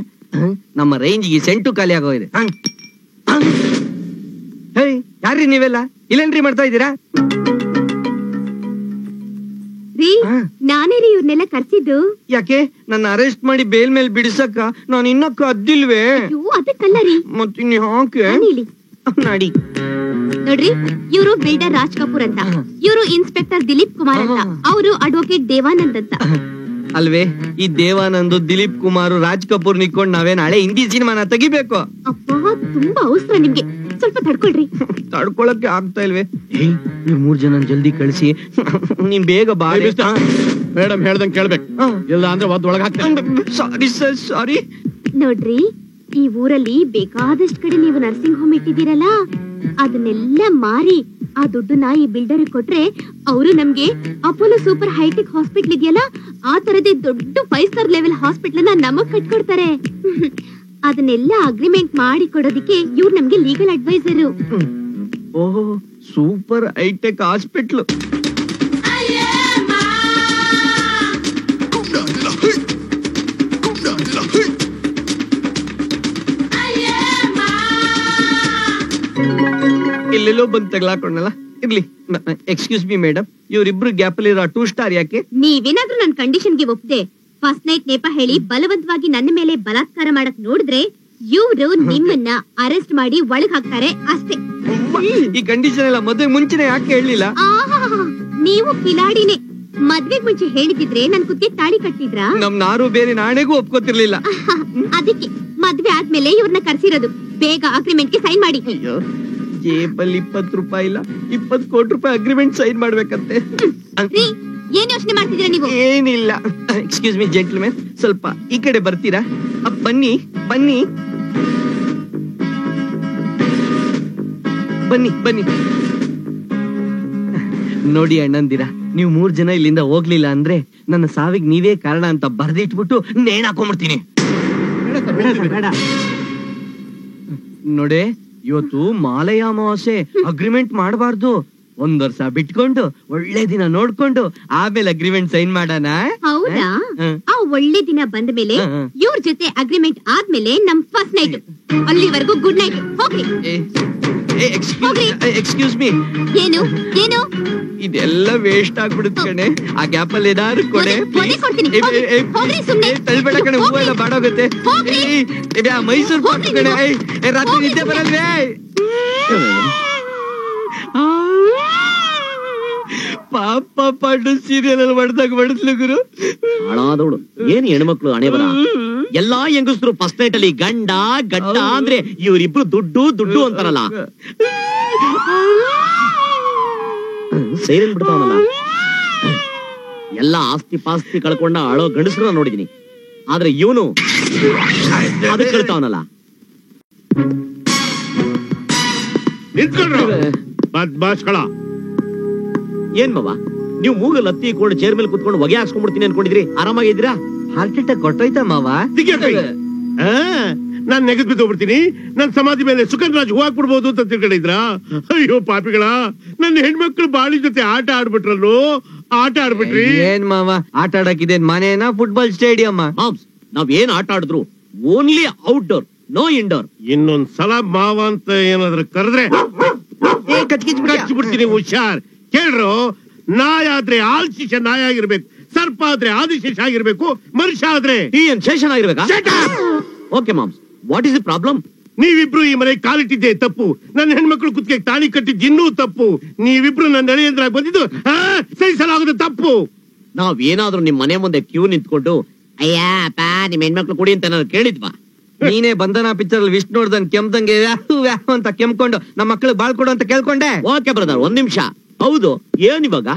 ನಮ್ಮ ರೇಂಜ್ಗೆ ಸೆಂಟು ಖಾಲಿ ಆಗೋಗಿದೆ. ಯಾರ್ರಿ ನೀವೆಲ್ಲ ಇಲ್ಲೇನ್ರಿ ಮಾಡ್ತಾ ಇದ್ದೀರಾ? ನಾನೇ ರೀ ಇವ್ರನ್ನೆಲ್ಲ ಕರ್ಸಿದ್ದು. ಯಾಕೆ ನನ್ನ ಅರೆಸ್ಟ್ ಮಾಡಿ ಬೇಲ್ ಮೇಲೆ ಬಿಡಿಸಕ್ಕ? ನಾನು ಇನ್ನ ಕದ್ದಿಲ್ವೇ? ಅದಕ್ಕಲ್ಲ ರೀ. ಮತ್ತಿನ್ ಯಾಕೆ ನಡಿ. ನೋಡ್ರಿ, ಇವರು ಬಿಲ್ಡರ್ ರಾಜ್ ಕಪೂರ್ ಅಂತ, ಇವರು ಇನ್ಸ್ಪೆಕ್ಟರ್ ದಿಲೀಪ್ ಕುಮಾರ್ ಅಂತ, ಅವರು ಅಡ್ವೊಕೇಟ್ ದೇವಾನಂದ್ ಅಂತ. ಅಲ್ವೇ, ಈ ದೇವಾನಂದ್, ದಿಲೀಪ್ ಕುಮಾರ್, ರಾಜ್ ಕಪೂರ್ ನಿಕ್ಕೊಂಡ್ ನಾವೇ ನಾಳೆ ಹಿಂದಿ ಸಿನಿಮಾನ ತೆಗಿಬೇಕು. ಅಪ್ಪ, ತುಂಬಾ ಅವಸರ ನಿಮ್ಗೆ, ಸ್ವಲ್ಪ ತಡ್ಕೊಳ್ರಿ. ತಡ್ಕೊಳಕ್ಕೆ ಆಗ್ತಾ ಇಲ್ವೇ? ನೀವು 3 ಜನ ಜಲ್ದಿ ಕಳಿಸಿ, ನೀನ್ ಬೇಗ ಬಾ. ಮೇಡಮ್ ಹೇಳ್ದಂಗ್ ಕೇಳ್ಬೇಕು, ಇಲ್ಲ ಅಂದ್ರೆ ಒಳಗ ಹಾಕ್ತೇನೆ. ಸಾರಿ ಸರ್, ಸಾರಿ. ನೋಡ್ರಿ, ಈ ಊರಲ್ಲಿ ಬೇಕಾದಷ್ಟು ಕಡೆ ನೀವು ನರ್ಸಿಂಗ್ ಹೋಮ್ ಇಟ್ಟಿದ್ದೀರಲ್ಲ, ಅದನ್ನೆಲ್ಲ ಮಾರಿ ಆ ದುಡ್ಡನ್ನ ಈ ಬಿಲ್ಡರ್ ಕೊಟ್ರೆ ಅವರು ನಮ್ಗೆ ಅಪೋಲೋ ಸೂಪರ್ ಹೈಟೆಕ್ ಹಾಸ್ಪಿಟಲ್ ಇದೆಯಲ್ಲ, ಆ ತರದೇ ದೊಡ್ಡ 5 ಸ್ಟಾರ್ ಲೆವೆಲ್ ಹಾಸ್ಪಿಟಲ್ ನಮಗ್ ಕಟ್ಕೊಡ್ತಾರೆ. ಅದನ್ನೆಲ್ಲ ಅಗ್ರಿಮೆಂಟ್ ಮಾಡಿ ಕೊಡೋದಿಕ್ಕೆ ಇವ್ರು ನಮ್ಗೆ ಲೀಗಲ್ ಅಡ್ವೈಸರ್. ಓಹೋ, ಸೂಪರ್ ಹೈಟೆಕ್ ಹಾಸ್ಪಿಟಲ್. ಇಲ್ಲೆಲ್ಲೋ ಬಂದ್ ತಗ್ಲಾಕೊಂಡಲ್ಲ. ಇರ್ಲಿ, ಎಕ್ಸ್ಕ್ಯೂಸ್ ಮಿ ಮೇಡಮ್, ಇವ್ರಿಬ್ರು ಗ್ಯಾಪ್ ಅಲ್ಲಿ 2 ಸ್ಟಾರ್ ಯಾಕೆ? ನೀವೇನಾದ್ರೂ ನನ್ ಕಂಡೀಷನ್ಗೆ ಒಪ್ಪಿದೆ ಫಸ್ಟ್ ನೈಟ್ ನೆಪ ಹೇಳಿ ಬಲವಂತವಾಗಿ ನನ್ನ ಮೇಲೆ ಬಲಾತ್ಕಾರ ಮಾಡಕ್ ನೋಡಿದ್ರೆ ಇವ್ರು ನಿಮ್ಮನ್ನ ಅರೆಸ್ಟ್ ಮಾಡಿ ಒಳಗ್ ಹಾಕ್ತಾರೆ ಅಷ್ಟೇ. ಈ ಕಂಡೀಷನ್ ಎಲ್ಲ ಮದ್ವೆ ಮುಂಚೆನೆ ಯಾಕೆ ಹೇಳಲಿಲ್ಲ? ನೀವು ಕಿಲಾಡಿನೇ. ಮದ್ವೆಗ್ ಮುಂಚೆ ಹೇಳಿದಿದ್ರೆ ನನ್ ಕುತ್ತಿಗೆ ತಾಳಿ ಕಟ್ಟಿದ್ರ? ನಮ್ ನಾರು ಬೇರೆ ನಾಣೆಗೂ ಒಪ್ಕೋತಿರ್ಲಿಲ್ಲ. ಅದಕ್ಕೆ ಮದ್ವೆ ಆದ್ಮೇಲೆ ಇವ್ರನ್ನ ಕರ್ಸಿರೋದು. ಬೇಗ ಅಗ್ರಿಮೆಂಟ್ ಗೆ ಸೈನ್ ಮಾಡಿ. ಜೇಬಲ್ಲಿ 20 ರೂಪಾಯಿ ಇಲ್ಲ, 20 ಕೋಟಿ ರೂಪಾಯಿ ಅಗ್ರಿಮೆಂಟ್ ಸೈನ್ ಮಾಡ್ಬೇಕಂತೆ. ಏನ್ ಯೋಚನೆ ಮಾಡ್ತಿದ್ದೀರಾ ನೀವು? ಏನಿಲ್ಲ. ಎಕ್ಸ್ಕ್ಯೂಸ್ ಮಿ ಜೆಂಟಲ್ಮೆನ್, ಸ್ವಲ್ಪ ಈ ಕಡೆ ಬರ್ತೀರಾ? ಬನ್ನಿ ಬನ್ನಿ ಬನ್ನಿ ಬನ್ನಿ. ನೋಡಿ ಅಣ್ಣಂದಿರ, ನೀವು 3 ಜನ ಇಲ್ಲಿಂದ ಹೋಗ್ಲಿಲ್ಲ ಅಂದ್ರೆ ನನ್ನ ಸಾವಿಗೆ ನೀವೇ ಕಾರಣ ಅಂತ ಬರ್ದಿಟ್ಬಿಟ್ಟು ನೇಣ್ ಹಾಕೊಂಡ್ಬಿಡ್ತೀನಿ. ನೋಡೆ, ಇವತ್ತು ಮಾಲೆಯ ಅಮಾವಾಸ್ಯೆ, ಅಗ್ರಿಮೆಂಟ್ ಮಾಡಬಾರ್ದು. ಒಂದ್ ವರ್ಷ ಬಿಟ್ಕೊಂಡು ಒಳ್ಳೆ ದಿನ ನೋಡ್ಕೊಂಡು ಆಮೇಲೆ ಅಗ್ರಿಮೆಂಟ್ ಸೈನ್ ಮಾಡೋಣ. ಹೌದಾ? ಆ ಒಳ್ಳೆ ದಿನ ಬಂದ ಮೇಲೆ ಇವ್ರ ಜೊತೆ ಅಗ್ರಿಮೆಂಟ್ ಆದ್ಮೇಲೆ ನಮ್ ಫಸ್ಟ್ ನೈಟ್. ಅಲ್ಲಿವರೆಗೂ ಗುಡ್ ನೈಟ್. ಹೋಗ್ರಿ. Excuse me. ಏನು ಏನು ಇದೆಲ್ಲ ವೇಸ್ಟ್ ಆಗ್ಬಿಡುತ್ತೆ ಕಣೆ. ಆ ಗ್ಯಾಪ್ ಅಲ್ಲಿ ಏನಾದ್ರು ಕೊಡೆ. ತಳ್ಬೇಡ ಕಣೆ, ಹೂವೆಲ್ಲ ಬಾಡೋಗುತ್ತೆ. ಮೈಸೂರು ಪಾಕ್ ಕಣೆ. ರಾತ್ರಿ ನಿದ್ದೆ ಬರಲ್ವೇ? ಪಾಪ ಪಡ್ಡು ಸೀರಿಯಲ್ ಅಲ್ಲಿ ಹೊಡೆದಾಗ ಹೊಡೆದ್ಲು ಗುರು. ಹಾಳಾದವಳು. ಏನ್ ಹೆಣ್ಮಕ್ಳು ಹಣೆ ಬರ. ಎಲ್ಲಾ ಹೆಂಗಸರು ಫಸ್ಟ್ ನೈಟ್ ಅಲ್ಲಿ ಗಂಡ ಗಡ್ಡ ಅಂದ್ರೆ ಇವರಿಬ್ರು ದುಡ್ಡು ದುಡ್ಡು ಅಂತಾರಲ್ಲ. ಸೈರನ್ ಬಿಡ್ತಾವನಲ್ಲ. ಎಲ್ಲಾ ಆಸ್ತಿ ಪಾಸ್ತಿ ಕಳ್ಕೊಂಡ ಅಳೋ ಗಂಡಸ್ರನ್ನ ನೋಡಿದೀನಿ, ಆದ್ರೆ ಇವನು ಅದಕ್ಕೆ ಕಳ್ತಾವನಲ್ಲ. ಬದ್ಮಾಶ್ಗಳ ಏನ್ ಮವ, ನೀವು ಮೂಗಲ್ ಹತ್ತಿ ಕೊಂಡು ಚೇರ್ ಮೇಲೆ ಕುತ್ಕೊಂಡು ಹೊಗೆ ಹಾಕ್ಸ್ಕೊಂಡ್ಬಿಡ್ತೀನಿ ಅನ್ಕೊಂಡಿದ್ರಿ? ಆರಾಮಾಗಿದ್ದೀರಾ? ಹಾರ್ಟ್ ಅಟ್ಯಾಕ್ ಕೊಟ್ಟೋಯ್ತಾ ಮಾವ? ನಾನ್ ನೆಗದ್ ಬಿದ್ದೋಗ್ಬಿಡ್ತೀನಿ. ನನ್ ಸಮಾಧಿ ಮೇಲೆ ಸುಕನ್ ರಾಜ್ ಹೂ ಹಾಕ್ಬಿಡ್ಬೋದು ಅಂತ ತಿಳ್ಕೊಂಡಿದ್ರ? ಅಯ್ಯೋ ಪಾಪಿಗಳ, ನನ್ನ ಹೆಣ್ಮಕ್ಳು ಬಾಳಿ ಜೊತೆ ಆಟ ಆಡ್ಬಿಟ್ರಲ್ಲೋ. ಆಟ ಆಡ್ಬಿಟ್ರಿ. ಏನ್ ಮಾವ ಆಟ ಆಡಕ್ಕಿದೆ? ಮನೇನಾ ಫುಟ್ಬಾಲ್ ಸ್ಟೇಡಿಯಂ? ನಾವ್ ಏನ್ ಆಟ ಆಡಿದ್ರು ಓನ್ಲಿ ಔಟ್ಡೋರ್, ನೋ ಇಂಡೋರ್. ಇನ್ನೊಂದ್ ಸಲ ಮಾವ ಅಂತ ಏನಾದ್ರು ಕರೆದ್ರೆ ಕಚ್ಬಿಡ್ತೀನಿ. ಹುಷಾರ್. ಕೇಳ್ರು, ನಾಯ ಆದ್ರೆ ಆಲ್ಶೇಷ ನಾಯ ಆಗಿರ್ಬೇಕು, ಸರ್ಪ ಆದ್ರೆ ಆದಿಶೇಷ ಆಗಿರ್ಬೇಕು, ಮನುಷ್ಯ ಆದ್ರೆ ಏನ್ ಶೇಷನ್ ಆಗಿರ್ಬೇಕಾ? Okay moms, what is the problem? ನೀವಿಬ್ರು ಈ ಮನೆ ಕಾಲಿಟ್ಟಿದ್ದೆ ತಪ್ಪು. ನನ್ನ ಹೆಣ್ಮಕ್ಳು ಕುತ್ತಿಗೆ ತಾಳಿ ಕಟ್ಟಿದ್ದು ಇನ್ನೂ ತಪ್ಪು. ನೀವಿಬ್ರು ನನ್ನ ನಡೆಯಂದ್ರಾಗ ಬಂದಿದ್ದು ಸಹಿಸಲಾಗದ ತಪ್ಪು. ನಾವ್ ಏನಾದ್ರೂ ನಿಮ್ ಮನೆ ಮುಂದೆ ಕ್ಯೂ ನಿಂತ್ಕೊಂಡು ಅಯ್ಯ ಅಪ್ಪ ನಿಮ್ ಹೆಣ್ಮಕ್ಳು ಕೊಡಿ ಅಂತ ನಾನು ಕೇಳಿದ್ವಾ? ನೀನೇ ಬಂಧನ ಪಿಕ್ಚರ್ ಅಲ್ಲಿ ವಿಷ್ಣುವರ್ಧನ್ ಕೆಮ್ದಂಗೆ ಅಂತ ಕೆಮ್ಕೊಂಡು ನಮ್ಮ ಮಕ್ಕಳು ಬಾಳ್ಕೊಡು ಅಂತ ಕೇಳ್ಕೊಂಡೆ. ಓಕೆ ಬ್ರದರ್, ಒಂದ್ ನಿಮಿಷ. ಹೌದು, ಏನ್ ಇವಾಗ?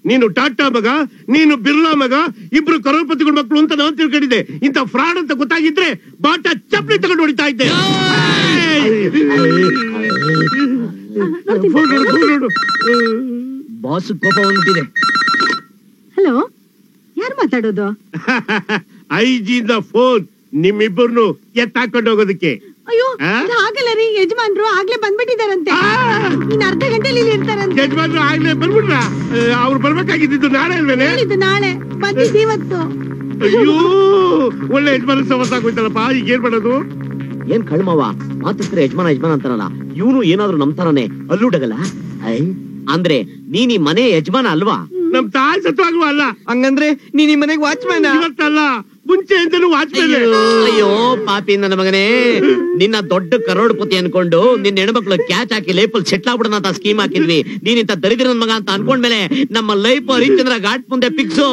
ನೀನು ಟಾಟಾ ಮಗ, ನೀನು ಬಿರ್ಲಾ ಮಗ, ಇಬ್ರು ಕರೋಡ್ಪತಿಗಳ ಮಕ್ಕಳು ಅಂತ ನಾನು ತಿಳ್ಕೊಂಡಿದ್ದೆ. ಇಂತ ಫ್ರಾಡ್ ಅಂತ ಗೊತ್ತಾಗಿದ್ರೆ ಬಾಟ ಚಪ್ಪಲಿ ತಗೊಂಡು ಹೊಡಿತಾ ಇದ್ದೆ. ಬಾಸ್ ಕೋಪ ಬಂದ್ಬಿಟ್ಟಿದೆ. ಹಲೋ, ಯಾರು ಮಾತಾಡೋದು? ಐಜಿಂದ ಫೋನ್ ನಿಮ್ಮಿಬ್ಬರನ್ನು ಎತ್ತಾಕೊಂಡು ಹೋಗೋದಕ್ಕೆ. ಅಯ್ಯೋ ಆಗಲ್ಲ ರೀ, ಯಜಮಾನ್ರು ಆಗ್ಲೇ ಬಂದ್ಬಿಟ್ಟಿದಾರಂತೆ. ಇನ್ ಅರ್ಧ ಗಂಟೆಲಿ ಇಲ್ಲಿ ಇರ್ತಾರಂತೆ. ಯಜಮಾನ್ರು ಆಗ್ಲೇ ಬಂದ್ಬಿಟ್ರ? ಅವ್ರು ಬರ್ಬೇಕಾಗಿದ್ದು ನಾಳೆ ಅಲ್ವೇನೆ? ನಾಳೆ ಬಂದಿದ್ದು ಇವತ್ತು. ಅಯ್ಯೋ, ಒಳ್ಳೆ ಯಜಮಾನ ಸಮಸ್ಯೆ ಆಗೋಯ್ತಲ್ಲಪ್ಪ. ಈಗ ಏನ್ ಮಾಡೋದು? ಏನ್ ಕಳ್ಮವ ಮಾತಿಸ್ತಾರೆ ಯಜಮಾನ ಯಜಮಾನ ಅಂತಾರಲ್ಲ. ಇವನು ಏನಾದ್ರು ನಮ್ ತರಾನೆ ಅಲ್ಲೂಡಗಲ್ಲ. ಅಂದ್ರೆ ನೀನ್ ಈ ಮನೆ ಯಜಮಾನ ಅಲ್ವಾ? ನಮ್ ತಾಯಿ ಸತ್ವಾಗ್ಲೂ ಅಲ್ಲ. ಹಂಗಂದ್ರೆ ನೀನ್ ಈ ಮನೆಗೆ ವಾಚ್ಮ್ಯಾನ್? ಇವತ್ತಲ್ಲ, ಮುಂಚೆ ಅಂತಲೂ ವಾಚ್ಮ್ಯಾನ್. ಅಯ್ಯೋ ಪಾಪಿ ನನ್ನ ಮಗನೇ, ನಿನ್ನ ದೊಡ್ಡ ಕರೋಡ್ಪತಿ ಅನ್ಕೊಂಡು ನಿನ್ನ ಹೆಣ್ಮಕ್ಳು ಕ್ಯಾಚ್ ಹಾಕಿ ಲೈಫ್ ಸೆಟ್ಲ್ ಆಗ್ಬಿಡೋಣ ಅಂತ ಸ್ಕೀಮ್ ಹಾಕಿದ್ವಿ. ನೀನಿಂತ ದರಿದ್ರ ಮಗ ಅಂತ ಅನ್ಕೊಂಡ್ಮೇಲೆ ನಮ್ಮ ಲೈಫ್ ಹರಿಚಂದ್ರ ಘಾಟ್ ಮುಂದೆ ಫಿಕ್ಸು.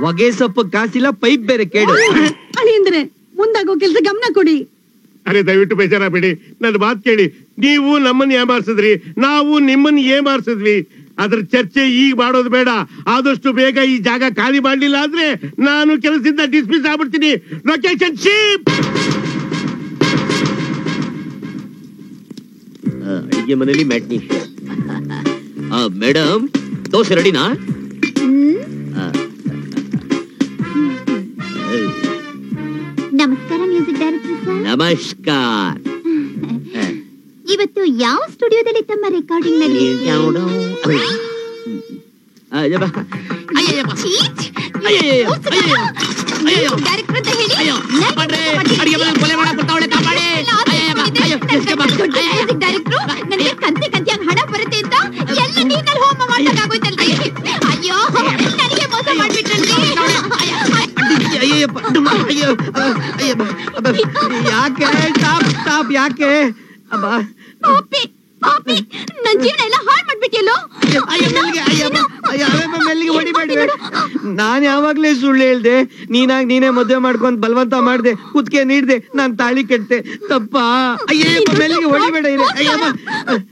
ಹೊಗೆ ಸೊಪ್ಪು ಕಾಸಿಲ್ಲ, ಪೈಪ್ ಬೇರೆ ಕೇಳು. ಅಲ್ಲಿ ಅಂದ್ರೆ ಮುಂದಾಗೋ ಕೆಲ್ಸ ಗಮನ ಕೊಡಿ. ಅರೆ ದಯವಿಟ್ಟು ಬೇಜಾರಾಗಬೇಡಿ, ನನ್ನ ಮಾತು ಕೇಳಿ. ನೀವು ನಮ್ಮನ್ನ ಏಮಾರ್ಸಿದ್ರಿ, ನಾವು ನಿಮ್ಮನ್ನ ಏಮಾರ್ಸಿದ್ವಿ. ಅದ್ರ ಚರ್ಚೆ ಈಗ ಮಾಡೋದು ಬೇಡ. ಆದಷ್ಟು ಬೇಗ ಈ ಜಾಗ ಖಾಲಿ ಮಾಡ್ಲಿಲ್ಲ ಅಂದ್ರೆ ನಾನು ಕೆಲಸದಿಂದ ಡಿಸ್ಮಿಸ್ ಆಗ್ಬಿಡ್ತೀನಿ. Location ship. ಅಡಿಗೆ ಮನೇಲಿ ಮ್ಯಾಟ್ನಿ. ಮೇಡಮ್, ದೋಸೆ ರೆಡಿನಾ? ನಮಸ್ಕಾರ ಮ್ಯೂಸಿಕ್ ಡೈರೆಕ್ಟರ್ ಸರ್. ನಮಸ್ಕಾರ. ಇವತ್ತು ಯಾವ ಸ್ಟುಡಿಯೋದಲ್ಲಿ ತಮ್ಮ ರೆಕಾರ್ಡಿಂಗ್ ನಲ್ಲಿ? ಡೈರೆಕ್ಟರ್ ಅಂತ ಹೇಳಿ ಡೈರೆಕ್ಟ್ರು ನನಗೆ ಕಂತೆ ಕಂತಿಯಾಗಿ ಹಣ ಬರುತ್ತೆ ಅಂತ ಎಲ್ಲ ನೀನಲ್ಲಿ ಹೋಮ ಮಾಡ್ಬೇಕಾಗೋಯ್ತಲ್ರಿ. ಅಯ್ಯೋ, ನನಗೆ ಮೋಸ ಮಾಡ್ಬಿಟ್ರಲ್ರಿ. ಯಾಕೆ ಸ್ಟಾಪ್ ಯಾಕೆ? ನನ್ ಜೀವನ ಎಲ್ಲ ಹಾಳು ಮಾಡ್ಬಿಟ್ಟಿಯಲ್ಲೋ. ಮೆಲ್ಲಿಗೆ ಹೊಡಿಬೇಡಿ. ನಾನ್ ಯಾವಾಗ್ಲೇ ಸುಳ್ಳು ಹೇಳ್ದೆ? ನೀನೇ ಮದುವೆ ಮಾಡ್ಕೊಂಡ್ ಬಲವಂತ ಮಾಡ್ದೆ, ಕುತ್ತಿಗೆ ನೀಡ್ದೆ, ನಾನ್ ತಾಳಿ ಕಟ್ತೆ. ತಪ್ಪ? ಅಯ್ಯಪ್ಪ, ಮೆಲ್ಲಿಗೆ ಹೊಡಿಬೇಡ.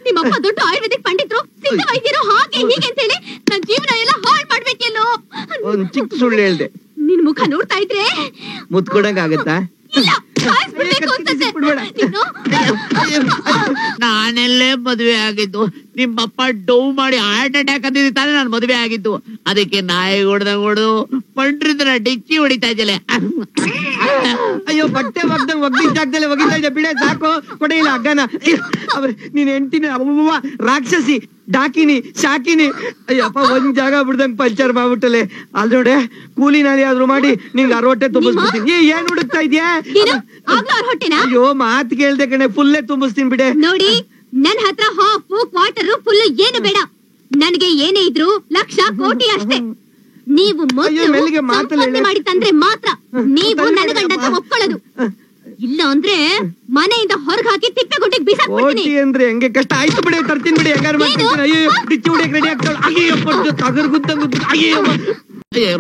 ನಿಮ್ಮಪ್ಪ ದೊಡ್ಡ ಆಯುರ್ವೇದಿಕ್ ಪಂಡಿತರು, ಸಿದ್ಧ ವೈದ್ಯರು, ಹಾಗೆ ಹೀಗೆ ಅಂತ ಹೇಳಿ ನನ್ ಜೀವನ ಎಲ್ಲ ಹಾಳು ಮಾಡ್ಬಿಟ್ಟಿಯಲ್ಲೋ. ಒಂದ್ ಚಿಕ್ಕ ಸುಳ್ಳು ಹೇಳ್ದೆ. ನಿನ್ ಮುಖ ನೋಡ್ತಾ ಇದ್ರೆ ಮುತ್ಕೊಡಂಗ ಆಗತ್ತಾ? ಇಲ್ಲ, ಸಾಯಿಸ್ಬಿಡ್ಬೇಕು ಅಂತ ನಾನೆಲ್ಲೇ ಮದುವೆ ಆಗಿದ್ದು, ನಿಮ್ಮಪ್ಪ ಡೌ ಮಾಡಿ ಹಾರ್ಟ್ ಅಟ್ಯಾಕ್ ಅಂದಿದ್ದು ತಾನೇ ನಾನು ಮದುವೆ ಆಗಿದ್ದು. ಅದಕ್ಕೆ ನಾಯಿ ಹೊಡೆದಂಗ್ ಹೊಡೆದು ಪಂಡ್ರಿದ್ರ ಡಿಕ್ಕಿ ಹೊಡಿತಾ ಇದ್ದಲೆ. ಅಯ್ಯೋ ಬಟ್ಟೆ ಒಗ್ದಿದ್ದ ಜಾಗದಲ್ಲಿ ಒಗಿತಾ ಇದ್ದೆ, ಬಿಡೆ ಸಾಕು, ಕೊಡೆಯಿಲ್ಲ ಅಗ್ಗನ. ನೀನ್ ಹೆಂಡತಿನ ರಾಕ್ಷಸಿ, ಡಾಕಿನಿ, ಶಾಕಿನಿ. ಅಯ್ಯಪ್ಪ ಒಂದ್ ಜಾಗ ಬಿಡ್ದಂಗ್ ಪಂಚರ್ ಮಾಡ್ಬಿಟ್ಟಲೆ. ಅಲ್ ನೋಡೆ, ಕೂಲಿ ನಾಲಿ ಆದ್ರೂ ಮಾಡಿ ನಿಂಗೆ 60 ಹೊಟ್ಟೆ ತುಂಬಿಸ್ಬಿಡ್ತೀನಿ. ಏನ್ ಹುಡುಕ್ತಾ ಇದ್ಯಾ? ಅಯ್ಯೋ ಮಾತ್ ಕೇಳ್ದೆ ಕಣೆ, ಫುಲ್ಲೇ ತುಂಬಿಸ್ತೀನಿ ಬಿಡೆ. ನೋಡಿ, ನನ್ ಹತ್ರ ಹಾಫ್ ಕ್ವಾರ್ಟರ್ ಫುಲ್ ಏನು ಬೇಡ. ನನಗೆ ಏನೇ ಇದ್ರು ಲಕ್ಷ ಕೋಟಿ ಅಷ್ಟೇ. ನೀವು ಮೊದಲು ಸಂಪಾದನೆ ಮಾಡಿ ತಂದ್ರೆ ಮಾತ್ರ ನೀವು ನನ್ನ ಗಂಡಂತ ಒಪ್ಕೊಳ್ಳೋದು. ಇಲ್ಲ ಅಂದ್ರೆ ಮನೆಯಿಂದ ಹೊರಗೆ ಹಾಕಿ ತಿಪ್ಪೆಗುಂಡಿಗೆ ಬೀಸಾಕ್ಬಿಡ್ತೀನಿ. ಕೋಟಿ ಅಂದ್ರೆ ಹೆಂಗೆ ಕಷ್ಟ ಆಯ್ತು ಬಿಡಿ, ತರ್ತೀನಿ ಬಿಡಿ, ಹೆಂಗಾರು ಮಾಡ್ತೀನಿ. ಅಯ್ಯೋ ಡಿಚ್ಚಿ ಹೊಡಿಯಕ್ ರೆಡಿ ಆಗ್ತಾಳ. ಅಯ್ಯೋ ತಗರ್ ಗುದ್ದ ಅಯ್ಯೋ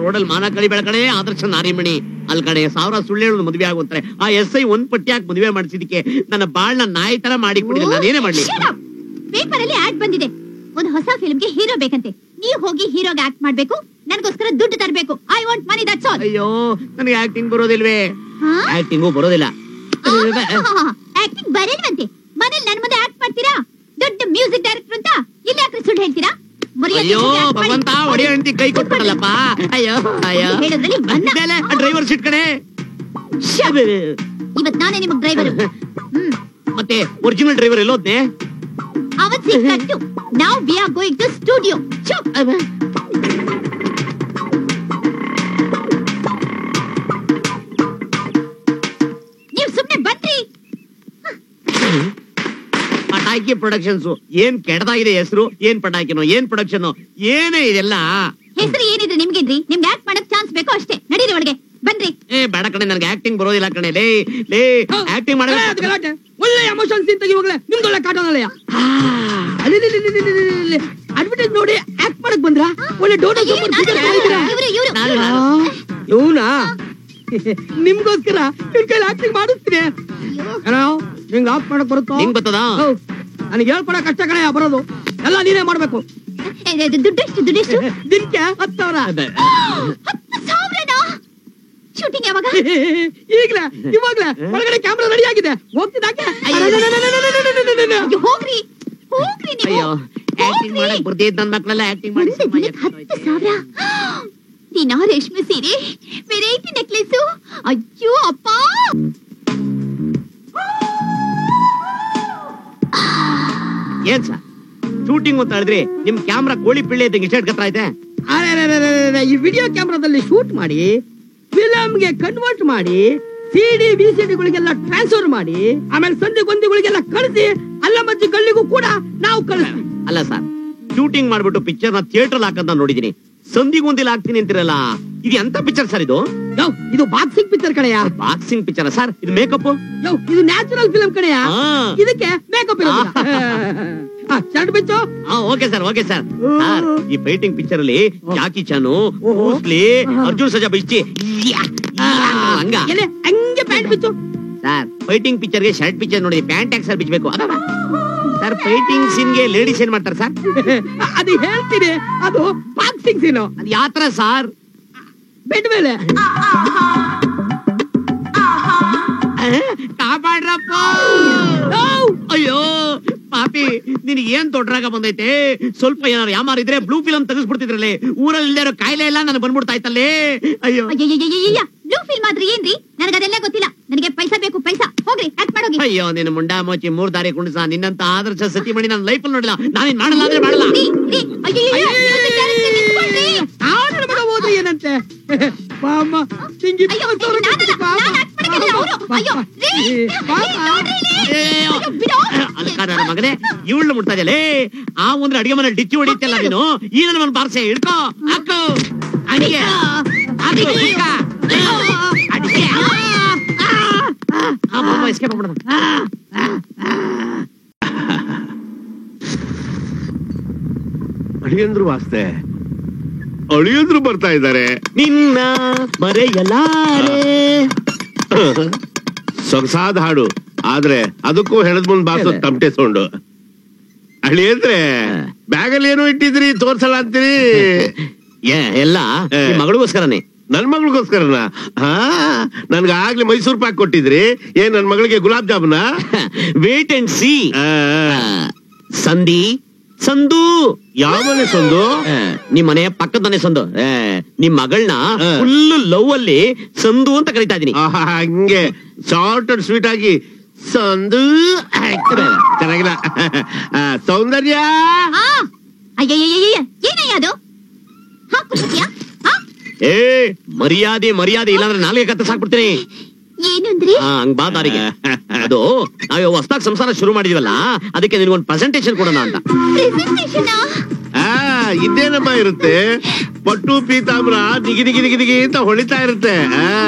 ರೋಡಲ್ಲಿ ಮಾನ ಕಳಿ ಬೆಳಕಣೆ ಆದರ್ಶ ನಾರಿಮಣಿ ಅಲ್ಲಿ ಕಡೆ 1000 ಸುಳ್ಳು ಹೇಳೋದು ಮದುವೆ ಆಗುತ್ತಾರೆ. ಆ SI ಒಂದ್ ಪಟ್ಟಿ ಹಾಕಿ ಮದುವೆ ಮಾಡಿಸಿದಕ್ಕೆ ನನ್ನ ಬಾಳ್ನ ನಾಯಿ ತರ ಮಾಡಿ ಕೊಟ್ಟಿದ್ದೆ. ನಾನೇನೇ ಮಾಡ್ಲಿ? ಪೇಪರ್ ಅಲ್ಲಿ ಆಡ್ ಬಂದಿದೆ, ಒಂದು ಹೊಸ ಫಿಲ್ಮ್ಗೆ ಹೀರೋ ಬೇಕಂತೆ. ನೀವು ಹೋಗಿ ಹೀರೋಗೆ ಆಕ್ಟ್ ಮಾಡ್ಬೇಕು, ನನಗೋಸ್ಕರ ದುಡ್ಡು ತರಬೇಕು. I want money, that's all. ಅಯ್ಯೋ ನನಗೆ ಆಕ್ಟಿಂಗ್ ಬರೋದಿಲ್ವೇ? ಆಕ್ಟಿಂಗು ಬರೋದಿಲ್ಲ. ಆಕ್ಟಿಂಗ್ ಬರಲ್ವಂತೆ. ಮನೇಲಿ ನನ್ ಮುಂದೆ ಆಕ್ಟ್ ಮಾಡ್ತೀರಾ? ದೊಡ್ಡ ಮ್ಯೂಸಿಕ್ ಡೈರೆಕ್ಟರ್ ಅಂತ ಇಲ್ಲಿ ಯಾಕೆ ಸುಳ್ಳು ಹೇಳ್ತೀರಾ? ಅಯ್ಯೋ ಭಗವಂತ, ಹೊಡೆಯೋ ಹೆಂಡತಿ ಕೈ ಕೊಟ್ಬಿಡಲ್ಲಪ್ಪ. ಅಯ್ಯೋ ಅಯ್ಯೋ ಡ್ರೈವರ್ ಸೀಟ್ ಕಡೆ. ಇವತ್ ನಾನೇ ನಿಮಗ್ ಡ್ರೈವರ್. ಮತ್ತೆ ಒರಿಜಿನಲ್ ಡ್ರೈವರ್ ಎಲ್ಲೋದ್ನೆ? ಅವತ್ ಸಿಕ್ತು. Now we are going to studio. ನೀವು ಸುಮ್ನೆ ಬನ್ರಿ. ಪಟಾಕಿ ಪ್ರೊಡಕ್ಷನ್ಸ್ ಏನ್ ಕೆಡದಾಗಿದೆ ಹೆಸರು. ಏನ್ ಪಟಾಕಿನೋ, ಏನ್ ಪ್ರೊಡಕ್ಷನ್, ಏನೇ ಇದೆಲ್ಲ. ಹೆಸರು ಏನಿದೆ ನಿಮ್ಗೇನ್ರಿ? ನಿಮ್ಗೆ ಆಕ್ಟ್ ಮಾಡಕ್ ಚಾನ್ಸ್ ಬೇಕೋ ಅಷ್ಟೇ. ನಡೀರಿ ಒಳಗೆ ಬನ್ರಿ. ಬೇಡ ಕಣೆ, ನನಗೆ ಆಕ್ಟಿಂಗ್ ಬರೋದಿಲ್ಲ ಕಣೆ. ಲೇ ಆಕ್ಟಿಂಗ್ ಮಾಡಬೇಕು. ಒಳ್ಳೆ ಎಮೋಷನ್ ಸೀನ್ ತೆಗಿವಾಗಲೇ ನಿಮ್ದೊಳ್ಳೆ ಕಾಟೋನಲ್ಲಯ್ಯ. ಅಡ್ವರ್ಟೈಸ್ ನೋಡಿ ಆಕ್ಟ್ ಮಾಡಕ್ ಬಂದ್ರ? ಒಳ್ಳೆ ಇವನಾ ನಿಮ್ಗೋಸ್ಕರ ಇವ್ನ ಕೈಲಿ ಆಕ್ಟಿಂಗ್ ಮಾಡಿಸ್ತೀನಿ. ನಿಂಗ್ ಆಕ್ಟ್ ಮಾಡಕ್ ಬರುತ್ತೋ? ನಿಂಗ್ ಬರ್ತದಾ? ನನಗೆ ಹೇಳ್ಕೊಡಕ್ ಕಷ್ಟ ಕಣೆ ಬರೋದು. ಎಲ್ಲ ನೀನೇ ಮಾಡ್ಬೇಕು. ದುಡ್ಡೆಷ್ಟು? ದಿನಕ್ಕೆ 10,000. ಶೂಟಿಂಗ್ ಯಾವಾಗ? ಈಗ್ಲೇ, ಇವಾಗ್ಲೇ. ಒಳಗಡೆ ಕ್ಯಾಮ್ರಾ ರೆಡಿ ಆಗಿದೆ. ಹೋಗ್ತಿದ್ದಾಕೆ ಹೋಗ್ರಿ ಹೋಗ್ರಿ ನೀವು. ಅಯ್ಯೋ ಆಕ್ಟಿಂಗ್ ಮಾಡಕ್ ಬರ್ತಿದ್ ನನ್ ಮಕ್ಕಳೆಲ್ಲ ಆಕ್ಟಿಂಗ್ ಮಾಡಿ 10,000. ದಿನಾ ರೇಷ್ಮೆ ಸೀರೆ, ವೆರೈಟಿ ನೆಕ್ಲೆಸ್. ಅಯ್ಯೋ ಅಪ್ಪ. ಏನ್ ಸರ್ ಶೂಟಿಂಗ್ ಅಂತ ಹೇಳಿದ್ರಿ, ನಿಮ್ ಕ್ಯಾಮ್ರಾ ಕೋಳಿ ಪಿಳ್ಳೆ ಇದ್ದಂಗೆ ಇಷ್ಟ ಕತ್ರ ಐತೆ. ಈ ವಿಡಿಯೋ ಕ್ಯಾಮ್ರಾದಲ್ಲಿ ಶೂಟ್ ಮಾಡಿ ಫಿಲಂಗೆ ಕನ್ವರ್ಟ್ ಮಾಡಿ CD VCD ಗಳಿಗೆಲ್ಲ ಟ್ರಾನ್ಸ್ಫರ್ ಮಾಡಿ ಆಮೇಲೆ ಸಂಧಿ ಗೊಂದಿಗಳಿಗೆಲ್ಲ ಕಳಿಸಿ ಅಲ್ಲ ಮಜ್ಜಿ ಗಳ್ಳಿಗೂ ಕೂಡ ನಾವು ಕಳಿಸ್ತೀವಿ. ಅಲ್ಲ ಸರ್, ಶೂಟಿಂಗ್ ಮಾಡ್ಬಿಟ್ಟು ಪಿಕ್ಚರ್ ನ ಥಿಯೇಟರ್ ಹಾಕಂತ ನೋಡಿದೀನಿ. ಸಂಧಿಗೊಂದಿಲ್ಲ ಹಾಕ್ತೀನಿ ಅಂತಿರಲ್ಲ, ಇದು ಎಂತ ಪಿಕ್ಚರ್ ಸರ್? ಇದು ಬಾಕ್ಸಿಂಗ್ ಪಿಕ್ಚರ್ ಕಡೆಯ. Boxing picture sir? ಇದು ಮೇಕಪ್? ಇದು ನ್ಯಾಚುರಲ್ ಫಿಲಂ ಕಡೆಯ. ಇದಕ್ಕೆ ಮೇಕಪ್ ಶರ್ಟ್ ಬಿಚ್ಚು. Okay sir, okay sir. ಈ ಫೈಟಿಂಗ್ ಪಿಕ್ಚರ್ ಅಲ್ಲಿ Jackie Chan, Bruce Lee, Arjun Sarja ಬಿಚ್ಚಿ ಹಂಗ ಹಂಗೆ ಪ್ಯಾಂಟ್ ಬಿಚ್ಚು ಸರ್. ಫೈಟಿಂಗ್ ಪಿಕ್ಚರ್ ಗೆ ಶರ್ಟ್ ಪಿಕ್ಚರ್ ನೋಡಿ, ಪ್ಯಾಂಟ್ ಯಾಕೆ ಸರ್ ಬಿಚ್ಚಬೇಕು? ಸರ್ ಫೈಟಿಂಗ್ ಸೀನ್ ಗೆ ಲೇಡೀಸ್ ಏನ್ ಮಾಡ್ತಾರೆ ಸರ್? ಅದು ಹೇಳ್ತೀನಿ, ಅದು ಬಾಕ್ಸಿಂಗ್ ಸೀನು. ಅದು ಯಾತ್ರ ಸರ್? ಬೆಡ್ ಮೇಲೆ. ಕಾಪಾಡ್ರಪ್ಪ. ಅಯ್ಯೋ ಪಾಪಿ, ನಿನಗೆ ಏನ್ ದೊಡ್ಡರಾಗ ಬಂದೈತೆ? ಸ್ವಲ್ಪ ಏನಾರು ಯಾಮಾರಿದ್ರೆ ಬ್ಲೂ ಫಿಲಂ ತೆಗಿಸ್ಬಿಡ್ತಿದ್ರಲ್ಲಿ. ಊರಲ್ಲಿ ಇಲ್ಲದೆ ಇರೋ ಕಾಯಿಲೆ ಎಲ್ಲ ನನಗೆ ಬಂದ್ಬಿಡ್ತಾ ಇತ್ತಲ್ಲೇ. ಅಯ್ಯೋ ಬ್ಲೂ ಫಿಲ್ಮ್ ಆದ್ರೆ ಏನ್ರಿ? ನನಗದೆಲ್ಲ ಗೊತ್ತಿಲ್ಲ. ನನಗೆ ಪೈಸಾ ಬೇಕು, ಪೈಸಾ. ಹೋಗ್ರಿ ಆಕ್ಟ್ ಮಾಡೋಗಿ. ಅಯ್ಯೋ ನಿನ್ನ ಮುಂಡಾ ಮೋಚಿ 3 ದಾರಿ ಕುಂಡಿಸ. ನಿನ್ನಂತ ಆದರ್ಶ ಸತಿಮಣಿ ನನ್ನ ಲೈಫ್ ಅಲ್ಲಿ ನೋಡಿಲ್ಲ. ನಾನೇನ್ ಮಾಡಲ್ಲ ಅಂದ್ರೆ ಮಾಡಲ್ಲ. ಹೋದ್ರಿ ಏನಂತೆ ಮಗನೇ, ಇವಳು ಮುಟ್ತಾ ಇದೆಯಲ್ಲೇ. ಆ ಒಂದು ಅಡಿಗೆ ಮನೆ ಡಿಚ್ಚಿ ಹೊಡಿತಲ್ಲ ನೀನು. ಈ ನನ್ನ ಮನ ಬಾರ್ಸೆ ಹಿಡ್ಕೋ, ಹಾಕು ಅಡಿಗೆ ಅಳಿಯಂದ್ರು ವಾಸ್ತೆ ಅಳಿಯಂದ್ರು ಬರ್ತಾ ಇದ್ದಾರೆ. ನಿನ್ನ ಮರೆಯಲಾರೆ. ಸೊಗಸಾದ ಹಾಡು, ಆದ್ರೆ ಅದಕ್ಕೂ ಹೆಣದ್ ಮುಂದ್ ಬಾರ್ಸೋ ತಮಟೆ ಸೌಂಡು. ಅಳಿಯಂದ್ರೆ ಬ್ಯಾಗಲ್ಲಿ ಏನೋ ಇಟ್ಟಿದ್ರಿ, ತೋರ್ಸಲ್ಲ ಅಂತೀರಿ. ಎಲ್ಲ ಮಗಳಿಗೋಸ್ಕರನೇ. ನನ್ ಮಗಳಿಗೋಸ್ಕರನ? ನನ್ಗೆ ಆಗ್ಲಿ ಮೈಸೂರು ಪಾಕ್ ಕೊಟ್ಟಿದ್ರಿ, ಏನ್ ನನ್ ಮಗಳಿಗೆ ಗುಲಾಬ್ ಜಾಮೂನ? Wait and see. ಸಂಧಿ ಸಂದು. ಯಾವ ಮನೆ ಸಂದು? ನಿಮ್ ಮನೆ ಪಕ್ಕದ ಮನೆ ಸಂದು. ನಿಮ್ ಮಗಳನ್ನ ಫುಲ್ ಲವ್ ಅಲ್ಲಿ ಸಂದು ಅಂತ ಕರಿತಾ ಇದೀನಿ. ಹಂಗೆ ಶಾರ್ಟ್ ಅಂಡ್ ಸ್ವೀಟ್ ಆಗಿ ಸಂದು. ಚೆನ್ನಾಗಿಲ್ಲ. ಸೌಂದರ್ಯ. ಏನಯ್ಯ ಅದು? ಏ ಮರ್ಯಾದೆ ಮರ್ಯಾದೆ, ಇಲ್ಲಾಂದ್ರೆ ನಾಲ್ಗೆ ಕತ್ತರಿಸಾಕ್ಬಿಡ್ತೀನಿ. ಏನಂದ್ರಿ? ಹಂಗ್ ಬಾ ದಾರಿಗೆ. ಅದು ನಾವ್ ಹೊಸದಾಗಿ ಸಂಸಾರ ಶುರು ಮಾಡಿದೀವಲ್ಲ, ಅದಕ್ಕೆ ನಿನ್ಗೊಂದು ಪ್ರೆಸೆಂಟೇಶನ್ ಕೊಡೋಣ ಅಂತ. ಇದೇನಮ್ಮ ಇರುತ್ತೆ, ಪಟ್ಟು ಪೀತಾಂಬ್ರ ನಿಗಿ ನಿಗಿ ನಿಗಿ ನಿಗಿ ಅಂತ ಹೊಳಿತಾ ಇರುತ್ತೆ.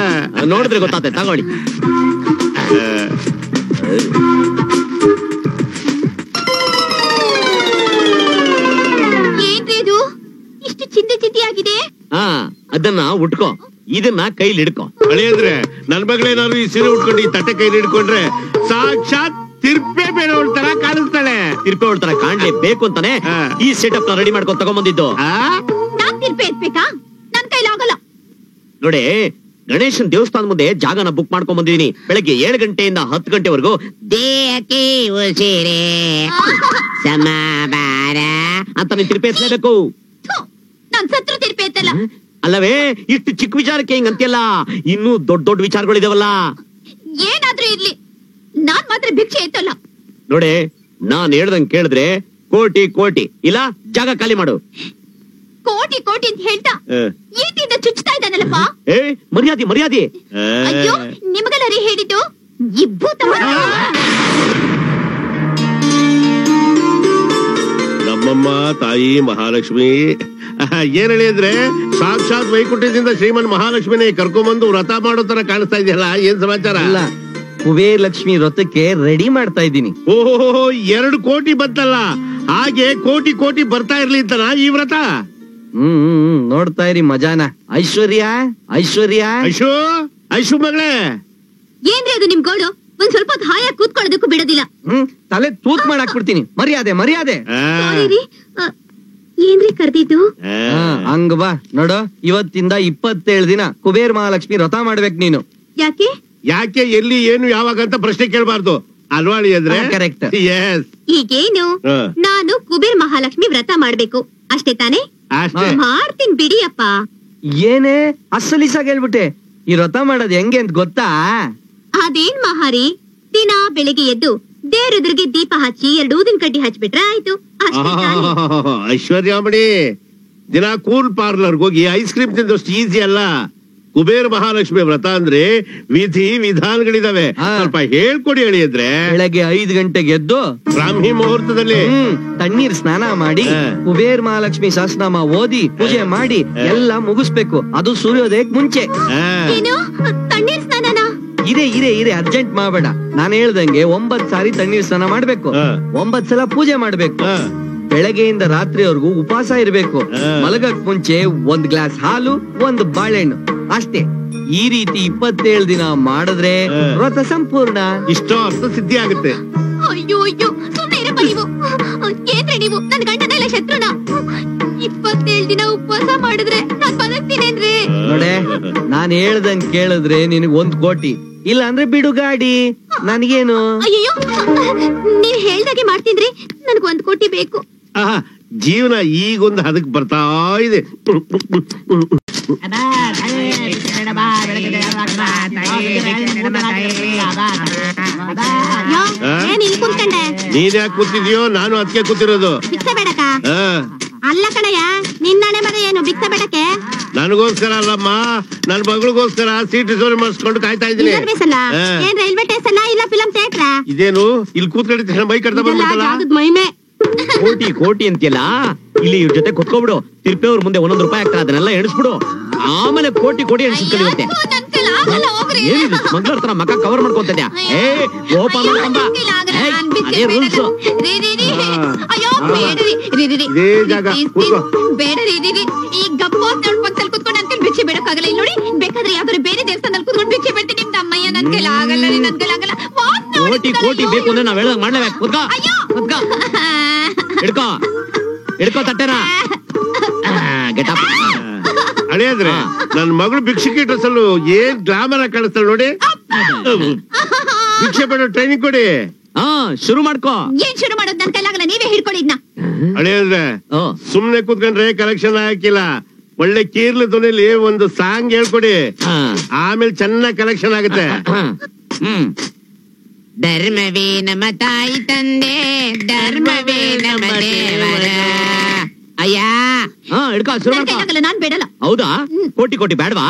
ನೋಡಿದ್ರೆ ಗೊತ್ತಾಗುತ್ತೆ, ತಗೊಳ್ಳಿ. ಏನ್ರಿ ಇದು ಇಷ್ಟು ಚಿಂತೆ ಚಿಂತೆಯಾಗಿದೆ? ಅದನ್ನ ಉಟ್ಕೋ, ಇದನ್ನ ಕೈಲಿ ಹಿಡ್ಕೊ. ಅಳಿಯಂದ್ರೆ ನನ್ ಮಗಳೇನಾದ್ರು ಈ ಸೀರೆ ಉಟ್ಕೊಂಡು ಈ ತಟ್ಟೆ ಕೈಲಿ ಹಿಡ್ಕೊಂಡ್ರೆ ಸಾಕ್ಷಾತ್ ತಿರ್ಪೆ ಬೇಡ ತರ ಕಾಣಿಸ್ತಾಳೆ. ತಿರ್ಪೆ ತರ ಕಾಣ್ಲೇಬೇಕು ಅಂತಾನೆ ಈ ಸೆಟಪ್ ನ ರೆಡಿ ಮಾಡ್ಕೊಂಡು ತಗೊಂಡ್ಬಂದಿದ್ದು. ನಾನ್ ತಿರ್ಪೆ ಎತ್ಬೇಕಾ? ನನ್ ಕೈಲಾಗಲ್ಲ. ನೋಡಿ, ಗಣೇಶನ್ ದೇವಸ್ಥಾನ ಮುಂದೆ ಜಾಗನ ಬುಕ್ ಮಾಡ್ಕೊಂಡ್ ಬಂದಿದೀನಿ. ಬೆಳಗ್ಗೆ 7 ಗಂಟೆಯಿಂದ 10 ಗಂಟೆವರೆಗೂ ದೇಹಕ್ಕೆ ಉಸಿರೇ ಸಮಾಧಾನ ಅಂತ ನೀನ್ ತಿರ್ಪೆ ಎತ್ತಲೇಬೇಕು. ನಾನ್ ಸತ್ರು ತಿರ್ಪೆ ಎತ್ತಲ್ಲ. ಅಲ್ಲವೇ, ಇಷ್ಟು ಚಿಕ್ಕ ವಿಚಾರಕ್ಕೆ ಹಿಂಗ್ ಅಂತೆಲ್ಲ, ಇನ್ನೂ ದೊಡ್ಡ ದೊಡ್ಡ ವಿಚಾರಗಳಿದಾವಲ್ಲ. ಏನಾದ್ರೂ ಇರ್ಲಿ, ನಾನ್ ಮಾತ್ರ ಭಿಕ್ಷೆ ಎತ್ತಲ್ಲ. ನೋಡಿ, ನಾನ್ ಹೇಳ್ದಂಗ್ ಕೇಳಿದ್ರೆ ಕೋಟಿ ಕೋಟಿ, ಇಲ್ಲ ಜಾಗ ಖಾಲಿ ಮಾಡು. ಕೋಟಿ ಕೋಟಿ ಅಂತ ಹೇಳ್ತಾ ಈಟಿಂದ ಚುಚ್ತಾ ಇದ್ದಾನಲ್ಲಪ್ಪ. ಏ ಮರ್ಯಾದೆ ಮರ್ಯಾದೆ. ಅಯ್ಯೋ, ನಿಮಗೆಲ್ಲ ರೀ ಹೇಳಿದ್ದು ಇಬ್ಬೂ ನಮ್ಮಮ್ಮ ತಾಯಿ ಮಹಾಲಕ್ಷ್ಮಿ. ಏನ್ ಹೇಳಿ ಅಂದ್ರೆ, ಸಾಕ್ಷಾತ್ ವೈಕುಂಠದಿಂದ ಶ್ರೀಮನ್ ಮಹಾಲಕ್ಷ್ಮಿನೇ ಕರ್ಕೊಂಬಂದು ವ್ರತ ಮಾಡೋ ತರ ಕಾಣಿಸ್ತಾ ಇದೆಯಲ್ಲ, ಏನ್ ಸಮಾಚಾರ? ಅಲ್ಲ, ಕುಬೇರ್ ಲಕ್ಷ್ಮಿ ವ್ರತಕ್ಕೆ ರೆಡಿ ಮಾಡ್ತಾ ಇದ್ದೀನಿ. ಓಹೋ, 2 ಕೋಟಿ ಬಂತಲ್ಲ, ಹಾಗೆ ಕೋಟಿ ಕೋಟಿ ಬರ್ತಾ ಇರ್ಲಿ ಅಂತನಾ ಈ ವ್ರತ? ನೋಡ್ತಾ ಇರಿ ಮಜಾನ. ಐಶ್ವರ್ಯ ಐಶ್ವರ್ಯ ಐಶು ಐಶು ಮಗಳೇ. ಏನ್ರಿ ಅದು ನಿಮ್ ಗೋಳು? ಒಂದ್ ಸ್ವಲ್ಪ ಹಾಯಾಗಿ ಕೂತ್ಕೊಳ್ಳೋದಕ್ಕೂ ಬಿಡೋದಿಲ್ಲ. ತಲೆ ತೂತ್ ಮಾಡಾಕ್ಬಿಡ್ತೀನಿ. ಮರ್ಯಾದೆ ಮರ್ಯಾದೆ. ಏನ್ರಿ ಕರ್ದಿದ್ದು? ಹಂಗ ಬಾ ನೋಡು, ಇವತ್ತಿಂದ 27 ದಿನ ಕುಬೇರ್ ಮಹಾಲಕ್ಷ್ಮಿ ವ್ರತ ಮಾಡ್ಬೇಕು ನೀನು. ಯಾಕೆ ಯಾಕೆ, ಎಲ್ಲಿ, ಏನು, ಯಾವಾಗ ಅಂತ ಪ್ರಶ್ನೆ ಕೇಳಬಾರ್ದು ಅಲ್ವಾಳಿ ಅಂದ್ರೆ? ಕರೆಕ್ಟ್. ಈಗೇನು, ನಾನು ಕುಬೇರ್ ಮಹಾಲಕ್ಷ್ಮಿ ವ್ರತ ಮಾಡ್ಬೇಕು ಅಷ್ಟೇ ತಾನೇ? ಮಾಡ್ತೀನಿ ಬಿಡಿ ಅಪ್ಪ. ಏನೇ ಅಸಲಿಸಾಗ ಹೇಳ್ಬಿಟ್ಟೆ. ಈ ವ್ರತ ಮಾಡೋದು ಹೆಂಗೆ ಅಂತ ಗೊತ್ತಾ? ಅದೇನ್ ಮಹಾರಿ, ದಿನ ಬೆಳಿಗ್ಗೆ ಎದ್ದು ದೇವ್ರದ್ರಿಗೆ ದೀಪ ಹಚ್ಚಿ 2 ಊದಿನ ಕಡ್ಡಿ ಹಚ್ಬಿಟ್ರೆ ಆಯ್ತು. ಐಶ್ವರ್ಯಾಮಣಿ, ದಿನ ಕೂಲ್ ಪಾರ್ಲರ್ಗೆ ಹೋಗಿ ಐಸ್ ಕ್ರೀಮ್ ತಿಂದಷ್ಟು ಈಸಿ ಅಲ್ಲ. ಕುಬೇರ್ ಮಹಾಲಕ್ಷ್ಮಿ ವ್ರತ ಅಂದ್ರೆ ವಿಧಿ ವಿಧಾನಗಳಿದಾವೆ, ಸ್ವಲ್ಪ ಹೇಳ್ಕೊಡಿ ಹೇಳಿ. ಅಂದ್ರೆ ಬೆಳಗ್ಗೆ 5 ಗಂಟೆಗೆ ಎದ್ದು ಬ್ರಾಹ್ಮಿ ಮುಹೂರ್ತದಲ್ಲಿ ತಣ್ಣೀರ್ ಸ್ನಾನ ಮಾಡಿ ಕುಬೇರ್ ಮಹಾಲಕ್ಷ್ಮಿ ಸಹಸ್ರನಾಮ ಓದಿ ಪೂಜೆ ಮಾಡಿ ಎಲ್ಲ ಮುಗಿಸ್ಬೇಕು. ಅದು ಸೂರ್ಯೋದಯಕ್ಕೆ ಮುಂಚೆ. ತಣ್ಣೀರ್ ಸ್ನಾನ ಇರೆ ಅರ್ಜೆಂಟ್ ಮಾಡಬೇಡ. ನಾನು ಹೇಳ್ದಂಗೆ 9 ಸಾರಿ ತಣ್ಣೀರ್ ಸ್ನಾನ ಮಾಡ್ಬೇಕು, 9 ಸಲ ಪೂಜೆ ಮಾಡ್ಬೇಕು. ಬೆಳಗ್ಗೆಯಿಂದ ರಾತ್ರಿವರೆಗೂ ಉಪವಾಸ ಇರ್ಬೇಕು. ಮಲಗಕ್ ಮುಂಚೆ 1 ಗ್ಲಾಸ್ ಹಾಲು, 1 ಬಾಳೆಹಣ್ಣು ಅಷ್ಟೇ. ಈ ರೀತಿ 27 ದಿನ ಮಾಡಿದ್ರೆ ವ್ರತ ಸಂಪೂರ್ಣ. ಇಷ್ಟೋ ಅರ್ಥ ಸಿದ್ಧಿ ಆಗುತ್ತೆ. ಅಯ್ಯೋ ಅಯ್ಯೋ, ಸುಮ್ಮನೆ ಇರಪ್ಪ ನೀವು. ಏನ್ರಿ ನೀವು ನನ್ನ ಗಂಡನೆಲ್ಲ ಶತ್ರುನ? 27 ದಿನ ಉಪವಾಸ ಮಾಡಿದ್ರೆ ನಾನ್ ಬದುಕ್ತೀನೇನ್ರಿ? ನೋಡೆ, ನಾನ್ ಹೇಳ್ದಂಗ್ ಕೇಳಿದ್ರೆ ನಿನಗ್ 1 ಕೋಟಿ, ಇಲ್ಲ ಅಂದ್ರೆ ಬಿಡು ಗಾಡಿ, ನನಗೇನು. ಅಯ್ಯೋ, ನೀವ್ ಹೇಳ್ದಾಗೆ ಮಾಡ್ತಿದ್ರಿ, ನನ್ಗ್ 1 ಕೋಟಿ ಬೇಕು. ಜೀವನ ಈಗೊಂದು ಹದಕ್ ಬರ್ತಾ ಇದೆ. ನೀನ್ ಯಾಕೆ ಕೂತಿದ್ಯೋ? ನಾನು ಅದಕ್ಕೆ ಕೂತಿರೋದು. ಅಲ್ಲ ಕಣಯ್ಯ, ನಿನ್ನಣೆ ಮಗ ಏನು ಭಿಕ್ಷೆ ಬೇಡಕ್ಕೆ? ನನಗೋಸ್ಕರ ಅಲ್ಲಮ್ಮ, ನನ್ ಮಗಳಿಗೋಸ್ಕರ ಸೀಟ್ ರಿಸರ್ವ್ ಮಾಡಿಸ್ಕೊಂಡು ಕಾಯ್ತಾ ಇದ್ದೀನಿ. ಏನ್ ರೈಲ್ವೆ ಸ್ಟೇಷನ್ ಇಲ್ಲ ಫಿಲಂ ಥಿಯೇಟರ್? ಇದೇನು ಇಲ್ಲಿ ಕೂತ್ಕೊಂಡಿದ್ದ ಮೈ ಕಡ್ದ ಬಂದ್ಬಿಟ್ಟಲ್ಲ. ಮೈಮೆ ಕೋಟಿ ಕೋಟಿ ಅಂತೀಯಲ್ಲ, ಇಲ್ಲಿ ಇವ್ರ ಜೊತೆ ಕುತ್ಕೊಬಿಡು. ತಿರ್ಪೆ ಅವ್ರ ಮುಂದೆ 1 ರೂಪಾಯಿ ಆಗ್ತಾ, ಅದನ್ನೆಲ್ಲ ಎಣಿಸ್ಬಿಡು. ಆಮೇಲೆ ಕೋಟಿ ಕೋಟಿ ಎಣಿಸ್ ಕಲಿಯುತ್ತೆ. ಏನಿದು ಸ್ಮಗ್ಲರ್ ತರ ಮಕ್ಕ ಕವರ್ ಮಾಡ್ಕೊಂತಿದ್ಯಾ? ಓಪನ್ ಮಾಡ್ಕೊಂಡ. ಅದೇ ರೂಲ್ಸ್. ಬೇಡ್ರಿ, ಈ ಗಪ್ಪೋಸ್ ಪಕ್ಕದಲ್ಲಿ ಕುತ್ಕೊಂಡು ನನ್ ಕೈಲಿ ಭಿಕ್ಷೆ ಬೇಡಕ್ಕಾಗಲ್ಲ. ಇಲ್ಲಿ ನೋಡಿ, ಬೇಕಾದ್ರೆ ಯಾವ್ದಾದ್ರು ಬೇರೆ ದೇವಸ್ಥಾನದಲ್ಲಿ ಕುತ್ಕೊಂಡು ಭಿಕ್ಷೆ ಬೇಡ್ತೀನಿ. ನಿಮ್ದು ಅಮ್ಮಯ್ಯ ನನ್ ಕೈಲಿ ಆಗಲ್ಲ, ನನ್ ಕೈಲಿ ಆಗಲ್ಲ. ಕೋಟಿ ಕೋಟಿ ಬೇಕು ಅಂದ್ರೆ ನಾವ್ ಹೇಳ್ದಂಗ್ ಮಾಡ್ಲೇಬೇಕು. ಕುತ್ಕೋ ಕುತ್ಕೋ, ಹಿಡ್ಕೋ ಹಿಡ್ಕೋ ತಟ್ಟೆನ. ಗೆಟಪ್. ಅಳಿಯಂದ್ರೆ ನನ್ ಮಗಳು ಭಿಕ್ಷುಕಿ ಡ್ರೆಸ್ ಅಲ್ಲೂ ಏನ್ ಗ್ಲಾಮರ್ ಆಗಿ ಕಾಣಿಸ್ತಾಳೆ ನೋಡಿ. ಭಿಕ್ಷೆ ಬೇಡ ಟ್ರೈನಿಂಗ್ ಕೊಡಿ. ಶುರು ಮಾಡ್ಕೋ. ಏನ್ ಶುರು ಮಾಡೋದು? ನನ್ ಕೈಲಾಗಲ್ಲ, ನೀವೇ ಹಿಡ್ಕೊಂಡಿದ್ನ. ಅಳಿಯಂದ್ರೆ ಸುಮ್ನೆ ಕೂತ್ಕೊಂಡ್ರೆ ಕಲೆಕ್ಷನ್ ಹಾಕಿಲ್ಲ. ಒಳ್ಳೆ ಕೀರ್ಲು ಧ್ವನಿಲಿ ಒಂದು ಸಾಂಗ್ ಹೇಳ್ಕೊಡಿ, ಆಮೇಲೆ ಚೆನ್ನಾಗ್ ಕಲೆಕ್ಷನ್ ಆಗುತ್ತೆ. ಧರ್ಮವೇ ನಮ್ಮ ತಾಯಿ ತಂದೆ, ಧರ್ಮವೇ ನಮ್ಮ ದೇವರ. ಅಯ್ಯ ಹಿಡ್ಕೋ, ಶುರು ಮಾಡ್ಕೋ. ನಾನ್ ಬೇಡಲ್ಲ. ಹೌದಾ? ಕೋಟಿ ಕೋಟಿ ಬೇಡವಾ?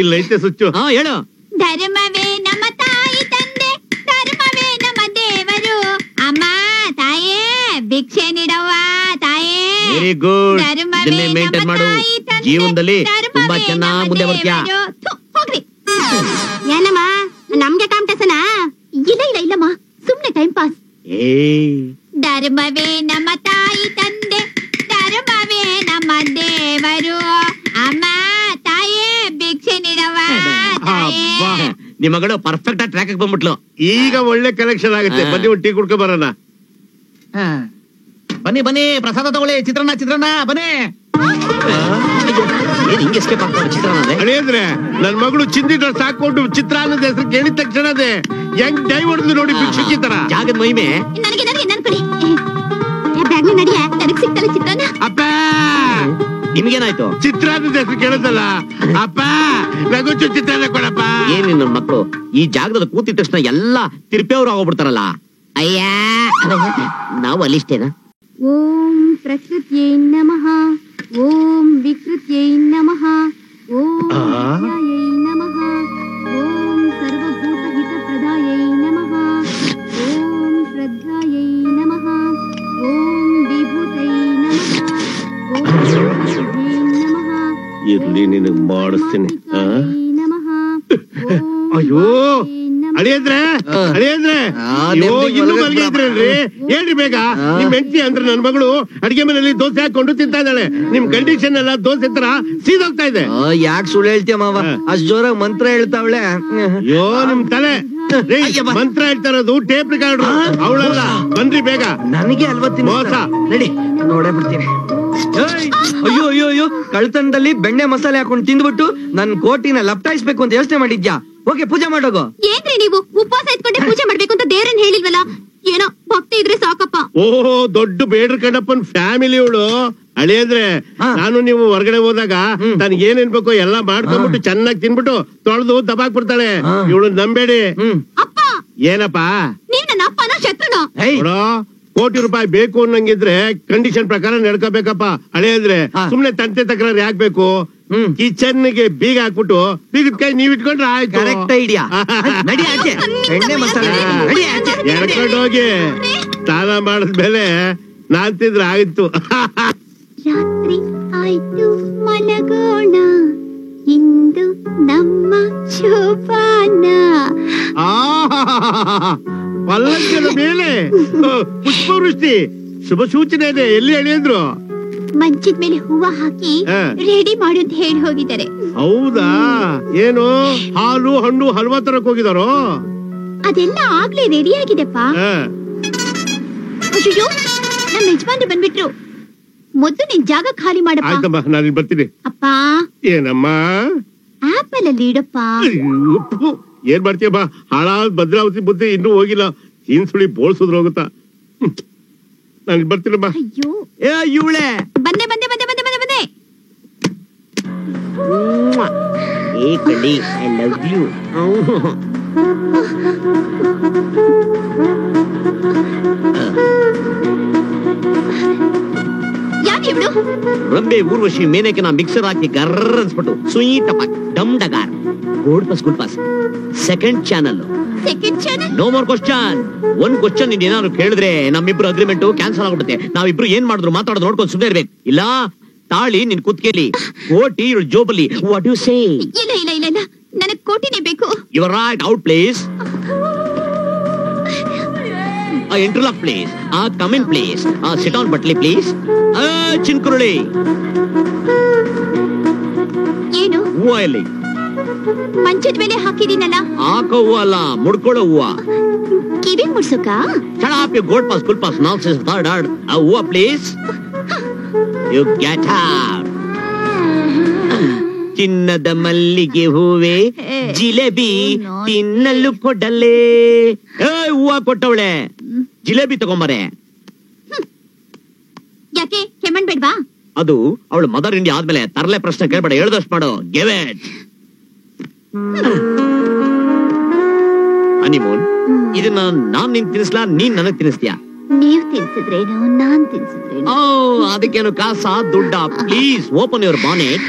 ಇಲ್ಲ ಐತೆ ಸುಚ್ಚು. ಹೇಳು. ಧರ್ಮವೇ ನಮ್ಮ ತಾಯಿ ತಂದೆ, ಧರ್ಮವೇ ನಮ್ಮ ದೇವರು. ಅಮ್ಮ ತಾಯೇ ಭಿಕ್ಷೆ ನೀಡವ್ವ ತಾಯೇ. Very good. ಇದನ್ನೇ ಮೇಂಟೈನ್ ಮಾಡು. ಜೀವನದಲ್ಲಿ ತುಂಬಾ ಚೆನ್ನಾಗಿ ಮುಂದೆ ಬರ್ತೀಯ. ಹೋಗ್ರಿ. ಏನಮ್ಮ ನಮ್ಗೆ ಕಾಂಪಿಟೇಷನ್? ಇಲ್ಲ ಇಲ್ಲ ಇಲ್ಲಮ್ಮ, ಸುಮ್ನೆ ಟೈಮ್ ಪಾಸ್. ಧರ್ಮವೇ ನಮ್ಮ ತಾಯಿ ತಂದೆ, ಧರ್ಮವೇ ನಮ್ಮ ದೇವರು. ಅಮ್ಮ ತಾಯೇ ಭಿಕ್ಷೆ ನೀಡವ್ವ ತಾಯೇ. ನಿಮ್ ಮಗಳು ಪರ್ಫೆಕ್ಟ್ ಆಗಿ ಟ್ರ್ಯಾಕ್ ಬಂದ್ಬಿಟ್ಲು. ಈಗ ಒಳ್ಳೆ ಕಲೆಕ್ಷನ್ ಆಗುತ್ತೆ. ಬನ್ನಿ ಒಂದು ಟೀ ಕುಡ್ಕೊ ಬರೋಣ. ಬನ್ನಿ ಬನ್ನಿ, ಪ್ರಸಾದ ತಗೊಳ್ಳಿ. ಚಿತ್ರಾನ್ನ ಚಿತ್ರಾನ್ನ ಬನ್ನಿ. ಏನ್ ಹಿಂಗೆ ಎಸ್ಕೇಪ್ ಆಗ್ತಾರೆ ಚಿತ್ರಾನ್ನ? ಅಳಿಯಂದ್ರೆ ನನ್ ಮಗಳು ಚಿಂದಿ ಡ್ರೆಸ್ ಹಾಕೊಂಡು ಚಿತ್ರಾನ್ನದ ಹೆಸರು ಕೇಳಿದ ತಕ್ಷಣ ಹೆಂಗ್ ಡೈ ಹೊಡೆದು ನೋಡಿ ಭಿಕ್ಷುಕಿ ತರ. ಜಾಗದ ಮಹಿಮೆ. ನನಗೆ ನನಗೆ ನನ್ ಕೊಡಿ. ಬ್ಯಾಗ್ನ ನಡಿಯ, ನನಗೆ ಸಿಗ್ತಲ್ಲ ಚಿತ್ರಾನ್ನ. ಅಪ್ಪ ನಿಮ್ಗೇನಾಯ್ತು? ಚಿತ್ರಾನ್ನದ ಹೆಸರು ಕೇಳುತ್ತಲ್ಲ. ಅಪ್ಪ ನಗೊಂಚು ಚಿತ್ರಾನ್ನ ಕೊಡಪ್ಪ. ಏನ್ ನನ್ನ ಮಕ್ಕಳು ಈ ಜಾಗದಲ್ಲಿ ಕೂತಿದ ತಕ್ಷಣ ಎಲ್ಲಾ ತಿರುಪೇವ್ರು ಆಗೋಗ್ಬಿಡ್ತಾರಲ್ಲ. ಅಯ್ಯ ನಾವು ಅಲ್ಲಿಷ್ಟೇನಾ? ಓಂ ಪ್ರಕೃತ್ಯೈ ನಮಃ, ಓಂ ವಿಕೃತ್ಯೈ ನಮಃ, ಓಂ ವಿದ್ಯಾಯೈ ನಮಃ, ಓಂ ಸರ್ವಭೂತ ಹಿತಪ್ರದಾಯೈ ನಮಃ, ಓಂ ಶ್ರದ್ಧಾಯೈ ನಮಃ, ಓಂ ವಿಭೂತೈ ನಮಃ, ಓಂ ಸಿದ್ಧೈ ನಮಃ, ಇರ್ಲಿ ನಿನಗ್ ಮಾಡಿಸ್ತೀನಿ. ನಮಃ. ಅಯ್ಯೋ ಅಳಿಯಂದ್ರೆ ಅಳಿಯಂದ್ರೆ ಅಯ್ಯೋ ಇನ್ನೂ ಮಲಗಿದ್ರಲ್ರಿ. ಹೇಳ್ರಿ ಬೇಗ. ನಿಮ್ ಹೆಂಡತಿ ಅಂದ್ರೆ ನನ್ ಮಗಳು ಅಡಿಗೆ ಮನೆಯಲ್ಲಿ ದೋಸೆ ಹಾಕೊಂಡು ತಿಂತಾ ಇದ್ದಾಳೆ. ನಿಮ್ ಕಂಡೀಷನ್ ಎಲ್ಲ ದೋಸೆ ತರ ಸೀದೋಗ್ತಾ ಇದೆ. ಯಾಕೆ ಸುಳ್ಳು ಹೇಳ್ತೀಯ ಮಾವ? ಅಷ್ಟ್ ಜೋರಾಗಿ ಮಂತ್ರ ಹೇಳ್ತಾವಳೆ. ಅಯ್ಯೋ ನಿಮ್ ತಲೆ. ಮಂತ್ರ ಹೇಳ್ತಾ ಇರೋದು ಟೇಪ್ ರಿಕಾರ್ಡ್, ಅವಳಲ್ಲ. ಬನ್ರಿ ಬೇಗ. ನನಗೆ ಅಲ್ವತ್ತಿ ಮೋಸ. ನಡಿ ನೋಡೇ ಬಿಡ್ತೀನಿ. ಅಯ್ಯೋ ಅಯ್ಯೋ ಅಯ್ಯೋ, ಕಳ್ತನದಲ್ಲಿ ಬೆಣ್ಣೆ ಮಸಾಲೆ ಹಾಕೊಂಡು ತಿಂದ್ಬಿಟ್ಟು ನನ್ ಕೋಟಿನ ಲಪ್ಟಾಯಿಸ್ಬೇಕು ಅಂತ ಯೋಚನೆ ಮಾಡಿದ್ಯಾ? ಹೋಗಿ ಪೂಜೆ ಮಾಡೋಗು. ಏನ್ರಿ ನೀವು ಉಪವಾಸ ಇಟ್ಕೊಂಡೆ ಪೂಜೆ ಮಾಡ್ಬೇಕು ಅಂತ ದೇವ್ರನ್ ಹೇಳಿಲ್ವಲ್ಲ? ಏನೋ ಭಕ್ತಿ ಇದ್ರೆ ಸಾಕಪ್ಪ. ಓಹೋ ದೊಡ್ಡ ಬೇಡ್ರ ಕಂಡಪ್ಪನ್ ಫ್ಯಾಮಿಲಿ ಇವಳು. ಅಳಿಯಂದ್ರೆ ನಾನು ನೀವು ಹೊರಗಡೆ ಹೋದಾಗ ತನಗೆ ಏನೇನ್ ಬೇಕೋ ಎಲ್ಲಾ ಮಾಡ್ಕೊಂಡ್ಬಿಟ್ಟು ಚೆನ್ನಾಗಿ ತಿನ್ಬಿಟ್ಟು ತೊಳೆದು ದಬಾಕ್ ಬಿಡ್ತಾಳೆ. ಇವಳು ನಂಬೇಡಿ. ಅಪ್ಪ ಏನಪ್ಪಾ? ನೀವ್ ನನ್ನ ಅಪ್ಪನ ಶತ್ರುನೋ? ಕೋಟಿ ರೂಪಾಯಿ ಬೇಕು ಅನ್ನಂಗಿದ್ರೆ ಕಂಡೀಷನ್ ಪ್ರಕಾರ ನಡ್ಕೋಬೇಕಪ್ಪ. ಅಳಿಯಂದ್ರೆ ಸುಮ್ನೆ ತಂತೆ ತಕರಾರು ಯಾಕ್ಬೇಕು? ಕಿಚನ್ ಗೆ ಬೀಗ ಹಾಕ್ಬಿಟ್ಟು ಬೀಗದ ಕೈ ನೀವ್ ಇಟ್ಕೊಂಡ್ರೆ ಆಯ್ತು. Correct idea. ನಡಿ ಆಚೆ. ಎಣ್ಣೆ ಮಸಾಲೆ ನಡಿ ಆಚೆ. ಎಡ್ಕೊಂಡು ಹೋಗಿ ಸ್ನಾನ ಮಾಡಿದ್ಮೇಲೆ ನಾನ್ ತಿಂದ್ರೆ ಆಯ್ತು. ರಾತ್ರಿ ಆಯ್ತು ಮಲಗೋಣ, ಇಂದು ನಮ್ಮ ಶೋಭಾನ. ಪಲ್ಲಕ್ಕದ ಮೇಲೆ ಪುಷ್ಪವೃಷ್ಟಿ ಶುಭ ಸೂಚನೆ ಇದೆ. ಎಲ್ಲಿ ಅಳಿಯಂದ್ರು? ಮಂಚದ ಮೇಲೆ ಹೂವ ಹಾಕಿ ರೆಡಿ ಮಾಡು ಅಂತ ಹೇಳಿ ಹೋಗಿದ್ದಾರೆ. ಹೌದಾ? ಏನು ಹಾಲು ಹಣ್ಣು ಹಲ್ವಾ ತರಕ್ ಹೋಗಿದಾರೋ? ಅದೆಲ್ಲ ಆಗ್ಲೇ ರೆಡಿ ಆಗಿದೆಪ್ಪ. ಅಯ್ಯೋ ನಮ್ಮ ಯಜಮಾನ್ರು ಬಂದ್ಬಿಟ್ರು. ಮೊದ್ಲು ನಿನ್ ಜಾಗ ಖಾಲಿ ಮಾಡಪ್ಪ. ಆಯ್ತಮ್ಮ, ನಾನು ಬರ್ತೀನಿ. ಅಪ್ಪ ಏನಮ್ಮ? ಆಪಲ್ ಅಲ್ಲಿ ಇಡಪ್ಪ. ಏನ್ ಮಾಡ್ತೀಯಮ್ಮ? ಹಾಳಾದ್ ಭದ್ರಾವತಿ ಬುದ್ಧಿ ಇನ್ನೂ ಹೋಗಿಲ್ಲ. ಹೀನ್ ಸುಳಿ ಬೋಳ್ಸುದ್ರ ಹೋಗುತ್ತಾ? ನಾನು ಬರ್ತೀನಮ್ಮ. ಅಯ್ಯೋ ಇವಳೆ ಬಂದೆ ಬಂದೆ ಬಂದೆ ಬಂದೆ ಬಂದೆ ಬಂದೆ. ಏ ಕಳ್ಳಿ, ಐ ಲವ್ ಯು. ಯಾಕಿವ್ಳು? ರಂಬೆ ಊರ್ವಶಿ ಮೇನಕೆನ ಮಿಕ್ಸರ್ ಹಾಕಿ ಗರ್ರ ಅನ್ಸ್ಬಿಟ್ಟು ಸುಯಿ ಟಪಾಕ್ ಡಮ್ ಡಗಾರ್. Gold pass good pass. Second channel. Second channel. No more question. ಒಂದ್ ಕ್ವಶನ್ ನೀನ್ ಏನಾದ್ರು ಕೇಳಿದ್ರೆ ನಮ್ಮಿಬ್ರು ಅಗ್ರಿಮೆಂಟ್ ಕ್ಯಾನ್ಸಲ್ ಆಗ್ಬಿಡುತ್ತೆ. ನಾವಿಬ್ರು ಏನ್ ಮಾಡಿದ್ರು ಮಾತಾಡೋದು ನೋಡ್ಕೊಂಡು ಸುಮ್ಮನೆ ಇರ್ಬೇಕು. ಇಲ್ಲ ತಾಳಿ ನಿನ್ ಕುತ್ಕೇಲಿ, ಕೋಟಿ ಇವ್ರ ಜೋಬಲ್ಲಿ. What you say? ಇಲ್ಲ ಇಲ್ಲ ಇಲ್ಲ ಇಲ್ಲ, ನನಗ್ ಕೋಟಿನೇ ಬೇಕು. Your right. Out please. Interlock please. Come in please. Sit on ಬಟ್ಲಿ ಪ್ಲೀಸ್. ಚಿನ್ಕುರುಳಿ. ಏನು ಹೂವ ಎಲ್ಲಿ? ಮಂಚದ ಮೇಲೆ ಹಾಕಿದೀನಲ್ಲ. ಹಾಕೋ ಹೂವ ಅಲ್ಲ, ಮುಡ್ಕೊಳ್ಳೋ ಹೂವ. ಕಿವಿ ಮುಡ್ಸೋಕ? Shut up, you gold pass, good pass, nonsense, third. ಹೂವ ಪ್ಲೀಸ್. You get out. ಚಿನ್ನದ ಮಲ್ಲಿಗೆ ಹೂವೆ ಜಿಲೇಬಿ ತಿನ್ನಲು ಕೊಡಲೇ. ಹೂವ ಕೊಟ್ಟವಳೆ, ಜಿಲೇಬಿ ತಗೊಂಬರೆ. ಯಾಕೆ ಕೆಮ್ಮಣ್ ಬೇಡ್ವಾ? ಅದು ಅವಳು ಮದರ್ ಇಂಡಿಯಾ ಆದ್ಮೇಲೆ ತರಲೆ ಪ್ರಶ್ನೆ ಕೇಳ್ಬೇಡ, ಹೇಳ್ದಷ್ಟು ಮಾಡು. Give it. ಹನಿಮೂನ್, ಇದನ್ನ ನಾನ್ ನಿನ್ ತಿನ್ಸ್ಲಾ, ನೀನ್ ನನಗ್ ತಿನ್ನಿಸ್ತೀಯಾ? ನೀವ್ ತಿನ್ಸಿದ್ರೇನು, ನಾನ್ ತಿನ್ಸಿದ್ರೇನು? ಅದಕ್ಕೇನು ಕಾಸ ದುಡ್ಡ? Please open your bonnet.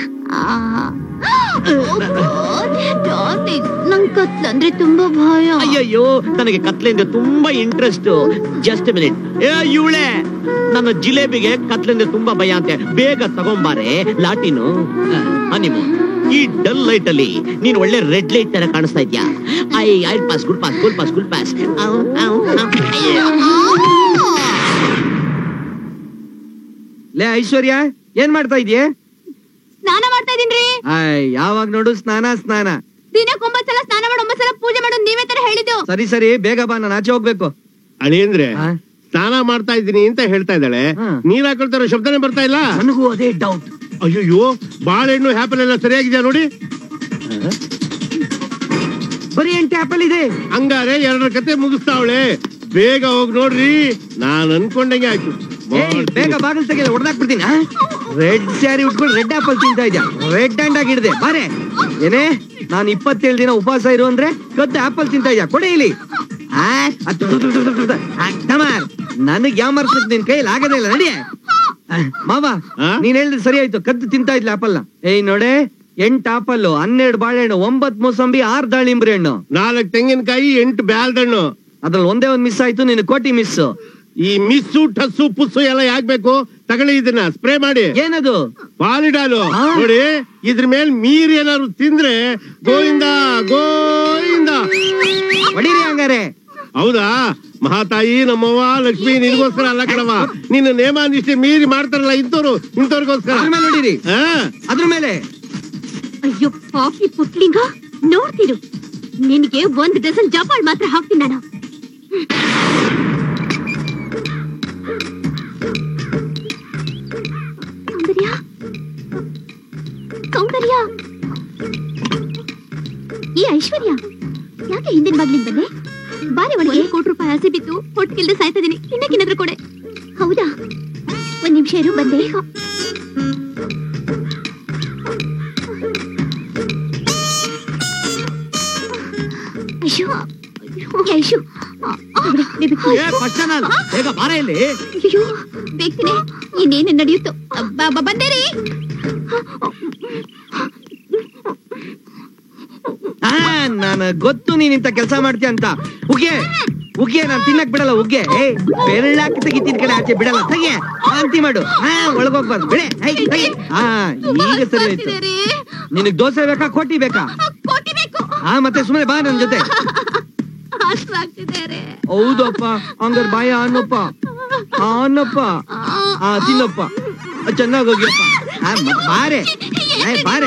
ನಂಗ್ ಕತ್ಲಂದ್ರೆ ತುಂಬಾ ಭಯ. ಅಯ್ಯಯ್ಯೋ, ನನಗೆ ಕತ್ಲೆಂದ್ರೆ ತುಂಬಾ ಇಂಟ್ರೆಸ್ಟ್. Just minute. ಇವಳೆ ನನ್ನ ಜಿಲೇಬಿಗೆ ಕತ್ಲೆಂದ್ರೆ ತುಂಬಾ ಭಯ ಅಂತೆ. ಬೇಗ ತಗೊಂಬಾರೆ ಲಾಟಿನು. ಹನಿಮೂನ್, ಈ ಡಲ್ ಲೈಟ್ ಅಲ್ಲಿ ನೀನ್ ಒಳ್ಳೆ ರೆಡ್ ಲೈಟ್ ತರ ಕಾಣಿಸ್ತಾ ಇದ್ಯಾ. I pass, good pass, good pass, good pass. ಲೇ ಐಶ್ವರ್ಯ, ಏನ್ ಮಾಡ್ತಾ ಇದೀಯ? ಸ್ನಾನ ಮಾಡ್ತಾ ಇದೀನ್ರಿ. ಯಾವಾಗ ನೋಡು ಸ್ನಾನ ಸ್ನಾನ. ದಿನಕ್ಕೆ 9 ಸಲ ಸ್ನಾನ ಮಾಡಿ 9 ಸಲ ಪೂಜೆ ಮಾಡೋದು ನೀವೇ ತರ ಹೇಳಿದ್ದು. ಸರಿ ಸರಿ, ಬೇಗ ಬಾ, ನಾನು ಆಚೆ ಹೋಗ್ಬೇಕು. ಅಳಿಯಂದ್ರೆ ಸ್ನಾನ ಮಾಡ್ತಾ ಇದ್ದೀನಿ ಅಂತ ಹೇಳ್ತಾ ಇದ್ದಾಳೆ, ನೀರ್ ಹಾಕೊಳ್ತಾರೋ ಶಬ್ದನೇ ಬರ್ತಾ ಇಲ್ಲ. ನನಗೂ ಅದೇ ಡೌಟ್. ಅಯ್ಯೋ, ಬಾಳೆಹಣ್ಣು ಆಪಲ್ ಎಲ್ಲ ಸರಿಯಾಗಿದ್ಯಾ ನೋಡಿ. ಬರೀ 8 ಆಪಲ್ ಇದೆ. ಹಂಗಾರೆ 2 ಕತೆ ಮುಗಿಸ್ತಾವಳೆ. ಬೇಗ ಹೋಗಿ ನೋಡ್ರಿ. ನಾನ್ ಅನ್ಕೊಂಡಂಗೆ ಆಯ್ತು. ಬೇಗ ಬಾಗಿಲು ತೆಗೆದ ಹೊಡೆದಾಕ್ಬಿಡ್ತೀನಿ. ರೆಡ್ ಸ್ಯಾರಿ ಉಟ್ಕೊಂಡು ರೆಡ್ ಆಪಲ್ ತಿಂತಾ ಇದ್ಯಾ. ರೆಡ್ ಹ್ಯಾಂಡ್ ಆಗಿಡ್ದೆ ಬಾರೆ. ಏನೇ, ನಾನು 27 ದಿನ ಉಪವಾಸ ಇರು ಅಂದ್ರೆ ಕದ್ದು ಆಪಲ್ ತಿಂತಾ ಇದ್ಯಾ. ಕೊಡೆ ಇಲ್ಲಿ. ನನಗ್ ಯಾಮರ್ಸಕ್ ನಿನ್ ಕೈಯಲ್ಲಿ ಆಗದೇ ಇಲ್ಲ. ನಡಿ ಮಾವ, ನೀನ್ ಹೇಳಿದ್ರೆ ಸರಿ ಆಯ್ತು. ಕದ್ದು ತಿಂತಾ ಇದ್ಲ ಆಪಲ್ ನ. ನೋಡೆ, 8 ಆಪಲ್, 12 ಬಾಳೆಹಣ್ಣು, 9 ಮೂಸಂಬಿ, 6 ದಾಳಿಂಬ್ರಿ ಹಣ್ಣು, 4 ತೆಂಗಿನಕಾಯಿ, 8 ಬ್ಯಾಲ್ದಣ್ಣು. ಅದ್ರಲ್ಲಿ ಒಂದೇ ಒಂದ್ ಮಿಸ್ ಆಯ್ತು. ನಿನ್ ಕೋಟಿ ಮಿಸ್. ಈ ಮಿಸ್ಸು ಟಸ್ಸು ಪುಸ್ಸು ಎಲ್ಲ ಯಾಕ್ಬೇಕು? ತಗೊಳ್ಳಿ, ಇದನ್ನ ಸ್ಪ್ರೇ ಮಾಡಿ. ಏನದು? ಪಾಲಿಡಾಲು. ನೋಡಿ, ಇದ್ರ ಮೇಲ್ ಮೀರ್ ಏನಾದ್ರು ತಿಂದ್ರೆ ಗೋವಿಂದ ಗೋವಿಂದ. ಹೊಡೀರಿ ಹಂಗಾರೆ. ಹೌದಾ? ಮಹಾತಾಯಿ ನಮ್ಮವ್ವ ಲಕ್ಷ್ಮಿ ನಿನ್ಗೋಸ್ಕರ ಅಲ್ಲ ಕಣವ. ನಿನ್ನ ನೇಮ ನಿಷ್ಠೆ ಮೀರಿ ಮಾಡ್ತಾರಲ್ಲ ಇಂಥವ್ರಿಗೋಸ್ಕರ. ಹೊಡೀರಿ ಅದ್ರ ಮೇಲೆ. ಅಯ್ಯೋ ಪಾಪಿ ಪುಟ್ಲಿಂಗ, ನೋಡ್ತಿರು, ನಿನ್ಗೆ 1 ಡಜನ್ ಜಪಾಳ್ ಮಾತ್ರ ಹಾಕ್ತೀನಿ ನಾನು. ಸೌಂದರ್ಯ, ಈ ಐಶ್ವರ್ಯ ಯಾಕೆ ಹಿಂದಿನ ಬಾಗ್ಲಿಂದ ಬಂದೆ? ಬಾರಿ ಒಳಗೆ. 1 ಕೋಟಿ ರೂಪಾಯಿ ಆಸೆ ಬಿತ್ತು ಹೊಟ್ಟಿಲ್ದೆ ಸಾಯ್ತಾ ಇದೀನಿ. ತಿನ್ನಕ್ಕಿನಾದ್ರೂ ಕೊಡೆ. ಹೌದಾ? 1 ನಿಮಿಷ ಇರು, ಬಂದೆ. ಐಶು, ಐಶು, ಬೇಗ ಬಾರ ಇಲ್ಲಿ. ಅಯ್ಯೋ, ಬೇಕ್ತೀನಿ. ಇನ್ನೇನು ನಡೆಯುತ್ತೋ. ಬಂದೇರಿ. ನಾನು ಗೊತ್ತು ನೀನ್ ಇಂತ ಕೆಲಸ ಮಾಡ್ತೀಯ ಅಂತ. ಉಗ್ಗೆ ಉಗ್ಗೆ, ನಾನ್ ತಿನ್ನಕ್ ಬಿಡಲ್ಲ. ಉಗ್ಗೆ ಬೆಳ್ಳಾಕಿ ತೆಗಿತೀನಿ ಕಡೆ, ಆಚೆ ಬಿಡಲ್ಲ. ತೆಗೆ, ವಾಂತಿ ಮಾಡು. ಒಳಗೋಗ್ಬಾರ್ದು. ಬಿಡೆ. ಈಗ ಸರಿ ಆಯ್ತು. ನಿನಗ್ ದೋಸೆ ಬೇಕಾ, ಕೋಟಿ ಬೇಕಾ? ಮತ್ತೆ ಸುಮ್ಮನೆ ಬಾ ನನ್ ಜೊತೆ. ಹೌದಪ್ಪ, ಹಂಗಾರ ಬಾಯ ಅನ್ನಪ್ಪ, ಅನ್ನಪ್ಪ, ತಿನ್ನಪ್ಪ, ಚೆನ್ನಾಗಿ ಹೋಗಿಯಪ್ಪ. ಬಾರೆ ಬಾರೆ.